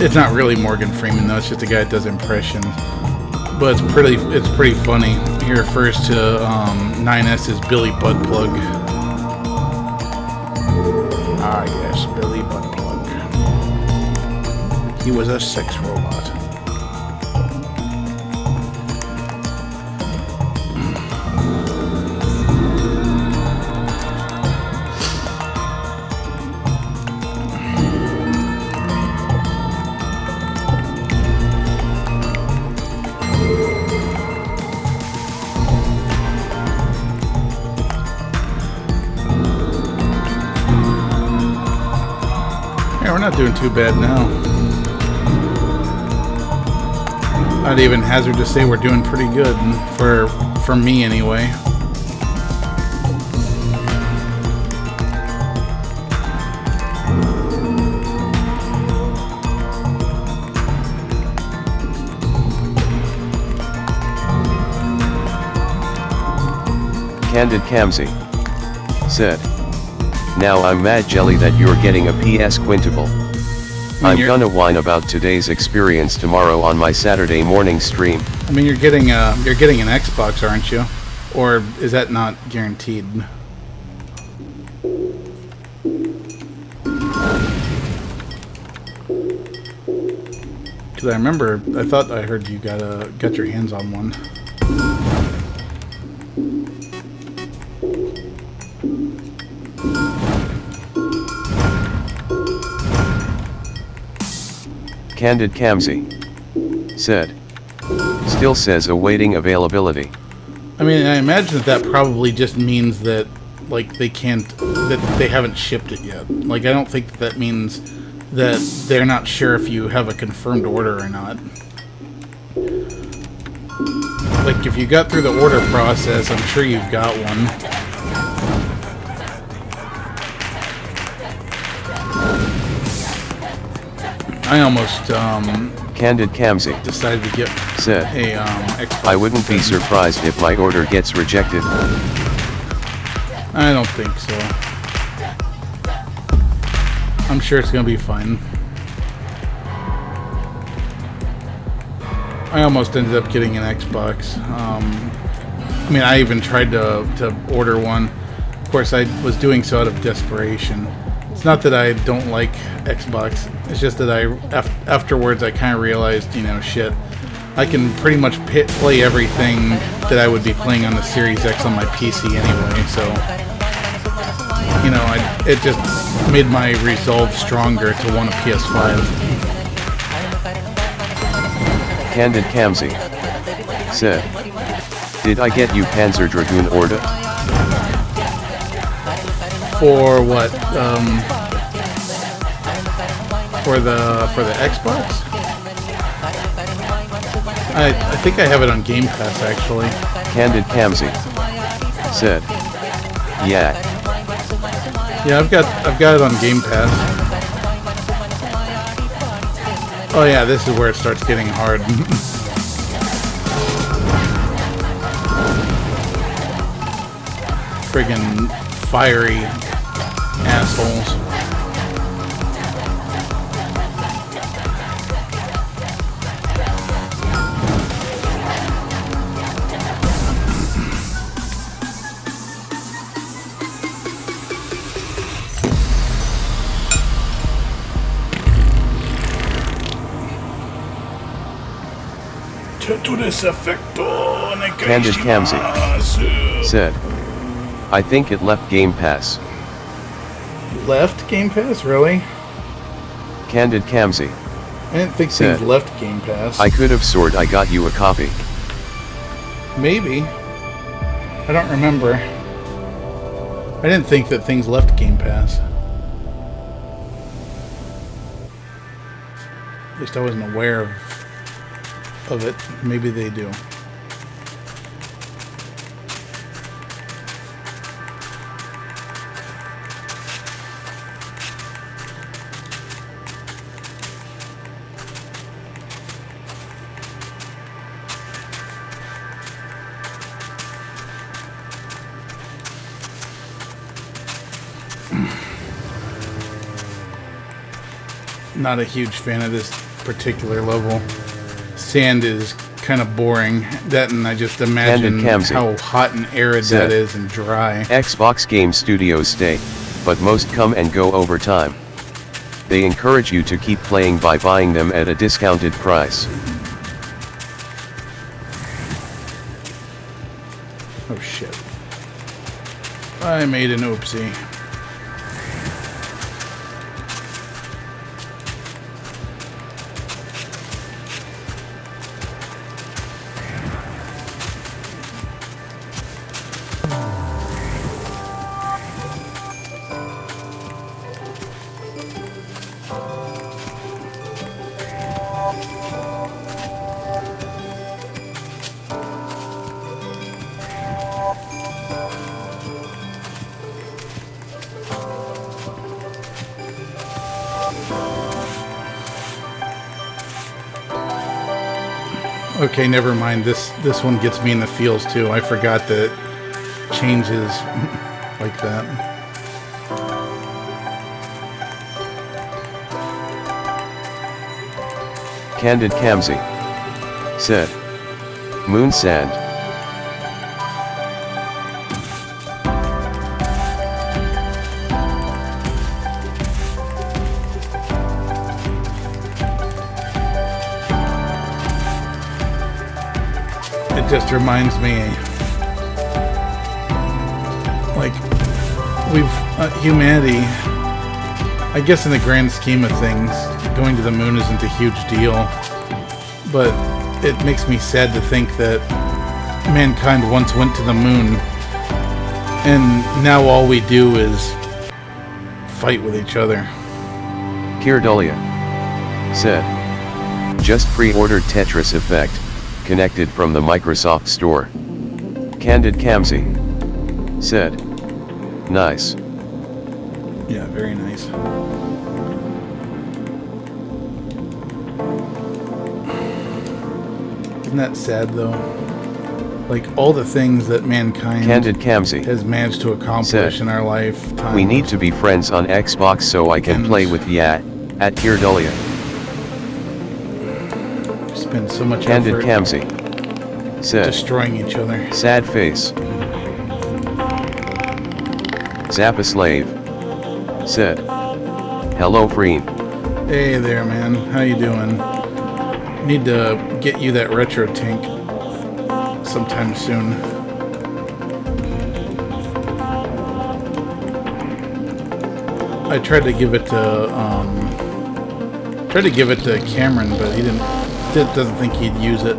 It's not really Morgan Freeman though; it's just a guy that does impressions. But it's pretty funny. He refers to 9S as Billy Buttplug. Ah yes, Billy Buttplug. He was a sex robot. We're not doing too bad now. I'd even hazard to say we're doing pretty good, for me anyway. Candid Kamsi said, now I'm mad jelly that you're getting a PS Quintable. I'm gonna whine about today's experience tomorrow on my Saturday morning stream. I mean, you're getting an Xbox, aren't you? Or is that not guaranteed? Because I thought I heard you got your hands on one. Candid Kamsi said, still says awaiting availability. I mean, I imagine that probably just means that, like, they haven't shipped it yet. Like, I don't think that means that they're not sure if you have a confirmed order or not. Like, if you got through the order process, I'm sure you've got one. I almost Candid Kamsi decided to get said, a Xbox. I wouldn't be surprised if my order gets rejected. I don't think so. I'm sure it's gonna be fine. I almost ended up getting an Xbox. I mean, I even tried to order one. Of course, I was doing so out of desperation. It's not that I don't like Xbox. It's just that afterwards I kind of realized, you know, shit, I can pretty much play everything that I would be playing on the Series X on my PC anyway. So, you know, it just made my resolve stronger to want a PS5. Candid Kamsi said, did I get you Panzer Dragoon Orda? For what? For the Xbox? I think I have it on Game Pass actually. Candid Kamsi said, yeah. Yeah, I've got it on Game Pass. Oh yeah, this is where it starts getting hard. Friggin' fiery assholes. Candid Kamsi said, I think it left Game Pass. Left Game Pass? Really? Candid Kamsi I didn't think said, things left Game Pass. I could have sworn I got you a copy. Maybe. I don't remember. I didn't think that things left Game Pass. At least I wasn't aware of it. Maybe they do. Not a huge fan of this particular level. Sand is kind of boring. That, and I just imagine how hot and arid that is and dry. Xbox Game Studios stay, but most come and go over time. They encourage you to keep playing by buying them at a discounted price. Oh shit. I made an oopsie. Okay, never mind. This one gets me in the feels too. I forgot that it changes like that. Candid Kamsi said, Moon Sand. It just reminds me, like, humanity, I guess in the grand scheme of things, going to the moon isn't a huge deal, but it makes me sad to think that mankind once went to the moon, and now all we do is fight with each other. Kirdalia said, just pre-ordered Tetris Effect, connected from the Microsoft Store. Candid Kamsi said, nice. Yeah, very nice. Isn't that sad though? Like all the things that mankind Candid Kamsi has managed to accomplish in our lifetime. We need to be friends on Xbox so I can play with ya, at Kirdalia. Spend so much Candid effort Kamsi said, destroying each other. Sad face. Zappaslave said, hello Freen. Hey there, man. How you doing? Need to get you that retro tank sometime soon. I tried to give it to Cameron, but he didn't doesn't think he'd use it.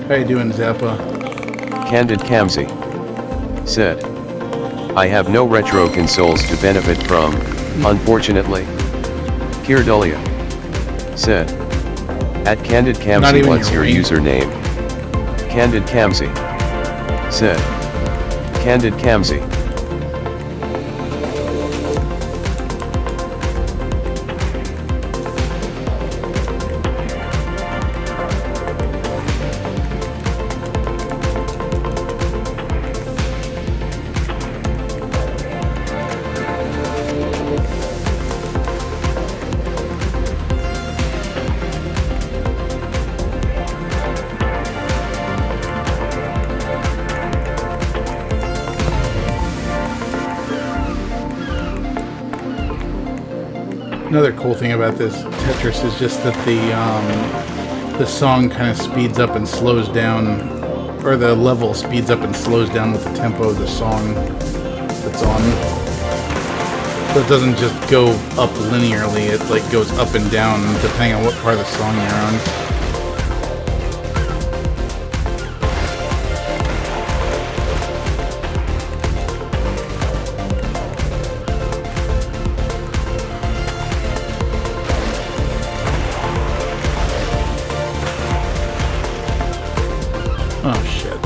How you doing, Zappa? Candid Kamsi said, I have no retro consoles to benefit from, unfortunately. Kirdulia said, at Candid Kamsi, what's your username? Candid Kamsi said, Candid Kamsi. Another cool thing about this Tetris is just that the song kind of speeds up and slows down, or the level speeds up and slows down with the tempo of the song that's on. So it doesn't just go up linearly, it like goes up and down depending on what part of the song you're on. Oh shit.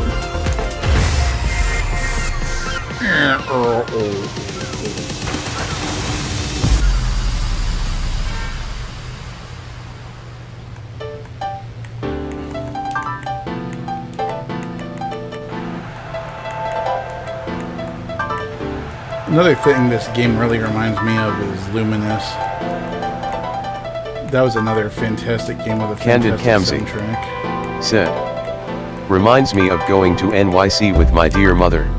Another thing this game really reminds me of is Luminous. That was another fantastic game with a Candid fantastic Kamsi soundtrack. said, reminds me of going to NYC with my dear mother.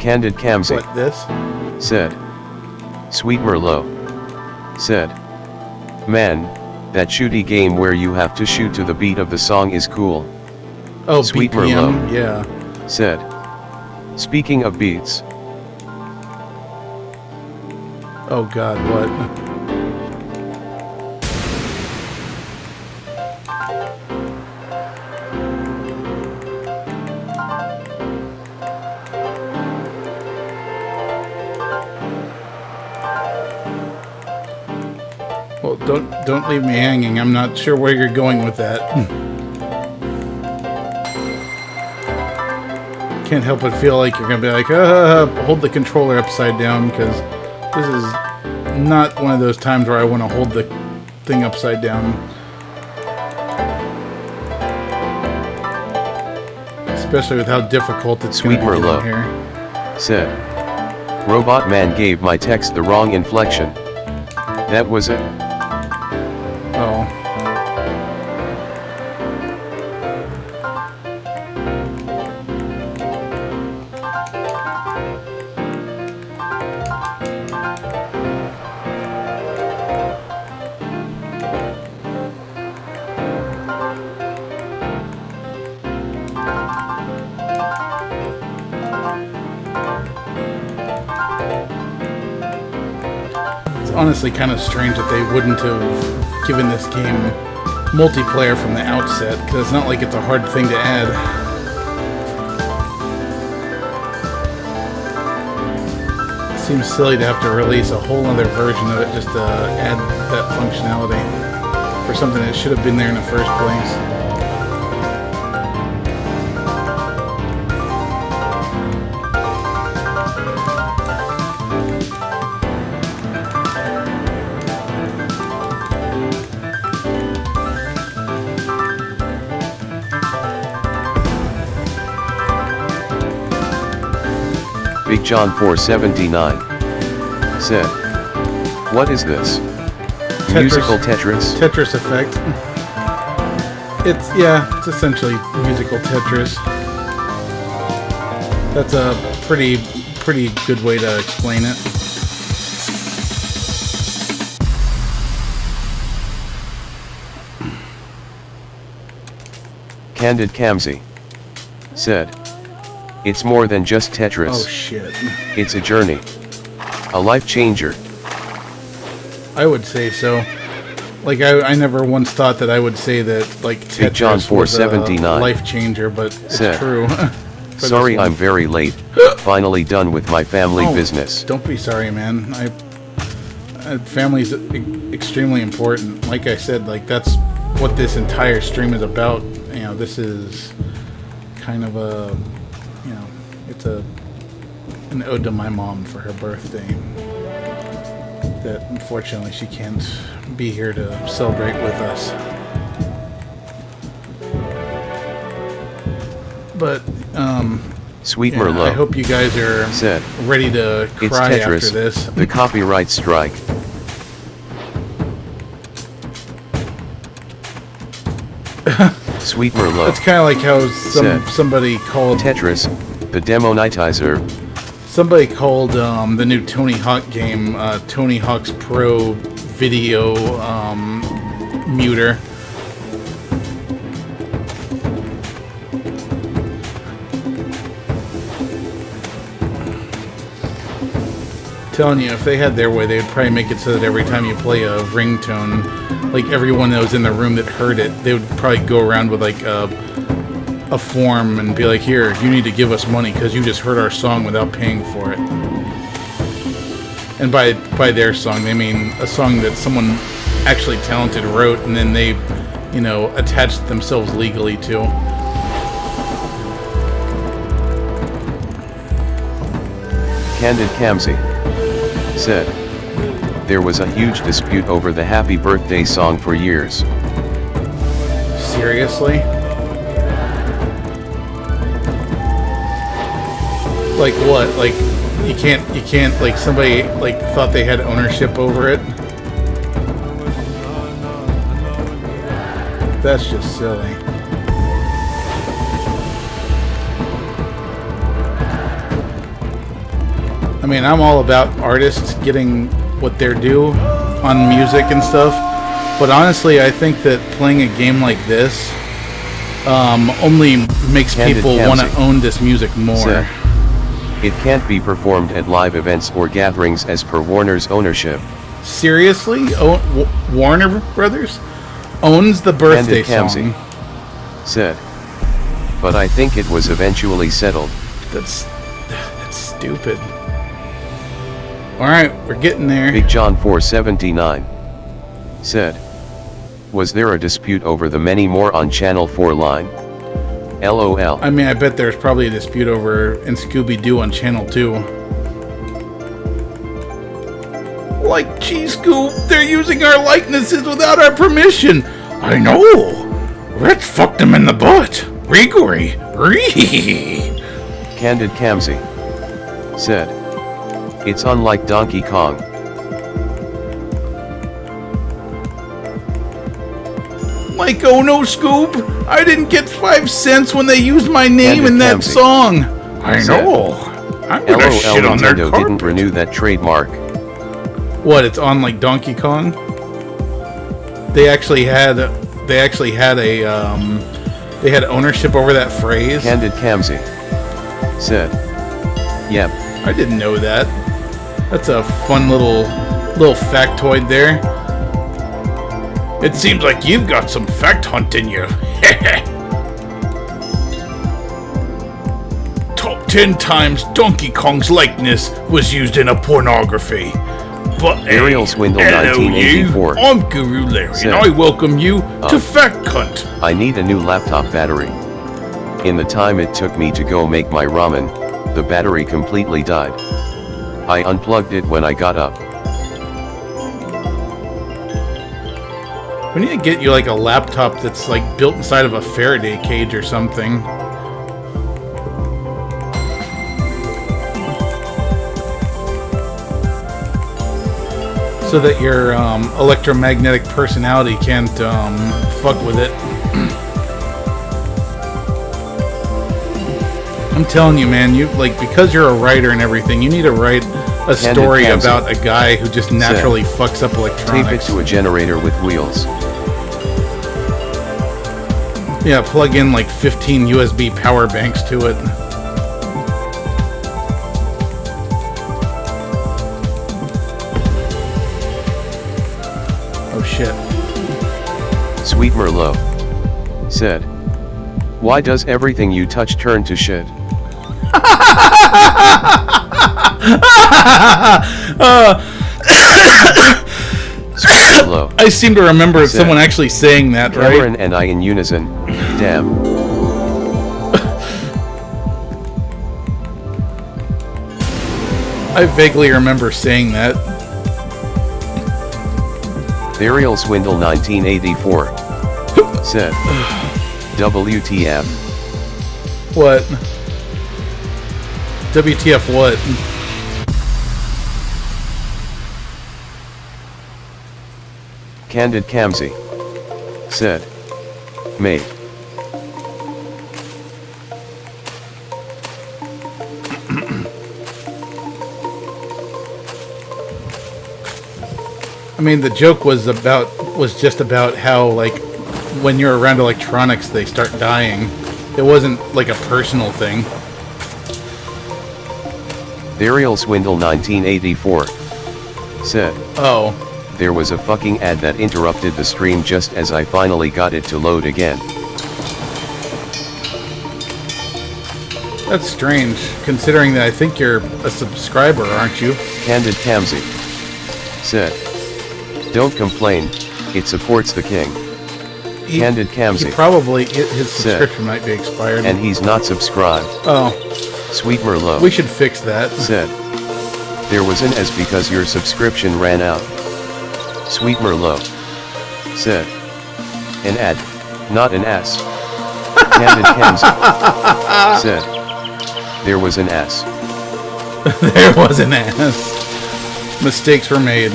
Candid Kamsi What, this? said, Sweet Merlot said, man, that shooty game where you have to shoot to the beat of the song is cool. Oh, Sweet BPM, Merlot. yeah. Said, speaking of beats, Oh god, what? Well, don't leave me hanging. I'm not sure where you're going with that. Can't help but feel like you're gonna be like, hold the controller upside down, because this is not one of those times where I want to hold the thing upside down. Especially with how difficult it's going Sweet to be down Merlot here. said, Robot Man gave my text the wrong inflection. That was it. Oh. Honestly kind of strange that they wouldn't have given this game multiplayer from the outset, because it's not like it's a hard thing to add. It seems silly to have to release a whole other version of it just to add that functionality for something that should have been there in the first place. Big John 479 said, what is this? Musical Tetris? Tetris effect. It's essentially musical Tetris. That's a pretty good way to explain it. Candid Kamsi said, It's more than just Tetris. Oh shit. It's a journey. A life changer. I would say so. Like, I never once thought that I would say that, like, Big John Tetris was a 479 life changer, but it's said, true. Sorry I'm very late. Finally done with my family business. Don't be sorry, man. Family's extremely important. Like I said, like, that's what this entire stream is about. You know, this is kind of a, you know, it's an ode to my mom for her birthday. That unfortunately she can't be here to celebrate with us. But Sweet yeah, Merlot I hope you guys are said, ready to it's cry Tetris, after this. The copyright strike. Sweet Merlot. It's kind of like how somebody called Tetris, the demonetizer. Somebody called the new Tony Hawk game Tony Hawk's Pro Video Muter. Telling you, if they had their way, they would probably make it so that every time you play a ringtone, like everyone that was in the room that heard it, they would probably go around with like a form and be like, here, you need to give us money because you just heard our song without paying for it. And by their song, they mean a song that someone actually talented wrote and then they, you know, attached themselves legally to. Candid Kamsi said, there was a huge dispute over the happy birthday song for years. Seriously? Like what? Like you can't like somebody like thought they had ownership over it? That's just silly. I mean, I'm all about artists getting what they're due on music and stuff, but honestly, I think that playing a game like this only makes people want to own this music more. Said, it can't be performed at live events or gatherings as per Warner's ownership. Seriously? Warner Brothers owns the birthday song? Said, but I think it was eventually settled. That's stupid. Alright, we're getting there. Big John 479 said, was there a dispute over the many more on Channel 4 line? LOL. I mean, I bet there's probably a dispute over in Scooby-Doo on Channel 2. Like, gee, Scoop, they're using our likenesses without our permission. I know. Let's fuck them in the butt. Rigory. Candid Kamsi said, it's unlike Donkey Kong. Like, oh no, Scoop, I didn't get 5 cents when they used my name in that song. I know. I'm gonna shit on their carpet. Nintendo didn't renew that trademark. What? It's on like Donkey Kong? They actually had a they had ownership over that phrase. Candid Kamsi said, yep. I didn't know that. That's a fun little factoid there. It seems like you've got some fact hunt in you. Top 10 times Donkey Kong's likeness was used in a pornography. But Ariel Swindle 1984. I'm Guru Larry, and I welcome you to Fact Hunt. I need a new laptop battery. In the time it took me to go make my ramen, the battery completely died. I unplugged it when I got up. We need to get you like a laptop that's like built inside of a Faraday cage or something. So that your electromagnetic personality can't fuck with it. I'm telling you, man, you like because you're a writer and everything, you need to write a story about a guy who just naturally fucks up electronics. Tape it to a generator with wheels. Yeah, plug in like 15 USB power banks to it. Oh shit. Sweet Merlot said, "Why does everything you touch turn to shit?" Sweet Merlot I seem to remember said, someone actually saying that, Cameron right? and I in unison, damn. I vaguely remember saying that. Ariel Swindle 1984 said, WTF. What? WTF what? Candid Kamsi said, mate. I mean, the joke was just about how, like, when you're around electronics, they start dying. It wasn't like a personal thing. Ariel Swindle 1984 said, Oh. There was a fucking ad that interrupted the stream just as I finally got it to load again. That's strange, considering that I think you're a subscriber, aren't you? Candid Kamsi said, don't complain, it supports the king. Candid Kamsi He probably, his said, subscription might be expired. and he's not subscribed. Oh. Sweet Merlot We should fix that. said, there was an S because your subscription ran out. Sweet Merlot said, an ad, not an S. Candid Kamsi said, there was an S. There was an S. Mistakes were made.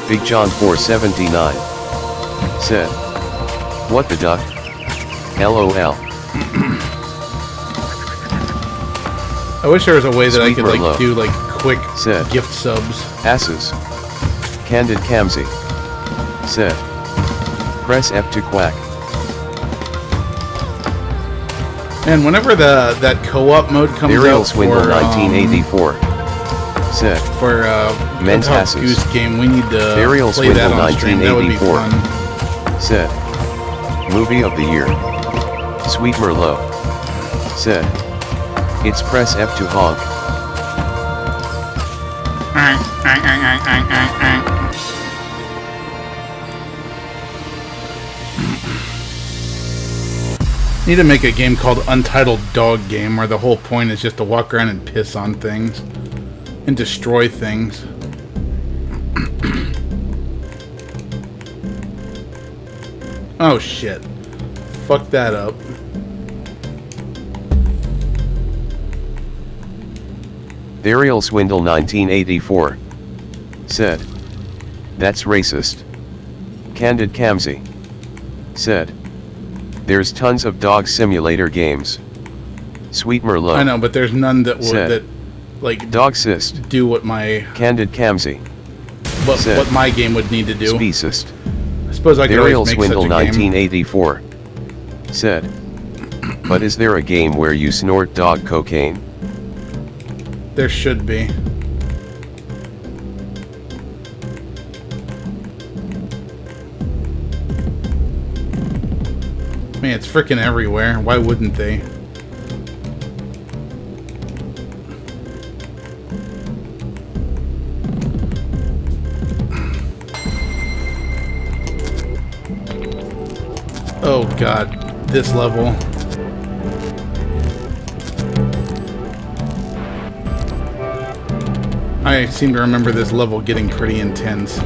Big John 479 said, what the duck? LOL. I wish there was a way that I Sweet could Merlot like do like quick said, gift subs. asses. Candid Kamsi said, press F to quack. And whenever that co-op mode comes Ariel out Swindle for 1984 said, for Men's Clubhouse asses. Goose Game, we need to Ariel play that Swindle on stream. That would be 1984 fun. said, movie of the year. Sweet Merlot said, it's press F to honk. Need to make a game called Untitled Dog Game, where the whole point is just to walk around and piss on things and destroy things. Oh shit. Fuck that up. Ariel Swindle 1984 said, that's racist. Candid Kamsi said, there's tons of dog simulator games. Sweet Merlot I know, but there's none that would said, that like dogsist. do what my Candid Kamsi said, what my game would need to do. Speciest. I suppose I could Ariel always make Swindle such a game. 1984 said, but is there a game where you snort dog cocaine? There should be. Man, it's freaking everywhere. Why wouldn't they? Oh god, this level. I seem to remember this level getting pretty intense.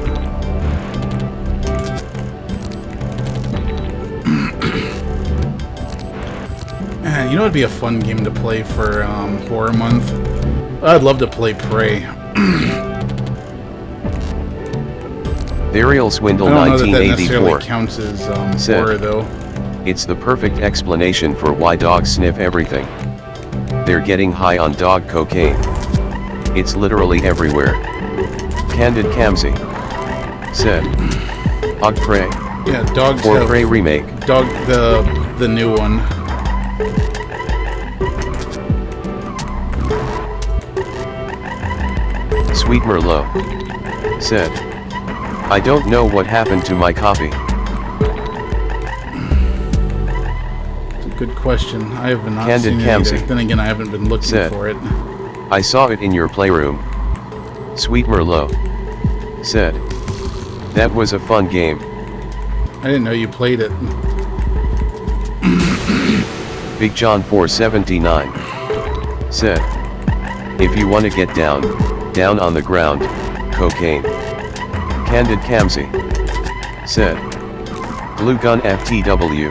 Man, you know it'd be a fun game to play for Horror Month? I'd love to play Prey. Ariel Swindle I don't know that necessarily 1984 counts as said, horror though. it's the perfect explanation for why dogs sniff everything. They're getting high on dog cocaine. It's literally everywhere. Candid Kamsi said, Og Prey. Yeah, dogs Or have Prey remake. dog the new one. Sweet Merlot. Said. I don't know what happened to my copy. It's a good question. I have not Candid seen it Kamsi. either. Then again, I haven't been looking Said. for it. I saw it in your playroom. Sweet Merlot. Said. That was a fun game. I didn't know you played it. Big John 479. Said. If you wanna get down on the ground, cocaine. Candid Kamsi. Said. Glue gun FTW.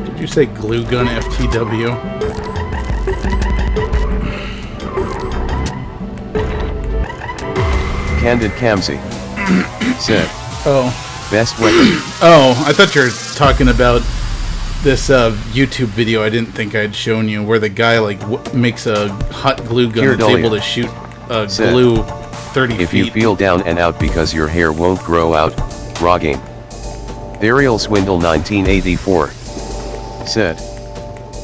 Did you say glue gun FTW? Candid Kamsi. Said. Oh. Best weapon. Oh, I thought you were talking about this YouTube video I didn't think I'd shown you, where the guy like makes a hot glue gun that's Kirdalia. able to shoot Said. glue 30 If feet. you feel down and out because your hair won't grow out, raw game. Burial Swindle 1984. Said.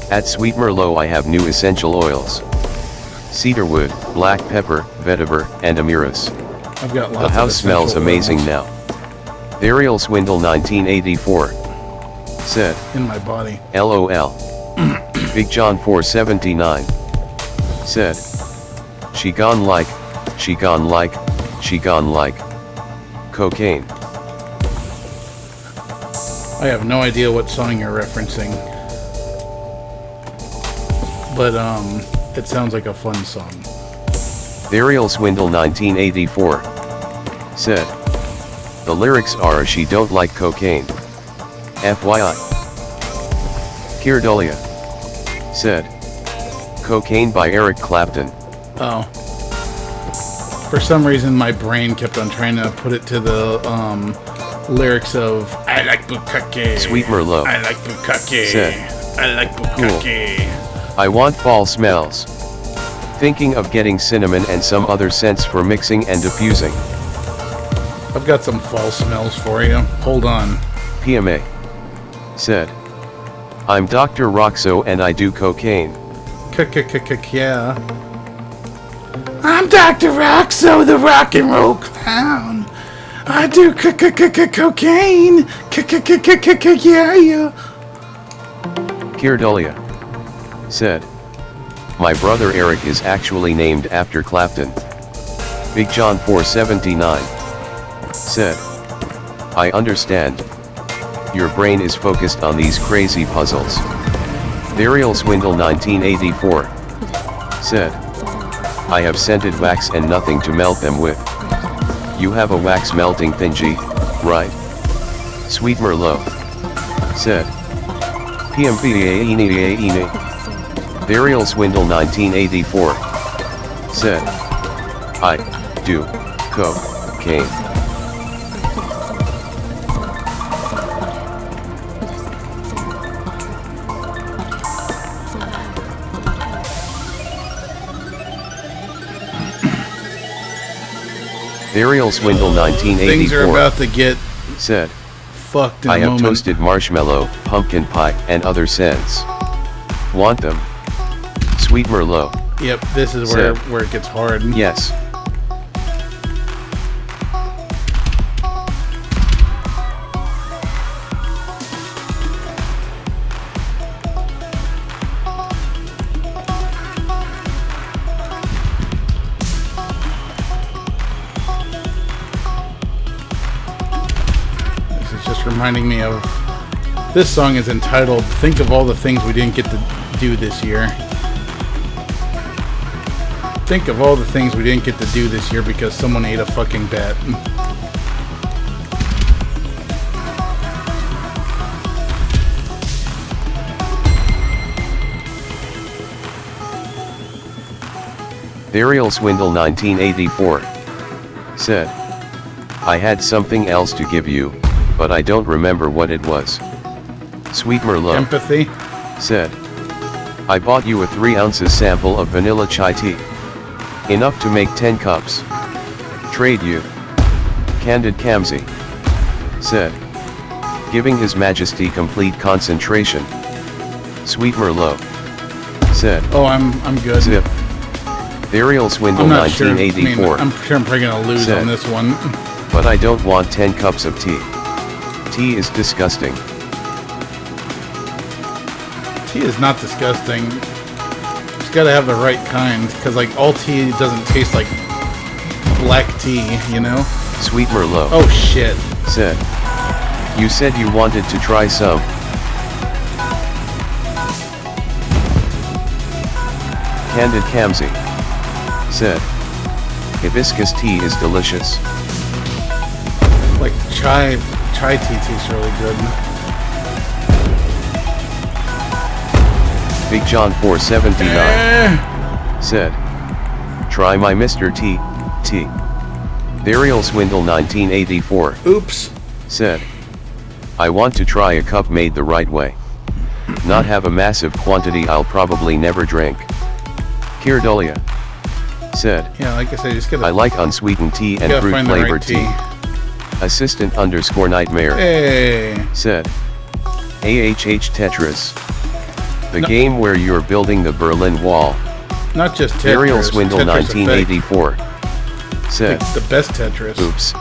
At Sweet Merlot I have new essential oils. Cedarwood, black pepper, vetiver, and amyris. I've got lots The of house smells essential amazing oils now. Burial Swindle 1984. Said. in my body. LOL. Big John 479. Said. She gone like cocaine. I have no idea what song you're referencing, but it sounds like a fun song. Burial Swindle 1984. Said. The lyrics are she don't like cocaine. FYI. Kirdalia. Said. Cocaine by Eric Clapton. Oh. For some reason, my brain kept on trying to put it to the lyrics of "I like bukkake." Sweet Merlot. I like bukkake. Said. I like bukkake. I want fall smells. Thinking of getting cinnamon and some other scents for mixing and diffusing. I've got some fall smells for you. Hold on. PMA. Said. I'm Dr. Roxo and I do cocaine. Yeah. I'm Dr. Roxo, the rock and roll clown. I do cocaine. Yeah. Kirdalia. Said. My brother Eric is actually named after Clapton. Big John 479. Said. I understand. Your brain is focused on these crazy puzzles. Burial Swindle 1984. Said. I have scented wax and nothing to melt them with. You have a wax melting thingy, right? Sweet Merlot. Said. PMPAENE. Burial Swindle 1984. Said. I do cocaine. Burial Swindle 1984. Things are about to get said. fucked in I a have moment. toasted marshmallow, pumpkin pie, and other scents. Want them? Sweet Merlot. Yep, this is Said. where it gets hard. Yes. This is just reminding me of. This song is entitled "Think of All the Things We Didn't Get to Do This Year." Think of all the things we didn't get to do this year because someone ate a fucking bat. Burial Swindle 1984. Said. I had something else to give you, but I don't remember what it was. Sweet Merlot. Empathy. Said. I bought you a 3 ounces sample of vanilla chai tea. Enough to make 10 cups. Trade you. Candid Kamsi. Said. Giving His Majesty complete concentration. Sweet Merlot. Said. Oh, I'm good. Zip. Burial Swindle I'm not sure. I mean, 1984. I'm sure I'm probably gonna lose Said. on this one. But I don't want 10 cups of tea. Tea is disgusting. Tea is not disgusting. Just gotta have the right kind, because like all tea doesn't taste like black tea, you know? Sweet Merlot. Oh shit. Said. You said you wanted to try some. Candid Kamsi. Said. Hibiscus tea is delicious. Like chai tea tastes really good. Big John 479. Said. Try my Mr. T. T. Burial Swindle 1984. Oops. Said. I want to try a cup made the right way. Not have a massive quantity I'll probably never drink. Kirdolia. Said. Yeah, like I said, just gotta. I like unsweetened tea and gotta fruit find the flavored right tea. Assistant _ Nightmare. Hey. Said. AHH Tetris. The game where you're building the Berlin Wall. Not just Tetris. Burial Swindle Tetris 1984. Said. Effect. The best Tetris. Oops.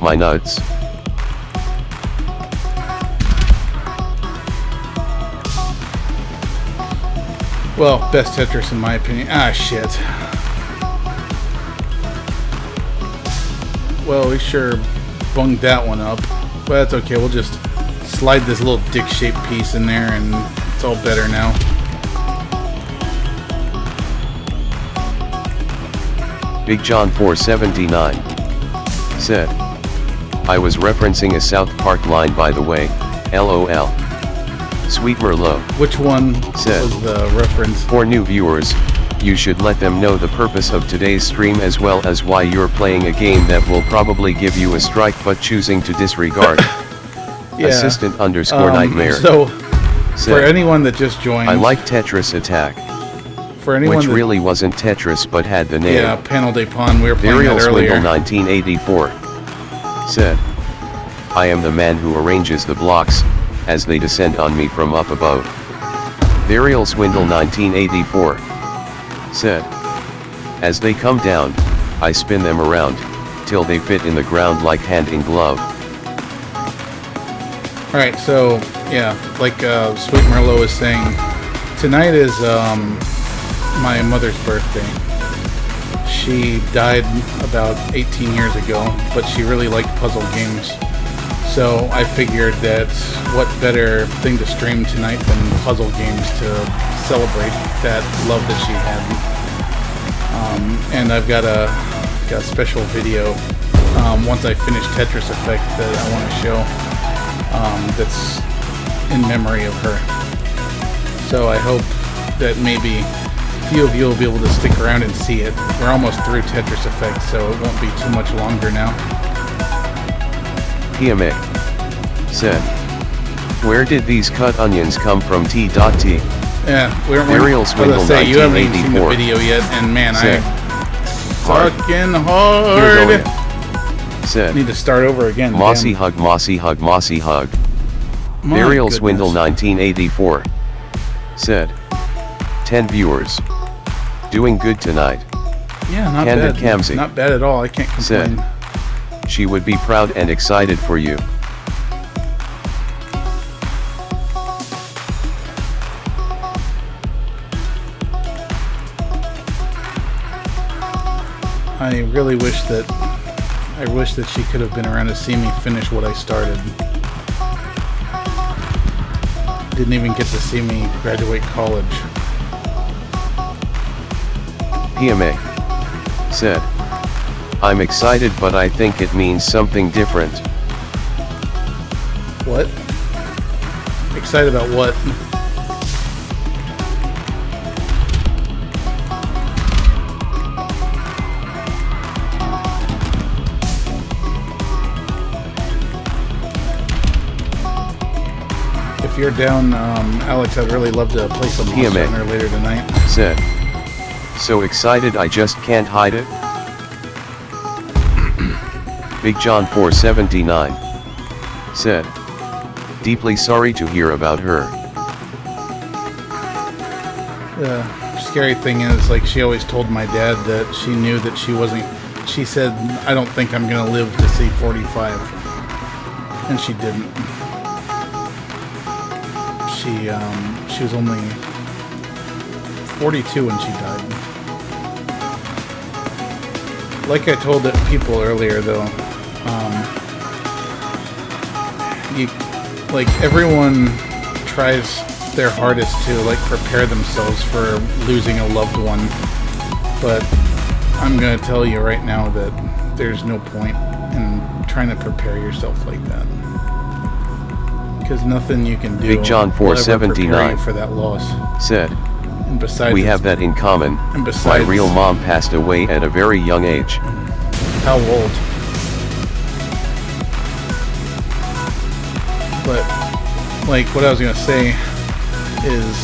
My nuts. Well, best Tetris in my opinion. Ah, shit. Well, we sure bunged that one up. But that's okay. We'll just slide this little dick-shaped piece in there and it's all better now. Big John 479. Said. I was referencing a South Park line by the way, LOL. Sweet Merlot. Which one Said. was the reference? For new viewers, you should let them know the purpose of today's stream as well as why you're playing a game that will probably give you a strike but choosing to disregard. Yeah. Assistant _ Nightmare. So, Said. for anyone that just joined, I like Tetris Attack. for anyone Which that, really wasn't Tetris but had the name. yeah, Panel de Pon, we were playing Burial that Swindle earlier. 1984. Said. I am the man who arranges the blocks, as they descend on me from up above. Burial Swindle 1984. Said. As they come down, I spin them around, till they fit in the ground like hand in glove. Alright, so, yeah, like Sweet Merlot was saying, tonight is my mother's birthday. She died about 18 years ago, but she really liked puzzle games. So I figured that what better thing to stream tonight than puzzle games to celebrate that love that she had. And I've got a special video once I finish Tetris Effect that I want to show that's in memory of her. So I hope that maybe a few of you will be able to stick around and see it. We're almost through Tetris Effect, so it won't be too much longer now. PMA. Said. Where did these cut onions come from T.T? Yeah, we're Burial Swindle say, you haven't even seen the 1984. video yet, and man, Said. I'm fucking hard. Kirdolia. Said. Need to start over again. Mossy damn. hug, mossy hug, mossy hug. My Burial goodness. Swindle 1984. Said. 10 viewers. Doing good tonight. Yeah, not Candid bad. Kamsi. Not bad at all. I can't complain. Said. She would be proud and excited for you. I really wish that she could have been around to see me finish what I started. Didn't even get to see me graduate college. PMA. Said. I'm excited but I think it means something different. What? Excited about what? If you're down, Alex, I'd really love to play some Monster PMA. Hunter later tonight. Said. So excited I just can't hide it? Big John 479. Said. Deeply sorry to hear about her. scary thing is, like, she always told my dad that she knew that she wasn't. She said, "I don't think I'm gonna live to see 45," and she didn't. She was only 42 when she died. Like I told people earlier, though, everyone tries their hardest to like prepare themselves for losing a loved one, but I'm gonna tell you right now that there's no point in trying to prepare yourself like that, because nothing you can do Big John will ever prepare 479 you for that loss. said, And besides, "We have that in common. And My besides, real mom passed away at a very young age." how old? But like what I was gonna say is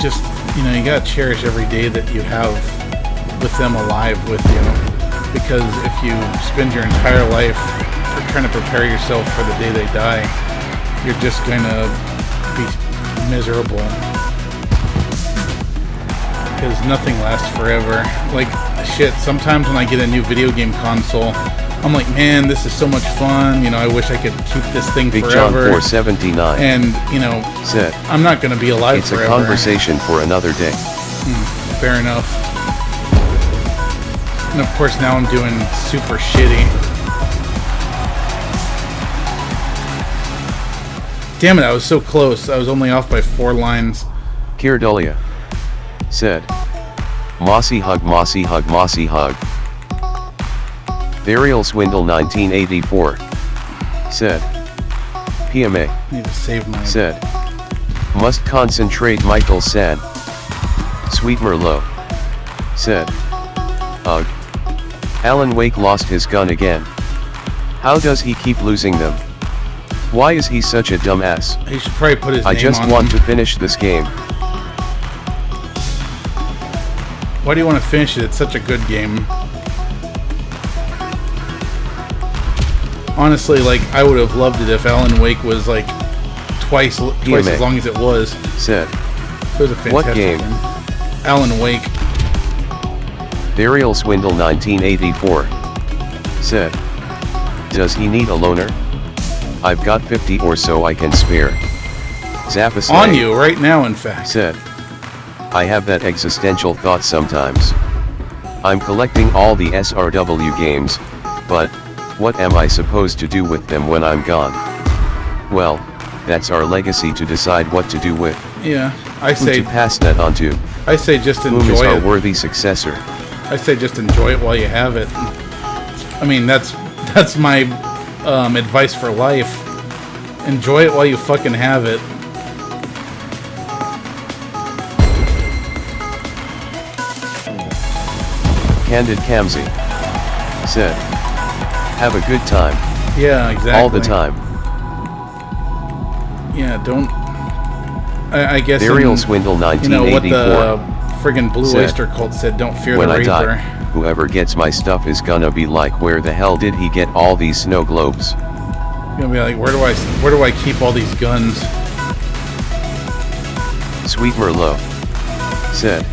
just, you know, you gotta cherish every day that you have with them alive with you, because if you spend your entire life trying to prepare yourself for the day they die, you're just gonna be miserable, because nothing lasts forever. Like shit, sometimes when I get a new video game console, I'm like, man, this is so much fun. You know, I wish I could keep this thing Big John forever. 479 And, you know, said, I'm not going to be alive "It's forever. a conversation for another day." Fair enough. And of course, now I'm doing super shitty. Damn it, I was so close. I was only off by 4 lines. Kirdolia said, "Mossy hug, mossy hug, mossy hug." Burial Swindle 1984 said, "PMA I need to save my... said, must concentrate." Michael said, "Sweet Merlot said, ugh. Alan Wake lost his gun again. How does he keep losing them? Why is he such a dumbass? He should probably put his I name just on want them. to finish this game." Why do you want to finish it? It's such a good game. Honestly, like, I would have loved it if Alan Wake was like twice as long as it was. Said, It was a fantastic "What game?" Alan Wake. Burial Swindle 1984 said, "Does he need a loaner? I've got 50 or so I can spare." Zappis On you right now, in fact. said, "I have that existential thought sometimes. I'm collecting all the SRW games, but what am I supposed to do with them when I'm gone? Well, that's our legacy to decide what to do with. Yeah, I Who say to pass that on to. I say just Whom is enjoy our it. worthy successor." I say just enjoy it while you have it. I mean, that's my advice for life. Enjoy it while you fucking have it. Candid Kamsi said, "Have a good time. Yeah, exactly. All the time." Yeah, don't. I guess. Burial Swindle You know what 1984 the friggin' Blue said, Oyster Cult said? Don't fear "When the I Reaper. die, whoever gets my stuff is gonna be like, where the hell did he get all these snow globes?" You're gonna be like, where do I keep all these guns? Sweet Merlot said,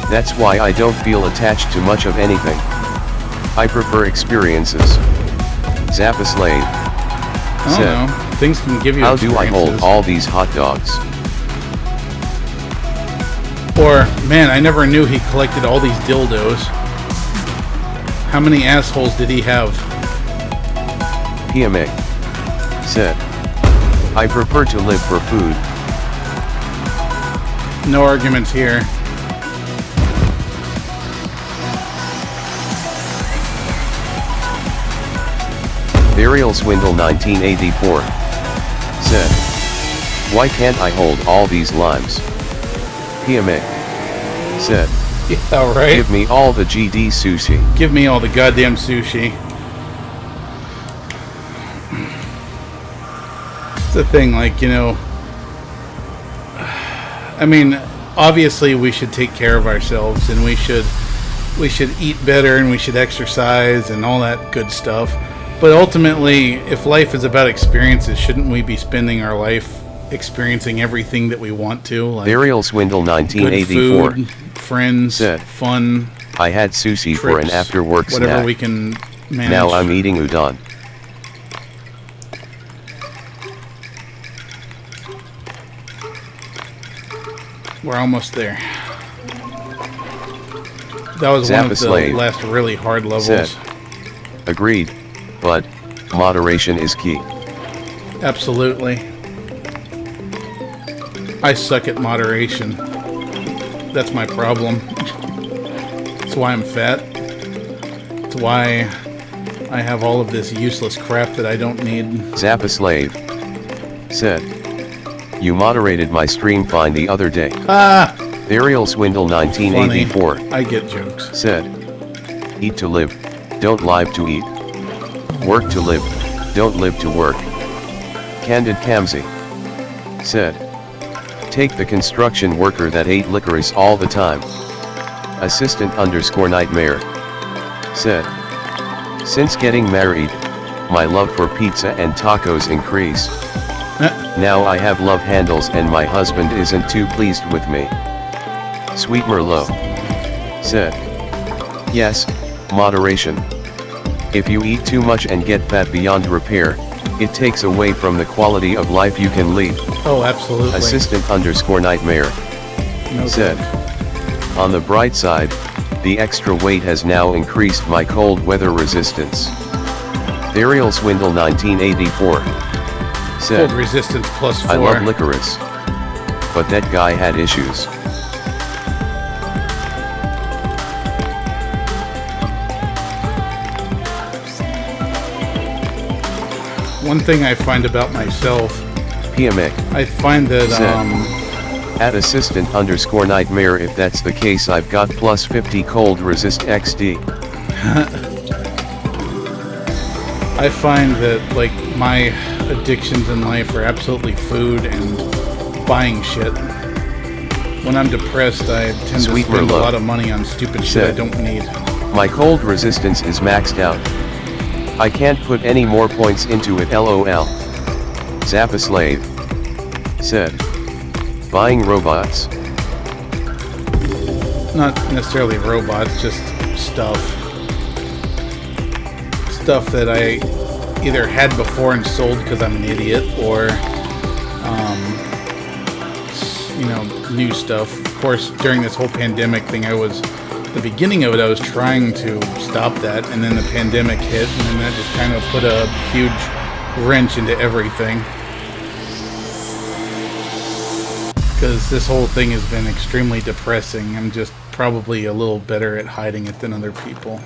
"That's why I don't feel attached to much of anything. I prefer experiences." Zappa Slade I don't said, know. Things can give you "How do I hold experiences. all these hot dogs?" Or, man, I never knew he collected all these dildos. How many assholes did he have? PMA said, "I prefer to live for food." No arguments here. Burial Swindle 1984 said, "Why can't I hold all these limes?" PMA said, Yeah, right? "Give me all the GD sushi." Give me all the goddamn sushi. It's the thing, like, you know, I mean, obviously we should take care of ourselves, and we should eat better, and we should exercise and all that good stuff. But ultimately, if life is about experiences, shouldn't we be spending our life experiencing everything that we want to, like Burial Swindle good 1984 food, friends, said, fun, I had sushi for an trips, after-work whatever snack. we can manage. Now I'm eating udon. We're almost there. That was one of the Zappaslave last really hard levels. said, agreed, but moderation is key. Absolutely. I suck at moderation. That's my problem. That's why I'm fat. That's why I have all of this useless crap that I don't need. Zappaslave said, you moderated my stream fine the other day. Ah! Burial Swindle 1984 Funny. I get jokes. said, eat to live, don't live to eat. Work to live, don't live to work. Candid Kamsi said, take the construction worker that ate licorice all the time. Assistant_nightmare said, since getting married, my love for pizza and tacos increased. Now I have love handles and my husband isn't too pleased with me. Sweet Merlot said, yes, moderation. If you eat too much and get fat beyond repair, it takes away from the quality of life you can lead. Oh, absolutely. Assistant_nightmare No said, doubt. on the bright side, the extra weight has now increased my cold weather resistance. Burial Swindle 1984 said, Cold resistance +4. I love licorice, but that guy had issues. One thing I find about myself, PMA I find that said, at assistant_nightmare, if that's the case, I've got +50 cold resist XD. I find that like my addictions in life are absolutely food and buying shit. When I'm depressed, I tend Sweet to spend a Merlot lot of money on stupid shit I said, don't need. my cold resistance is maxed out. I can't put any more points into it, lol. Zappaslave said, buying robots. Not necessarily robots, just stuff. Stuff that I either had before and sold because I'm an idiot, or new stuff. Of course, during this whole pandemic thing, the beginning of it, I was trying to stop that, and then the pandemic hit, and then that just kind of put a huge wrench into everything. Because this whole thing has been extremely depressing. I'm just probably a little better at hiding it than other people.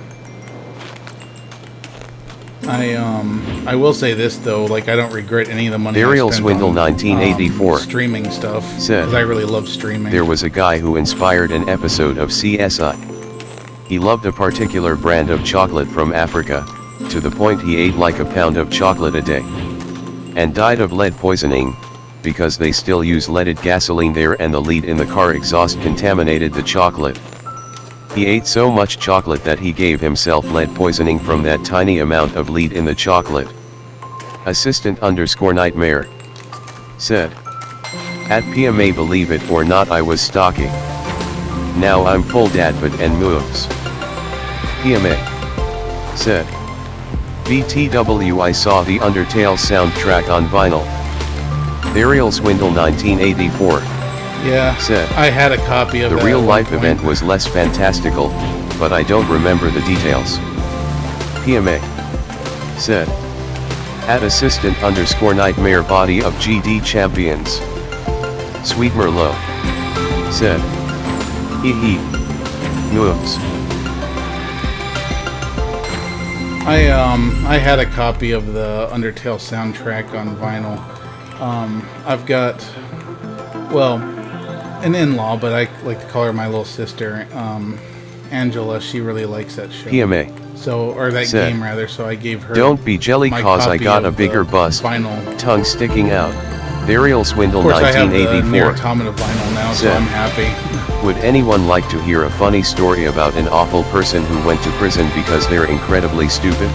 I will say this though, like I don't regret any of the money Burial I spent Swindle on 1984 streaming stuff, said, because I really love streaming. there was a guy who inspired an episode of CSI. He loved a particular brand of chocolate from Africa, to the point he ate like a pound of chocolate a day. And died of lead poisoning, because they still use leaded gasoline there and the lead in the car exhaust contaminated the chocolate. He ate so much chocolate that he gave himself lead poisoning from that tiny amount of lead in the chocolate. Assistant_nightmare said, at PMA, believe it or not, I was stalking. Now I'm full dadbud and moves. PMA said, BTW, I saw the Undertale soundtrack on vinyl. Burial Swindle 1984 Yeah, said, I had a copy of the that real at one life point. event was less fantastical, but I don't remember the details. PMA said, at assistant_nightmare, body of GD champions. Sweet Merlot said, hee hee, moves. I had a copy of the Undertale soundtrack on vinyl. I've got, well, an in-law, but I like to call her my little sister, Angela. She really likes that show. PMA So, or that said, game rather. So I gave her. don't be jelly my cause I copy got a of bigger the bust, vinyl. tongue sticking out. Burial Swindle Of course, I have the Nier 1984 Automata vinyl now, so said, I'm happy. would anyone like to hear a funny story about an awful person who went to prison because they're incredibly stupid?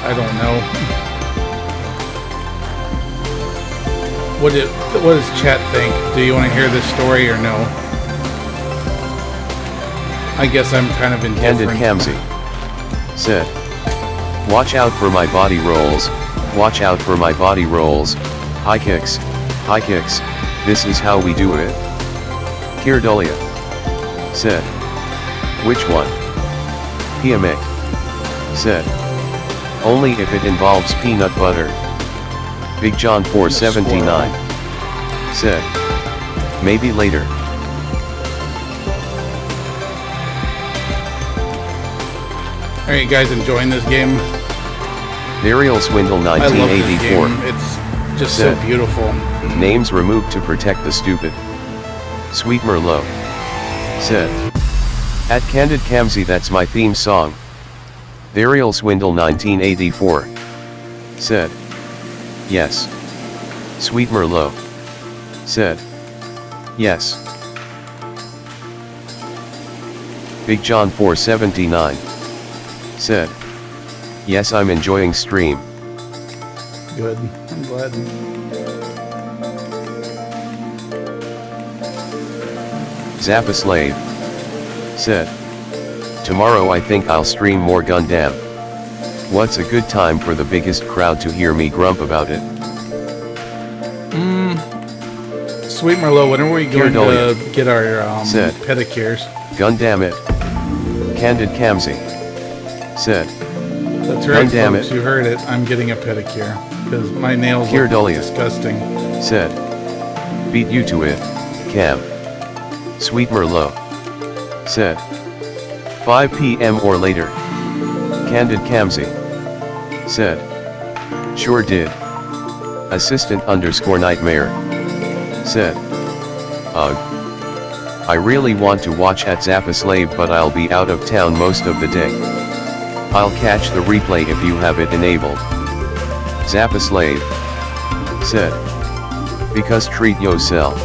I don't know. What does chat think? Do you want to hear this story or no? I guess I'm kind of Candid indifferent. Kamsi said, "Watch out for my body rolls, watch out for my body rolls, high kicks, this is how we do it." Kirdolia said, "Which one?" Piamek said, "Only if it involves peanut butter." Big John 479 said, "Maybe later." Are you guys enjoying this game? Burial Swindle I love this 1984 game. It's just said, so beautiful. "Names removed to protect the stupid." Sweet Merlot said, "At Candid Kamsi, that's my theme song." Burial Swindle 1984 said, "Yes." Sweet Merlot said, "Yes." Big John 479 said, "Yes, I'm enjoying stream." Good. I'm glad. Zappa Slave said, "Tomorrow I think I'll stream more Gundam. What's a good time for the biggest crowd to hear me grump about it?" Sweet Merlot, when are we going Kirdolia to get our said, pedicures? "Gundam it." Candid Kamsi said, That's right, Gundam folks. it. You heard it. I'm getting a pedicure because my nails look Kirdolia disgusting. said, "Beat you to it, Cam." Sweet Merlot said, 5 p.m. or later. Candid Kamsi said, "Sure did." Assistant_nightmare said, "Ugh. I really want to watch at Zappa Slave, but I'll be out of town most of the day. I'll catch the replay if you have it enabled." Zappa Slave said, "Because treat yourself."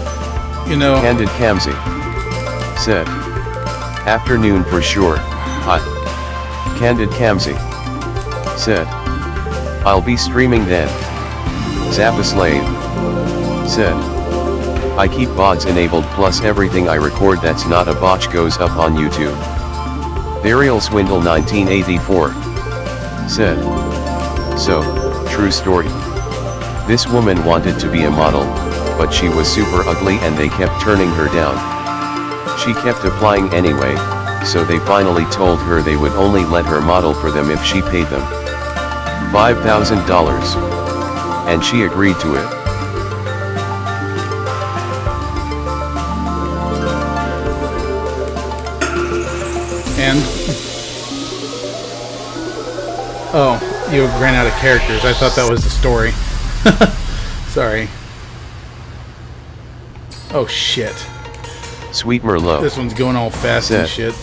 You know, Candid Kamsi said, "Afternoon for sure, hot." Candid Kamsi said, "I'll be streaming then." Zappa Slave said, "I keep VODs enabled, plus everything I record that's not a botch goes up on YouTube." Burial Swindle 1984 said, "So, true story. This woman wanted to be a model, but she was super ugly and they kept turning her down. She kept applying anyway, so they finally told her they would only let her model for them if she paid them $5,000. And she agreed to it." and oh, you ran out of characters. I thought that was the story. Sorry. Oh shit. Sweet Merlot This one's going all fast and shit.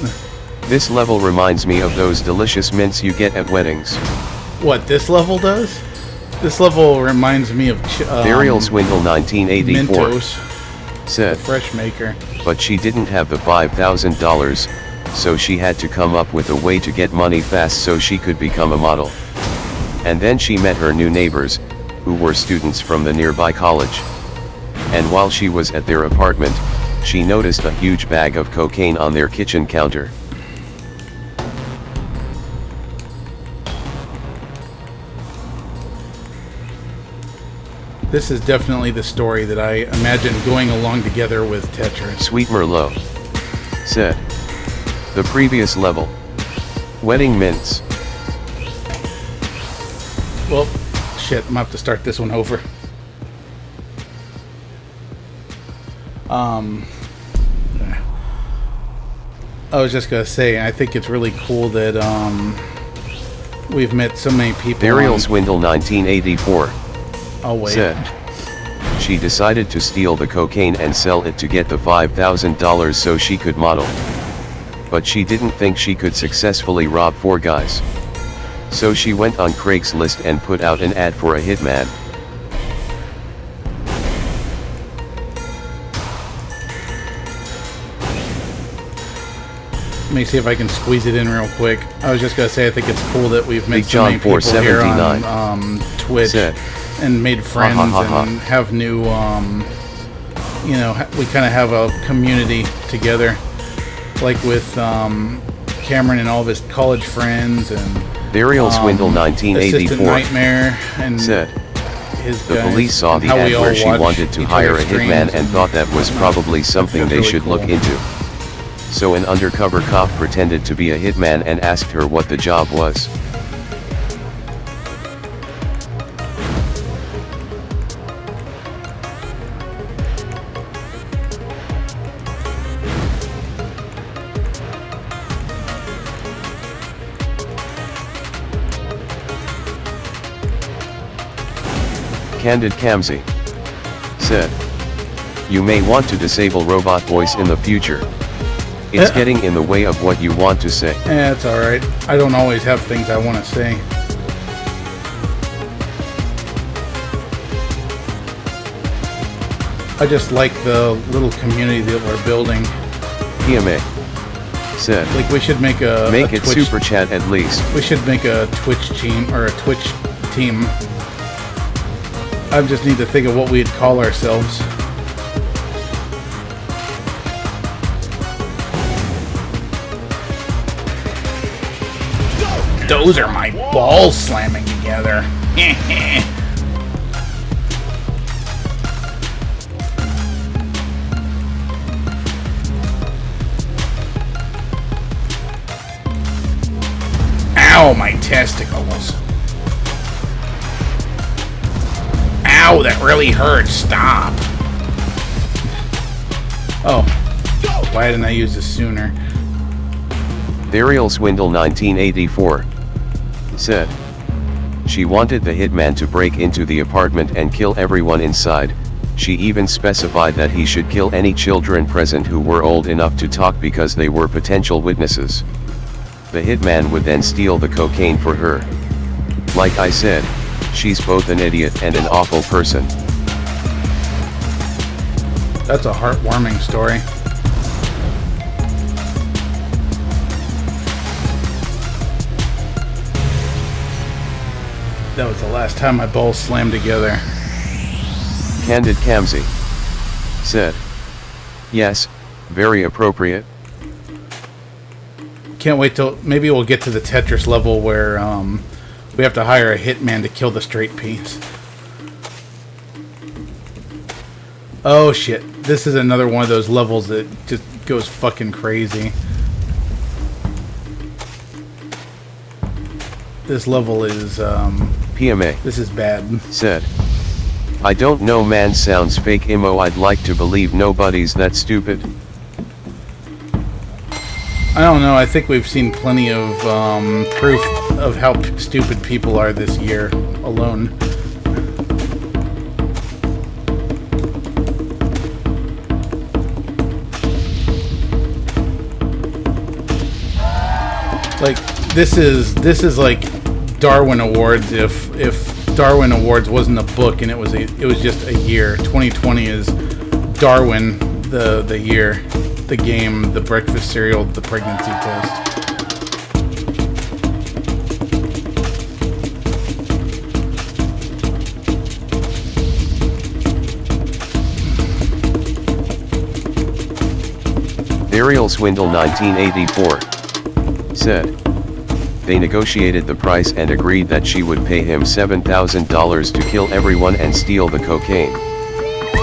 "This level reminds me of those delicious mints you get at weddings." What this level does? This level reminds me of Burial Swindle 1984 Mentos, said, Fresh Maker. "But she didn't have the $5,000, so she had to come up with a way to get money fast so she could become a model. And then she met her new neighbors, who were students from the nearby college. And while she was at their apartment, she noticed a huge bag of cocaine on their kitchen counter. This is definitely the story that I imagine going along together with Tetris. Sweet Merlot said, "The previous level. Wedding mints." Well, shit, I'm gonna have to start this one over. I was just gonna say, I think it's really cool that we've met so many people. Burial Swindle 1984 wait. said, "She decided to steal the cocaine and sell it to get the $5,000 so she could model. But she didn't think she could successfully rob 4 guys. So she went on Craigslist and put out an ad for a hitman. Let me see if I can squeeze it in real quick. I was just gonna say, I think it's cool that we've met Big so John many people here 479 on Twitch said, and made friends and have new, you know, we kind of have a community together, like with Cameron and all of his college friends and Burial Swindle Assistant 1984 Nightmare and said, his the guys, police saw and the how we ad all where she watch wanted to each hire a other's hitman streams and thought that was probably something That's they really should cool. look into. So an undercover cop pretended to be a hitman and asked her what the job was. Candid Kamsi said, you may want to disable robot voice in the future. It's getting in the way of what you want to say. Yeah, it's alright. I don't always have things I want to say. I just like the little community that we're building. PMA said, Like we should make a make it Twitch, super chat at least. We should make a Twitch team or a Twitch team. I just need to think of what we'd call ourselves. Those are my balls slamming together. Ow, my testicles. Ow, that really hurts. Stop. Oh. Why didn't I use this sooner? Burial Swindle 1984 said, she wanted the hitman to break into the apartment and kill everyone inside. She even specified that he should kill any children present who were old enough to talk because they were potential witnesses. The hitman would then steal the cocaine for her. Like I said, she's both an idiot and an awful person. That's a heartwarming story. That was the last time my balls slammed together. Candid Kamsi said, yes, very appropriate. Can't wait till maybe we'll get to the Tetris level where we have to hire a hitman to kill the straight piece. Oh shit, this is another one of those levels that just goes fucking crazy. This level is PMA this is bad. said, I don't know man, sounds fake imo. I'd like to believe nobody's that stupid. I don't know, I think we've seen plenty of proof of how stupid people are this year alone. Like this is like Darwin Awards if Darwin Awards wasn't a book and it was just a year. 2020 is Darwin the year, the game, the breakfast cereal, the pregnancy test. Burial Swindle 1984 said, they negotiated the price and agreed that she would pay him $7,000 to kill everyone and steal the cocaine.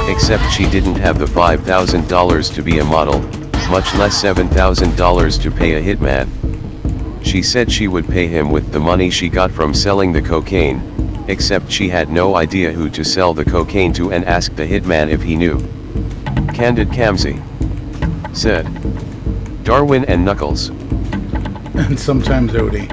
Except she didn't have the $5,000 to be a model, much less $7,000 to pay a hitman. She said she would pay him with the money she got from selling the cocaine, except she had no idea who to sell the cocaine to and asked the hitman if he knew. Candid Kamsi said, Darwin and Knuckles. And sometimes Odie.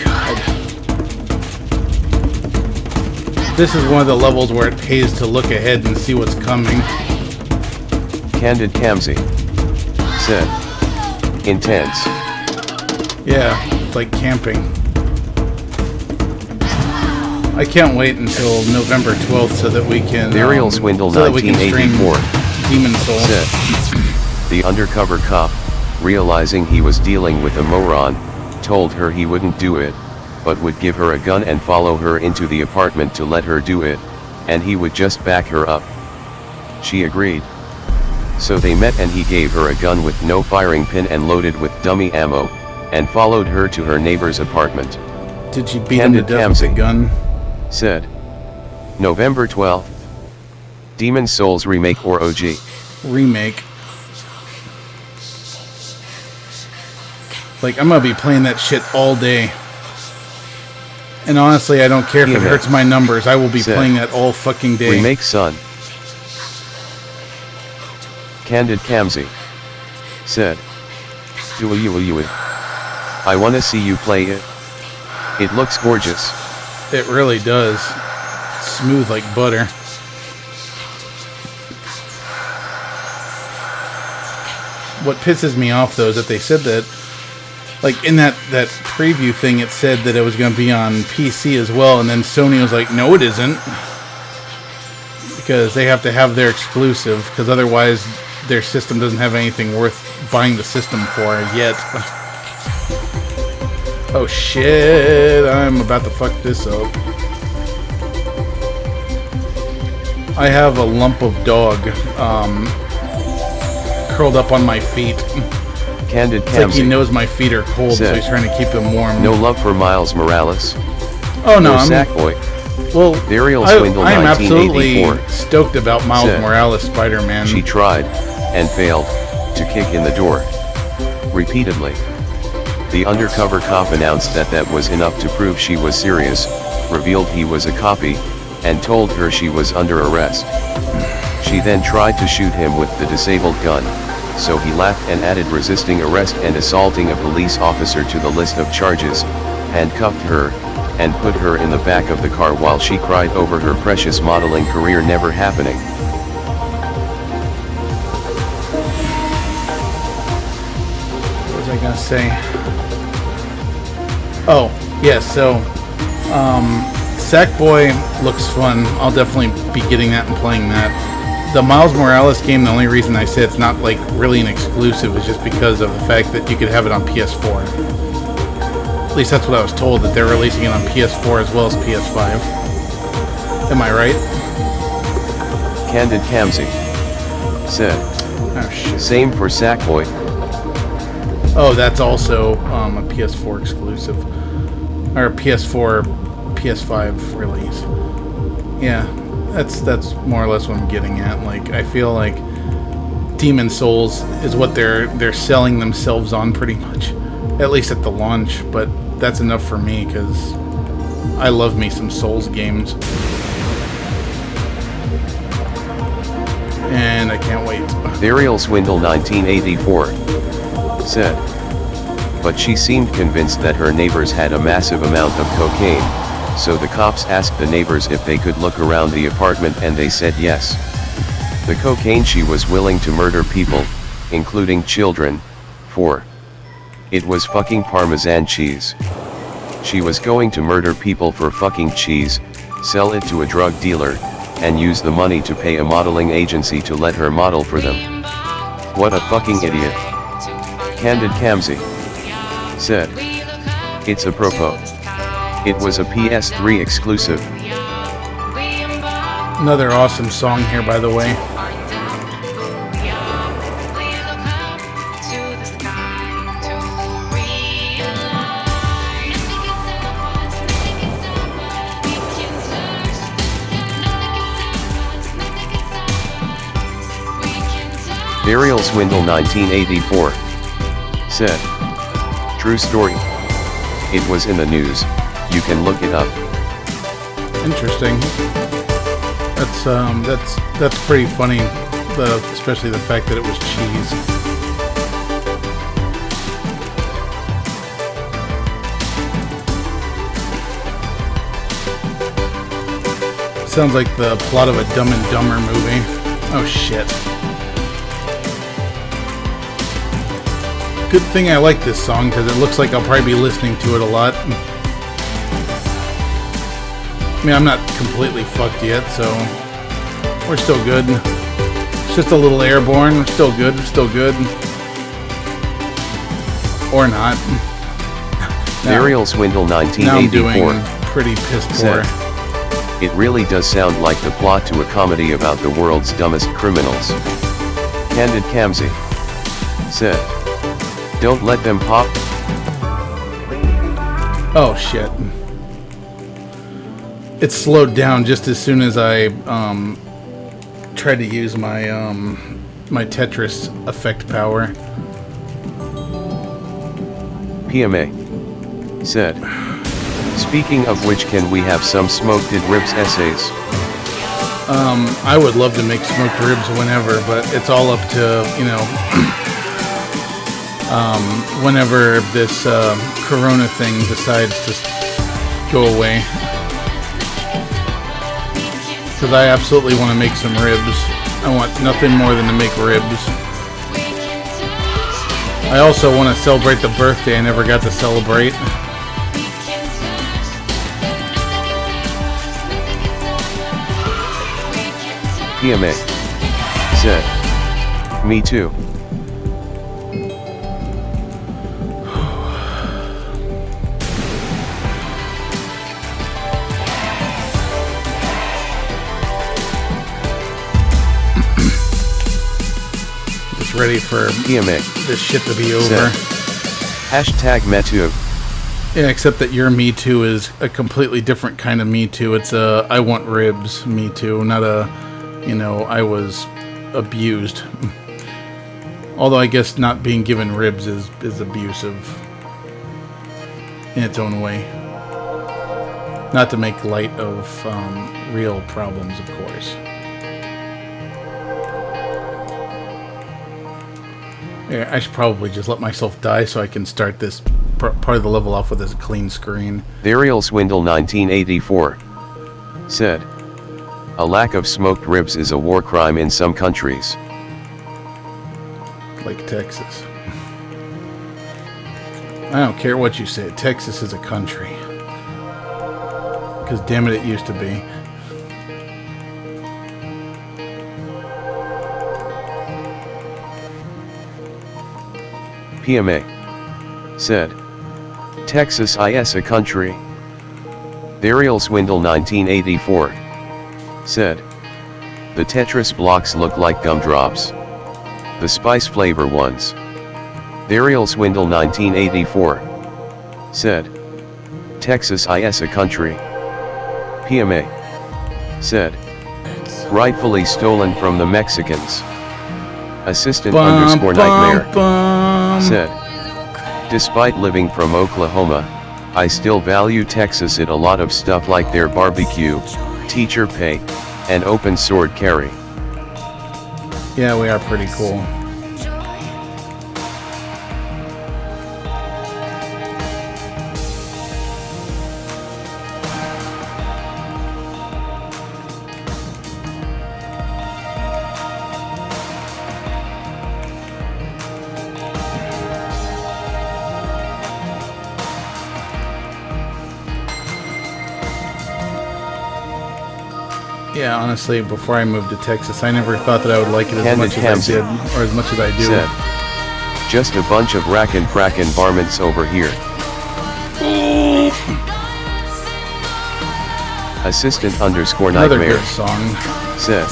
God. This is one of the levels where it pays to look ahead and see what's coming. Candid Kamsi said, intense. Yeah, it's like camping. I can't wait until November 12th so that we can Burial Swindle so that we can stream 1984 Demon Soul. said, the undercover cop, realizing he was dealing with a moron, told her he wouldn't do it, but would give her a gun and follow her into the apartment to let her do it, and he would just back her up. She agreed. So they met and he gave her a gun with no firing pin and loaded with dummy ammo, and followed her to her neighbor's apartment. Did she beat him to death with a gun? Said, November 12th. Demon Souls Remake or OG? Remake. Like, I'm gonna be playing that shit all day. And honestly, I don't care if it hurts my numbers. I will be playing that all fucking day. Remake son. Candid Kamzi said, I wanna see you play it. It looks gorgeous. It really does. Smooth like butter. What pisses me off though is that they said that, like in that preview thing, it said that it was going to be on PC as well, and then Sony was like, no it isn't. Because they have to have their exclusive, because otherwise their system doesn't have anything worth buying the system for yet. Oh shit, I'm about to fuck this up. I have a lump of dog curled up on my feet. Candid It's like he Kamzi knows my feet are cold, so he's trying to keep them warm. no love for Miles Morales. Oh no, Or I'm Sackboy. well. Burial Swindle I am 1984 absolutely stoked about Miles said, Morales Spider-Man. She tried, and failed, to kick in the door. Repeatedly. The undercover cop announced that that was enough to prove she was serious, revealed he was a copy, and told her she was under arrest. She then tried to shoot him with the disabled gun, so he laughed and added resisting arrest and assaulting a police officer to the list of charges, handcuffed her, and put her in the back of the car while she cried over her precious modeling career never happening. What was I gonna say? Oh, yes, so Sackboy looks fun. I'll definitely be getting that and playing that. The Miles Morales game, the only reason I say it's not like really an exclusive is just because of the fact that you could have it on PS4. At least that's what I was told, that they're releasing it on PS4 as well as PS5. Am I right? Candid Kamzi said, Oh shit. same for Sackboy. Oh, that's also a PS4 exclusive. Or a PS4, PS5 release. Yeah, that's more or less what I'm getting at. Like, I feel like Demon Souls is what they're selling themselves on pretty much. At least at the launch, but that's enough for me, because I love me some Souls games. And I can't wait. Burial Swindle 1984 said, but she seemed convinced that her neighbors had a massive amount of cocaine, so the cops asked the neighbors if they could look around the apartment and they said yes. The cocaine she was willing to murder people, including children, for. It was fucking Parmesan cheese. She was going to murder people for fucking cheese, sell it to a drug dealer, and use the money to pay a modeling agency to let her model for them. What a fucking idiot. Candid Kamzi said, it's a propos. It was a PS3 exclusive. Another awesome song here, by the way. Burial Swindle 1984 said, true story. It was in the news, you can look it up. Interesting. That's pretty funny, especially the fact that it was cheese. Sounds like the plot of a Dumb and Dumber movie. Oh shit. Good thing I like this song, because it looks like I'll probably be listening to it a lot. I mean, I'm not completely fucked yet, so we're still good. It's just a little airborne. We're still good. We're still good. Or not. Burial Swindle Now I'm doing 1984 pretty piss poor. said, "It really does sound like the plot to a comedy about the world's dumbest criminals." Candid Kamsi said, "Don't let them pop." Oh shit. It slowed down just as soon as I tried to use my my Tetris effect power. PMA said, "Speaking of which, can we have some smoked ribs essays?" I would love to make smoked ribs whenever, but it's all up to, you know, whenever this Corona thing decides to go away. Because I absolutely want to make some ribs. I want nothing more than to make ribs. I also want to celebrate the birthday I never got to celebrate. PMA said, "Me too." Just ready for PMA this shit to be over. said, "Hashtag Me Too." Yeah, except that your Me Too is a completely different kind of Me Too. It's a I want ribs Me Too, not a, you know, I was abused. Although I guess not being given ribs is abusive in its own way. Not to make light of real problems, of course. Yeah, I should probably just let myself die so I can start this part of the level off with this clean screen. Burial Swindle 1984 said, "A lack of smoked ribs is a war crime in some countries." Like Texas. I don't care what you say. Texas is a country. Because damn it, it used to be. PMA said, "Texas is a country." Burial Swindle 1984 said, "The Tetris blocks look like gumdrops. The spice flavor ones." Burial Swindle 1984 said, "Texas is a country." PMA said, "Rightfully stolen from the Mexicans." Assistant _nightmare said, "Despite living from Oklahoma, I still value Texas. It a lot of stuff like their barbecue, teacher pay, and open sword carry." Yeah, we are pretty cool. Yeah, honestly, before I moved to Texas, I never thought that I would like it as Candid much as I Kamsi did, or as much as I do. said, "Just a bunch of rack and crackin' varmints over here." Assistant Another _nightmare good song. said,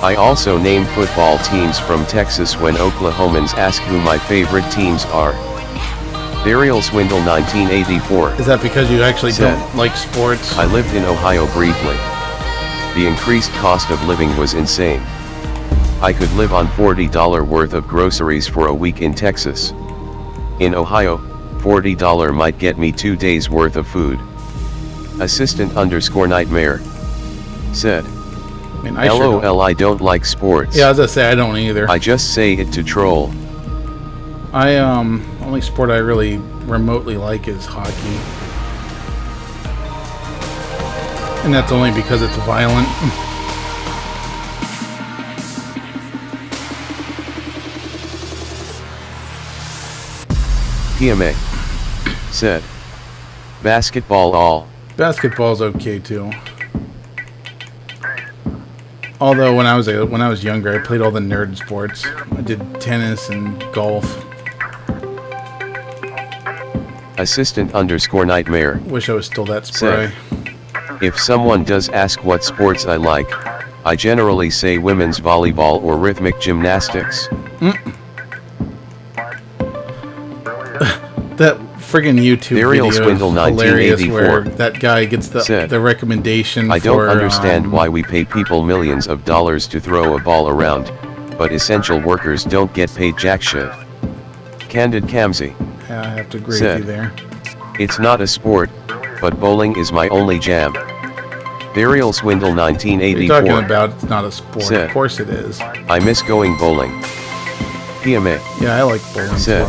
"I also name football teams from Texas when Oklahomans ask who my favorite teams are." Burial Swindle 1984 Is that because you actually said, don't like sports? "I lived in Ohio briefly. The increased cost of living was insane. I could live on $40 worth of groceries for a week in Texas. In Ohio, $40 might get me 2 days worth of food." Assistant _nightmare said, I mean, I sure don't. "LOL, I don't like sports. Yeah, as I say, I don't either. I just say it to troll." Only sport I really remotely like is hockey. And that's only because it's violent. PMA said, "Basketball all." Basketball's okay too. Although when I was younger, I played all the nerd sports. I did tennis and golf. Assistant_nightmare. Wish I was still that spry. If someone does ask what sports I like, I generally say women's volleyball or rhythmic gymnastics. That friggin' YouTube Burial video Swindle is hilarious 1984 where that guy gets the recommendation I don't for, understand why we pay people millions of dollars to throw a ball around, but essential workers don't get paid jack shit. Candid Kamsi. Yeah, I have to agree with you there. It's not a sport, but bowling is my only jam. Burial Swindle What are 1984. you talking about? It's not a sport. Said, Of course it is. I miss going bowling. PMA. Yeah, I like bowling. Said,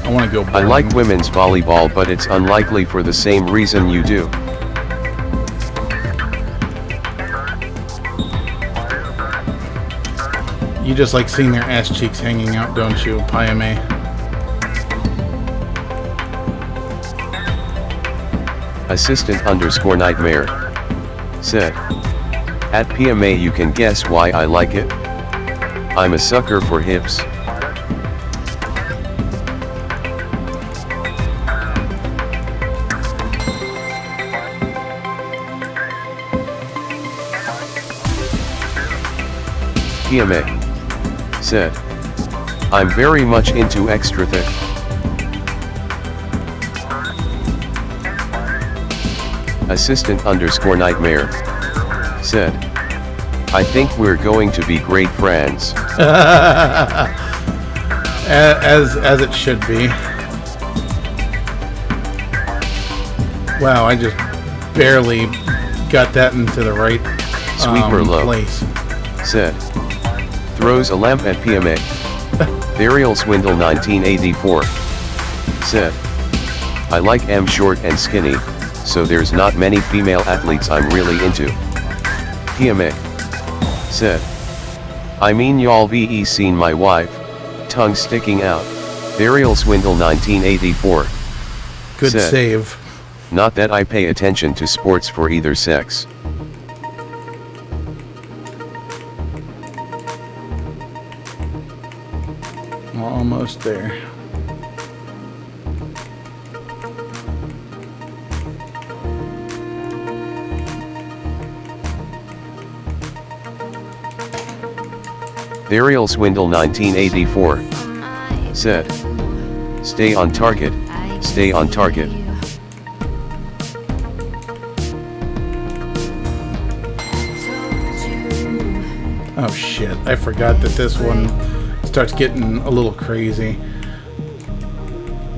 I want to go bowling. I like women's volleyball, but it's unlikely for the same reason you do. You just like seeing their ass cheeks hanging out, don't you, Piame? Assistant_nightmare. Said. At PMA you can guess why I like it. I'm a sucker for hips. PMA. Said. I'm very much into extra thick. Assistant_nightmare. Said. I think we're going to be great friends. as it should be. Wow, I just barely got that into the right Sweeper low. place. Said. Throws a lamp at PMA. Burial Swindle 1984. Said. I like M short and skinny, so there's not many female athletes I'm really into. PMA. Said. I mean y'all ve seen my wife, tongue sticking out. Burial Swindle 1984. Good Said, save. not that I pay attention to sports for either sex. Almost there. Burial Swindle 1984. Said. Stay on target, stay on target. Oh shit, I forgot that this one starts getting a little crazy.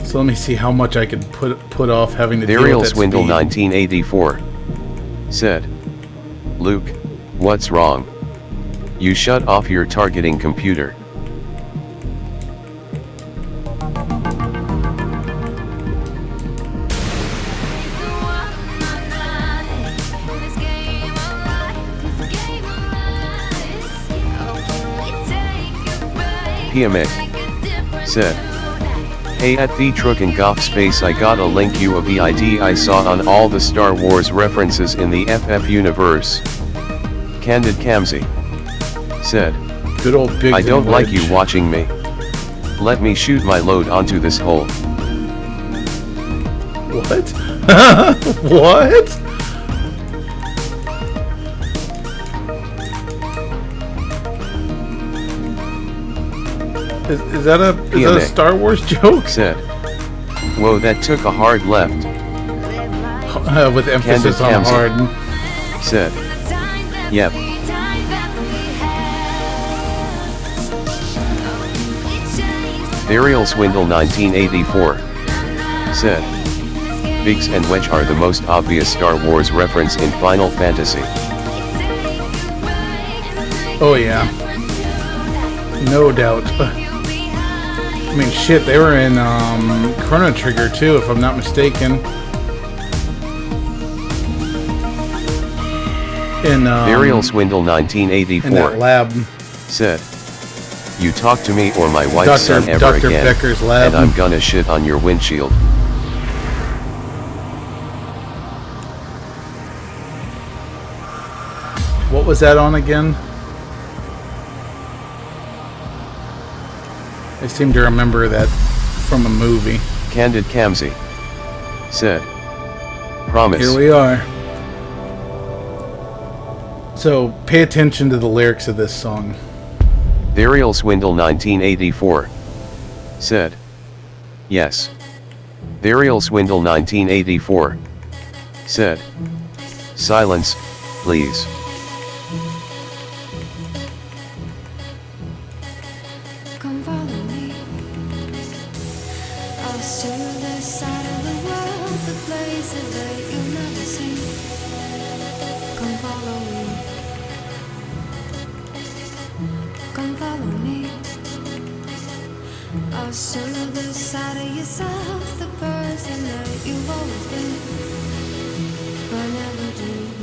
So let me see how much I can put off having to deal Burial with that Swindle speed. 1984. Said. Luke, what's wrong? You shut off your targeting computer. PMA. Said. Hey at the Truck and Goff Space, I got a link you a VID I saw on all the Star Wars references in the FF universe. Candid Kamsi. Said. Good old big. I don't like you watching me. Let me shoot my load onto this hole. What? What? Is that a Star Wars joke? Said. Whoa, that took a hard left. With emphasis on Candid hard. Said. Yep. Burial Swindle 1984. Said. Biggs and Wedge are the most obvious Star Wars reference in Final Fantasy. Oh yeah. No doubt. I mean, shit, they were in Chrono Trigger too, if I'm not mistaken. In Burial Swindle 1984. in that lab. Said. You talk to me or my wife's son ever Dr. again, Becker's lab. and I'm gonna shit on your windshield. What was that on again? I seem to remember that from a movie. Candid Kamsi said, promise. Here we are. So pay attention to the lyrics of this song. Ariel Swindle 1984 said, yes. Ariel Swindle 1984 said, silence, please. Come follow me. I'll show you the side of the world, the places that you've never seen. Come follow me. Come follow me. I'll show you the side of yourself, the person that you've always been, but never dreamed.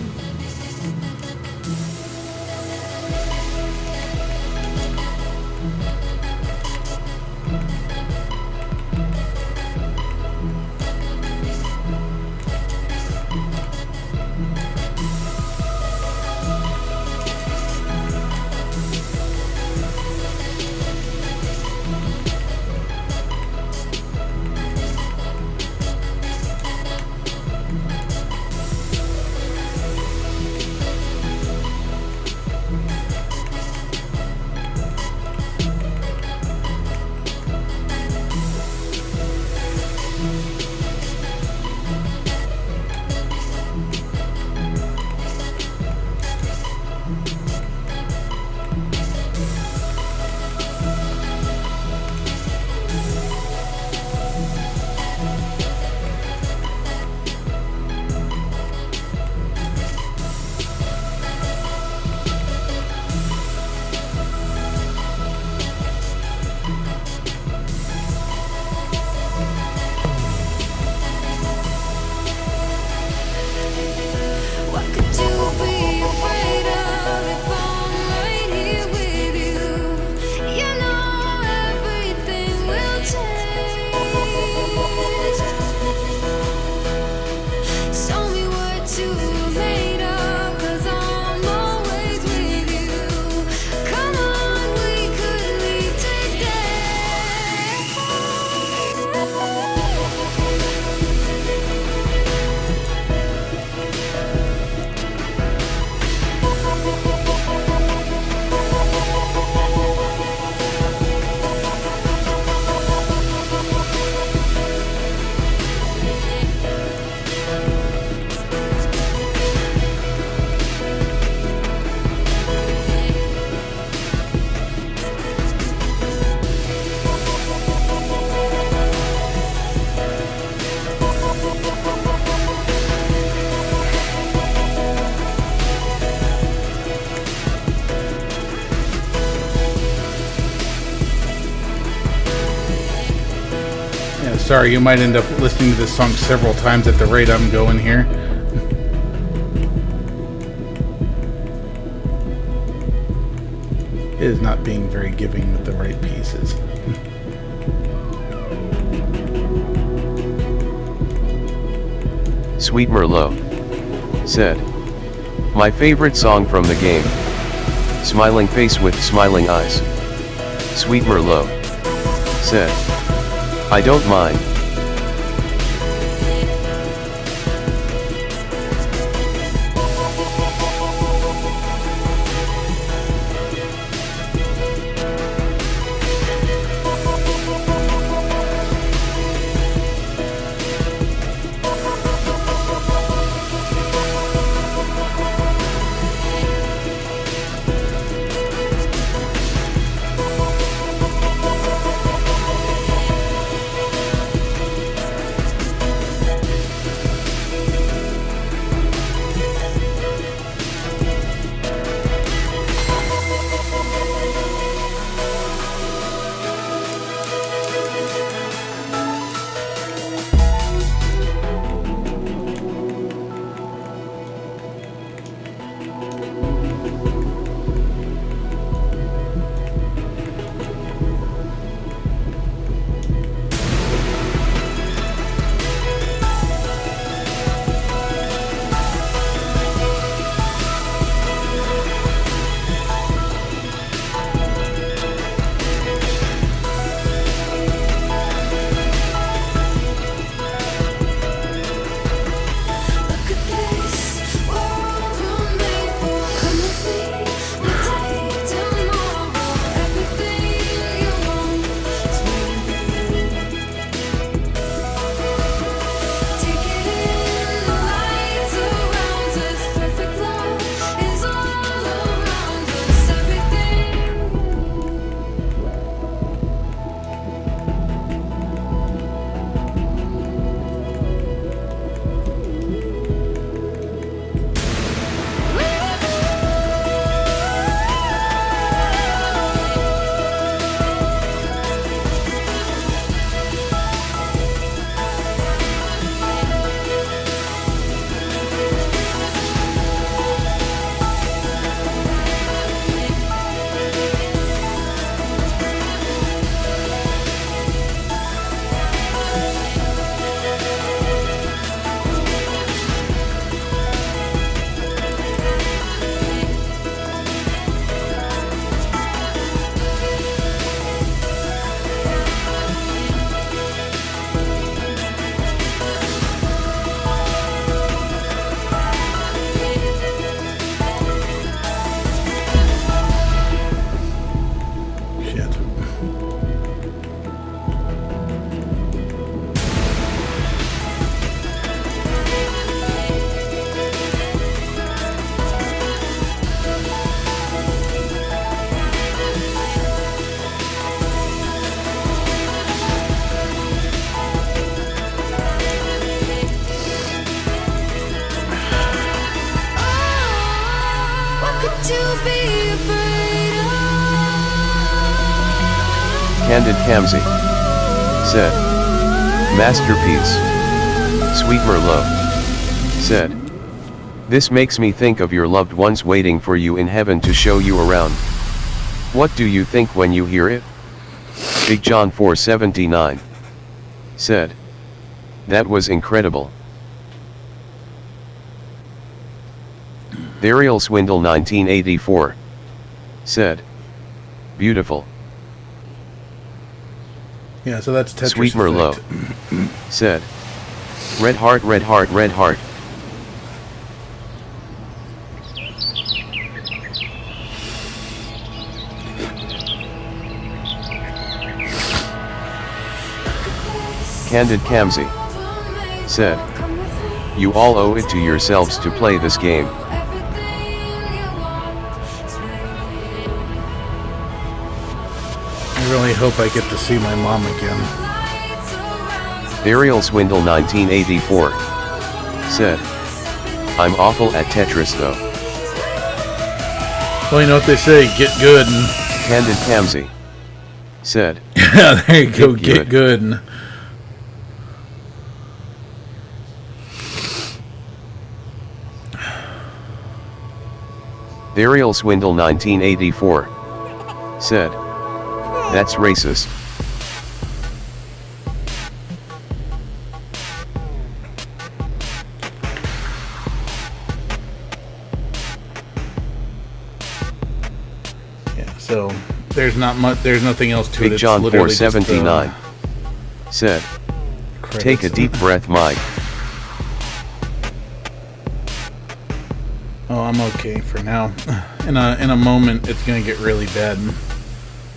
What could you be afraid of if I'm right here with you? You know everything will change. Show me what you're made of, 'cause I'm always with you. Come on, we could leave today. Yeah, sorry, you might end up listening to this song several times at the rate I'm going here. It is not being very giving with the right pieces. Sweet Merlot said, my favorite song from the game. Smiling face with smiling eyes. Sweet Merlot said, I don't mind. to be afraid of. Candid Kamsi said, masterpiece. Sweet Merlot said, this makes me think of your loved ones waiting for you in heaven to show you around. What do you think when you hear it? Big John 479 said, that was incredible. Ariel Swindle 1984 said, beautiful. Yeah, so that's Tetris Sweet Merlot Effect. said, red heart, red heart, red heart. Candid Kamsi said, you all owe it to yourselves to play this game. I really hope I get to see my mom again. Ariel Swindle 1984 said, I'm awful at Tetris though. Well, you know what they say, get good. And Candid Kamsi said, yeah, there you go, Get get good. And Ariel Swindle 1984 said, that's racist. yeah, so there's not much. There's nothing else to it. Big It's John literally just, 479 said, credits. take a deep breath, Mike. Oh, I'm okay for now. In a moment, it's gonna get really bad.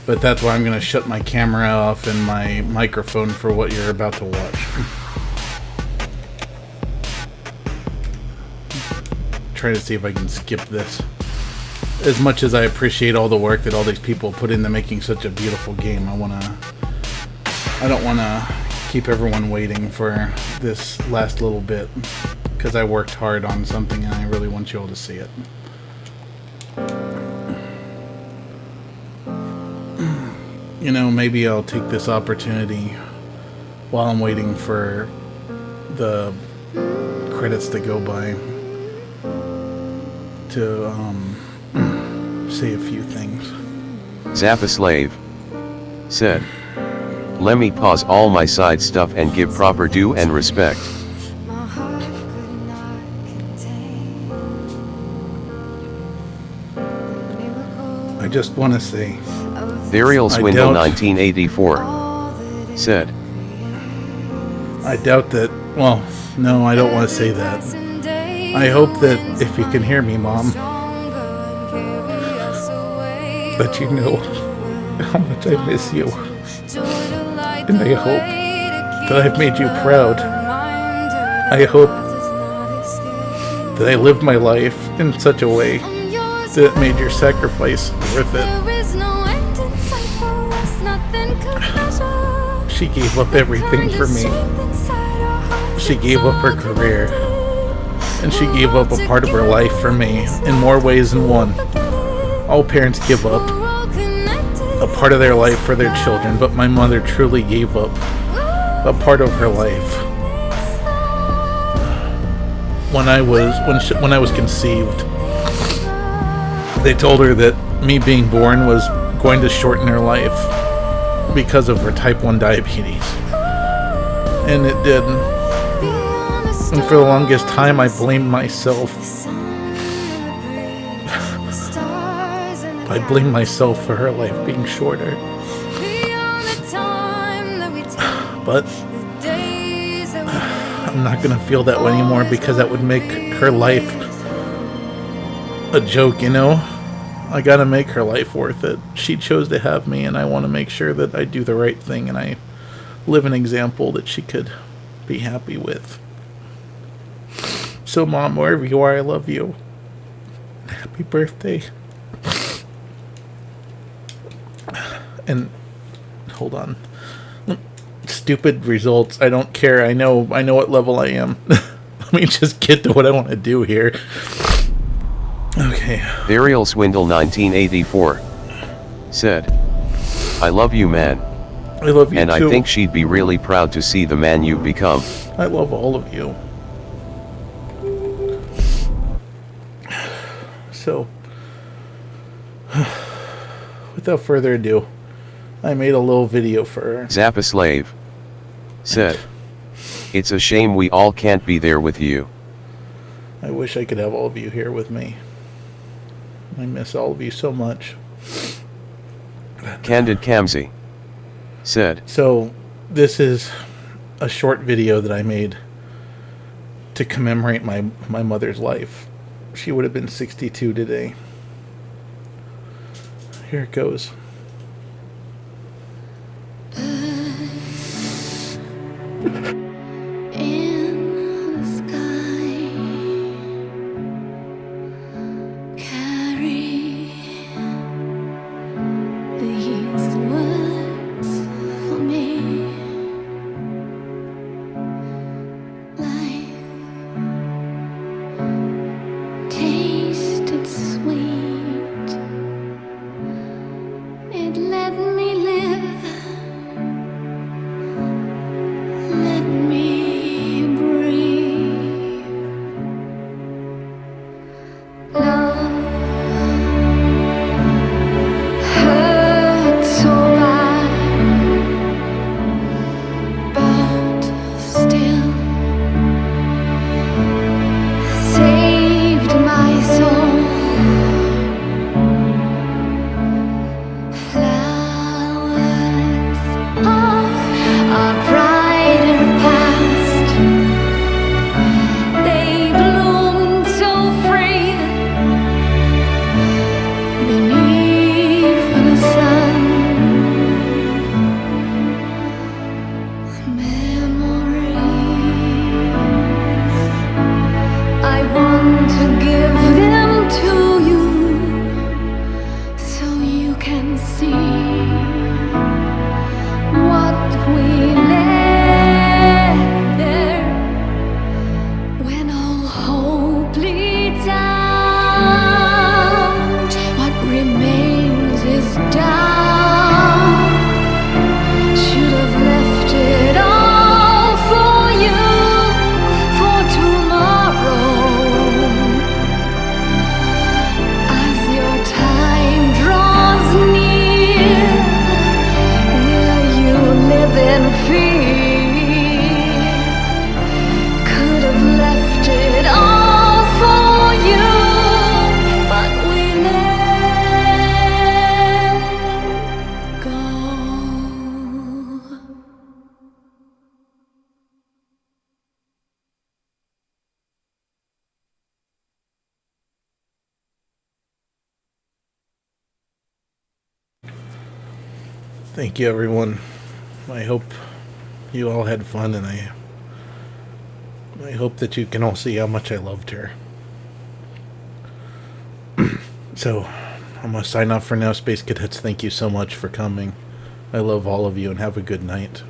But that's why I'm gonna shut my camera off and my microphone for what you're about to watch. Try to see if I can skip this. As much as I appreciate all the work that all these people put into making such a beautiful game, I don't wanna keep everyone waiting for this last little bit, because I worked hard on something and I really want you all to see it. You know, maybe I'll take this opportunity while I'm waiting for the credits to go by to say a few things. Zappa Slave said, let me pause all my side stuff and give proper due and respect. My heart could not contain the miracle I just want to say, of Ariel I Swindle doubt- 1984 all that it said, I doubt that, well, no, I don't want to say that. passing days I hope that if you can hear me, Mom, stronger and carry us away. that you know how much I miss you. And I hope that I've made you proud. I hope that I lived my life in such a way that it made your sacrifice worth it. She gave up everything for me. She gave up her career. And she gave up a part of her life for me in more ways than one. All parents give up a part of their life for their children, but my mother truly gave up a part of her life. When I was conceived, they told her that me being born was going to shorten her life because of her type 1 diabetes. And it did. And for the longest time, I blamed myself. I blamed myself for her life being shorter. But I'm not gonna feel that way anymore, because that would make her life a joke, you know? I gotta make her life worth it. She chose to have me, and I want to make sure that I do the right thing and I live an example that she could be happy with. So, Mom, wherever you are, I love you. Happy birthday. And hold on. Stupid results. I don't care. I know what level I am. Let me just get to what I want to do here. Okay. Okay. Burial Swindle 1984 said, I love you, man. I love you And too. I think she'd be really proud to see the man you've become. I love all of you. So, without further ado, I made a little video for her. Zappa Slave said, it's a shame we all can't be there with you. I wish I could have all of you here with me. I miss all of you so much. Candid Kamsi said, So, this is a short video that I made to commemorate my mother's life. She would have been 62 today. Here it goes. In the sky, carry these words for me. Life tasted sweet. It let me live. Let me breathe. Love hurt so bad, but still saved my soul. Flowers of a brighter past, they bloomed so free beneath the sun. Memories, I want to give them to you so you can see what we left there when all hope bleeds out. What remains is doubt. Should have left it all for you, for tomorrow. As your time draws near, will you live in fear? Could have left it all for you, but we let go. Thank you, everyone. I hope you all had fun, and I hope that you can all see how much I loved her. So, I'm going to sign off for now. Space Cadets, thank you so much for coming. I love all of you, and have a good night.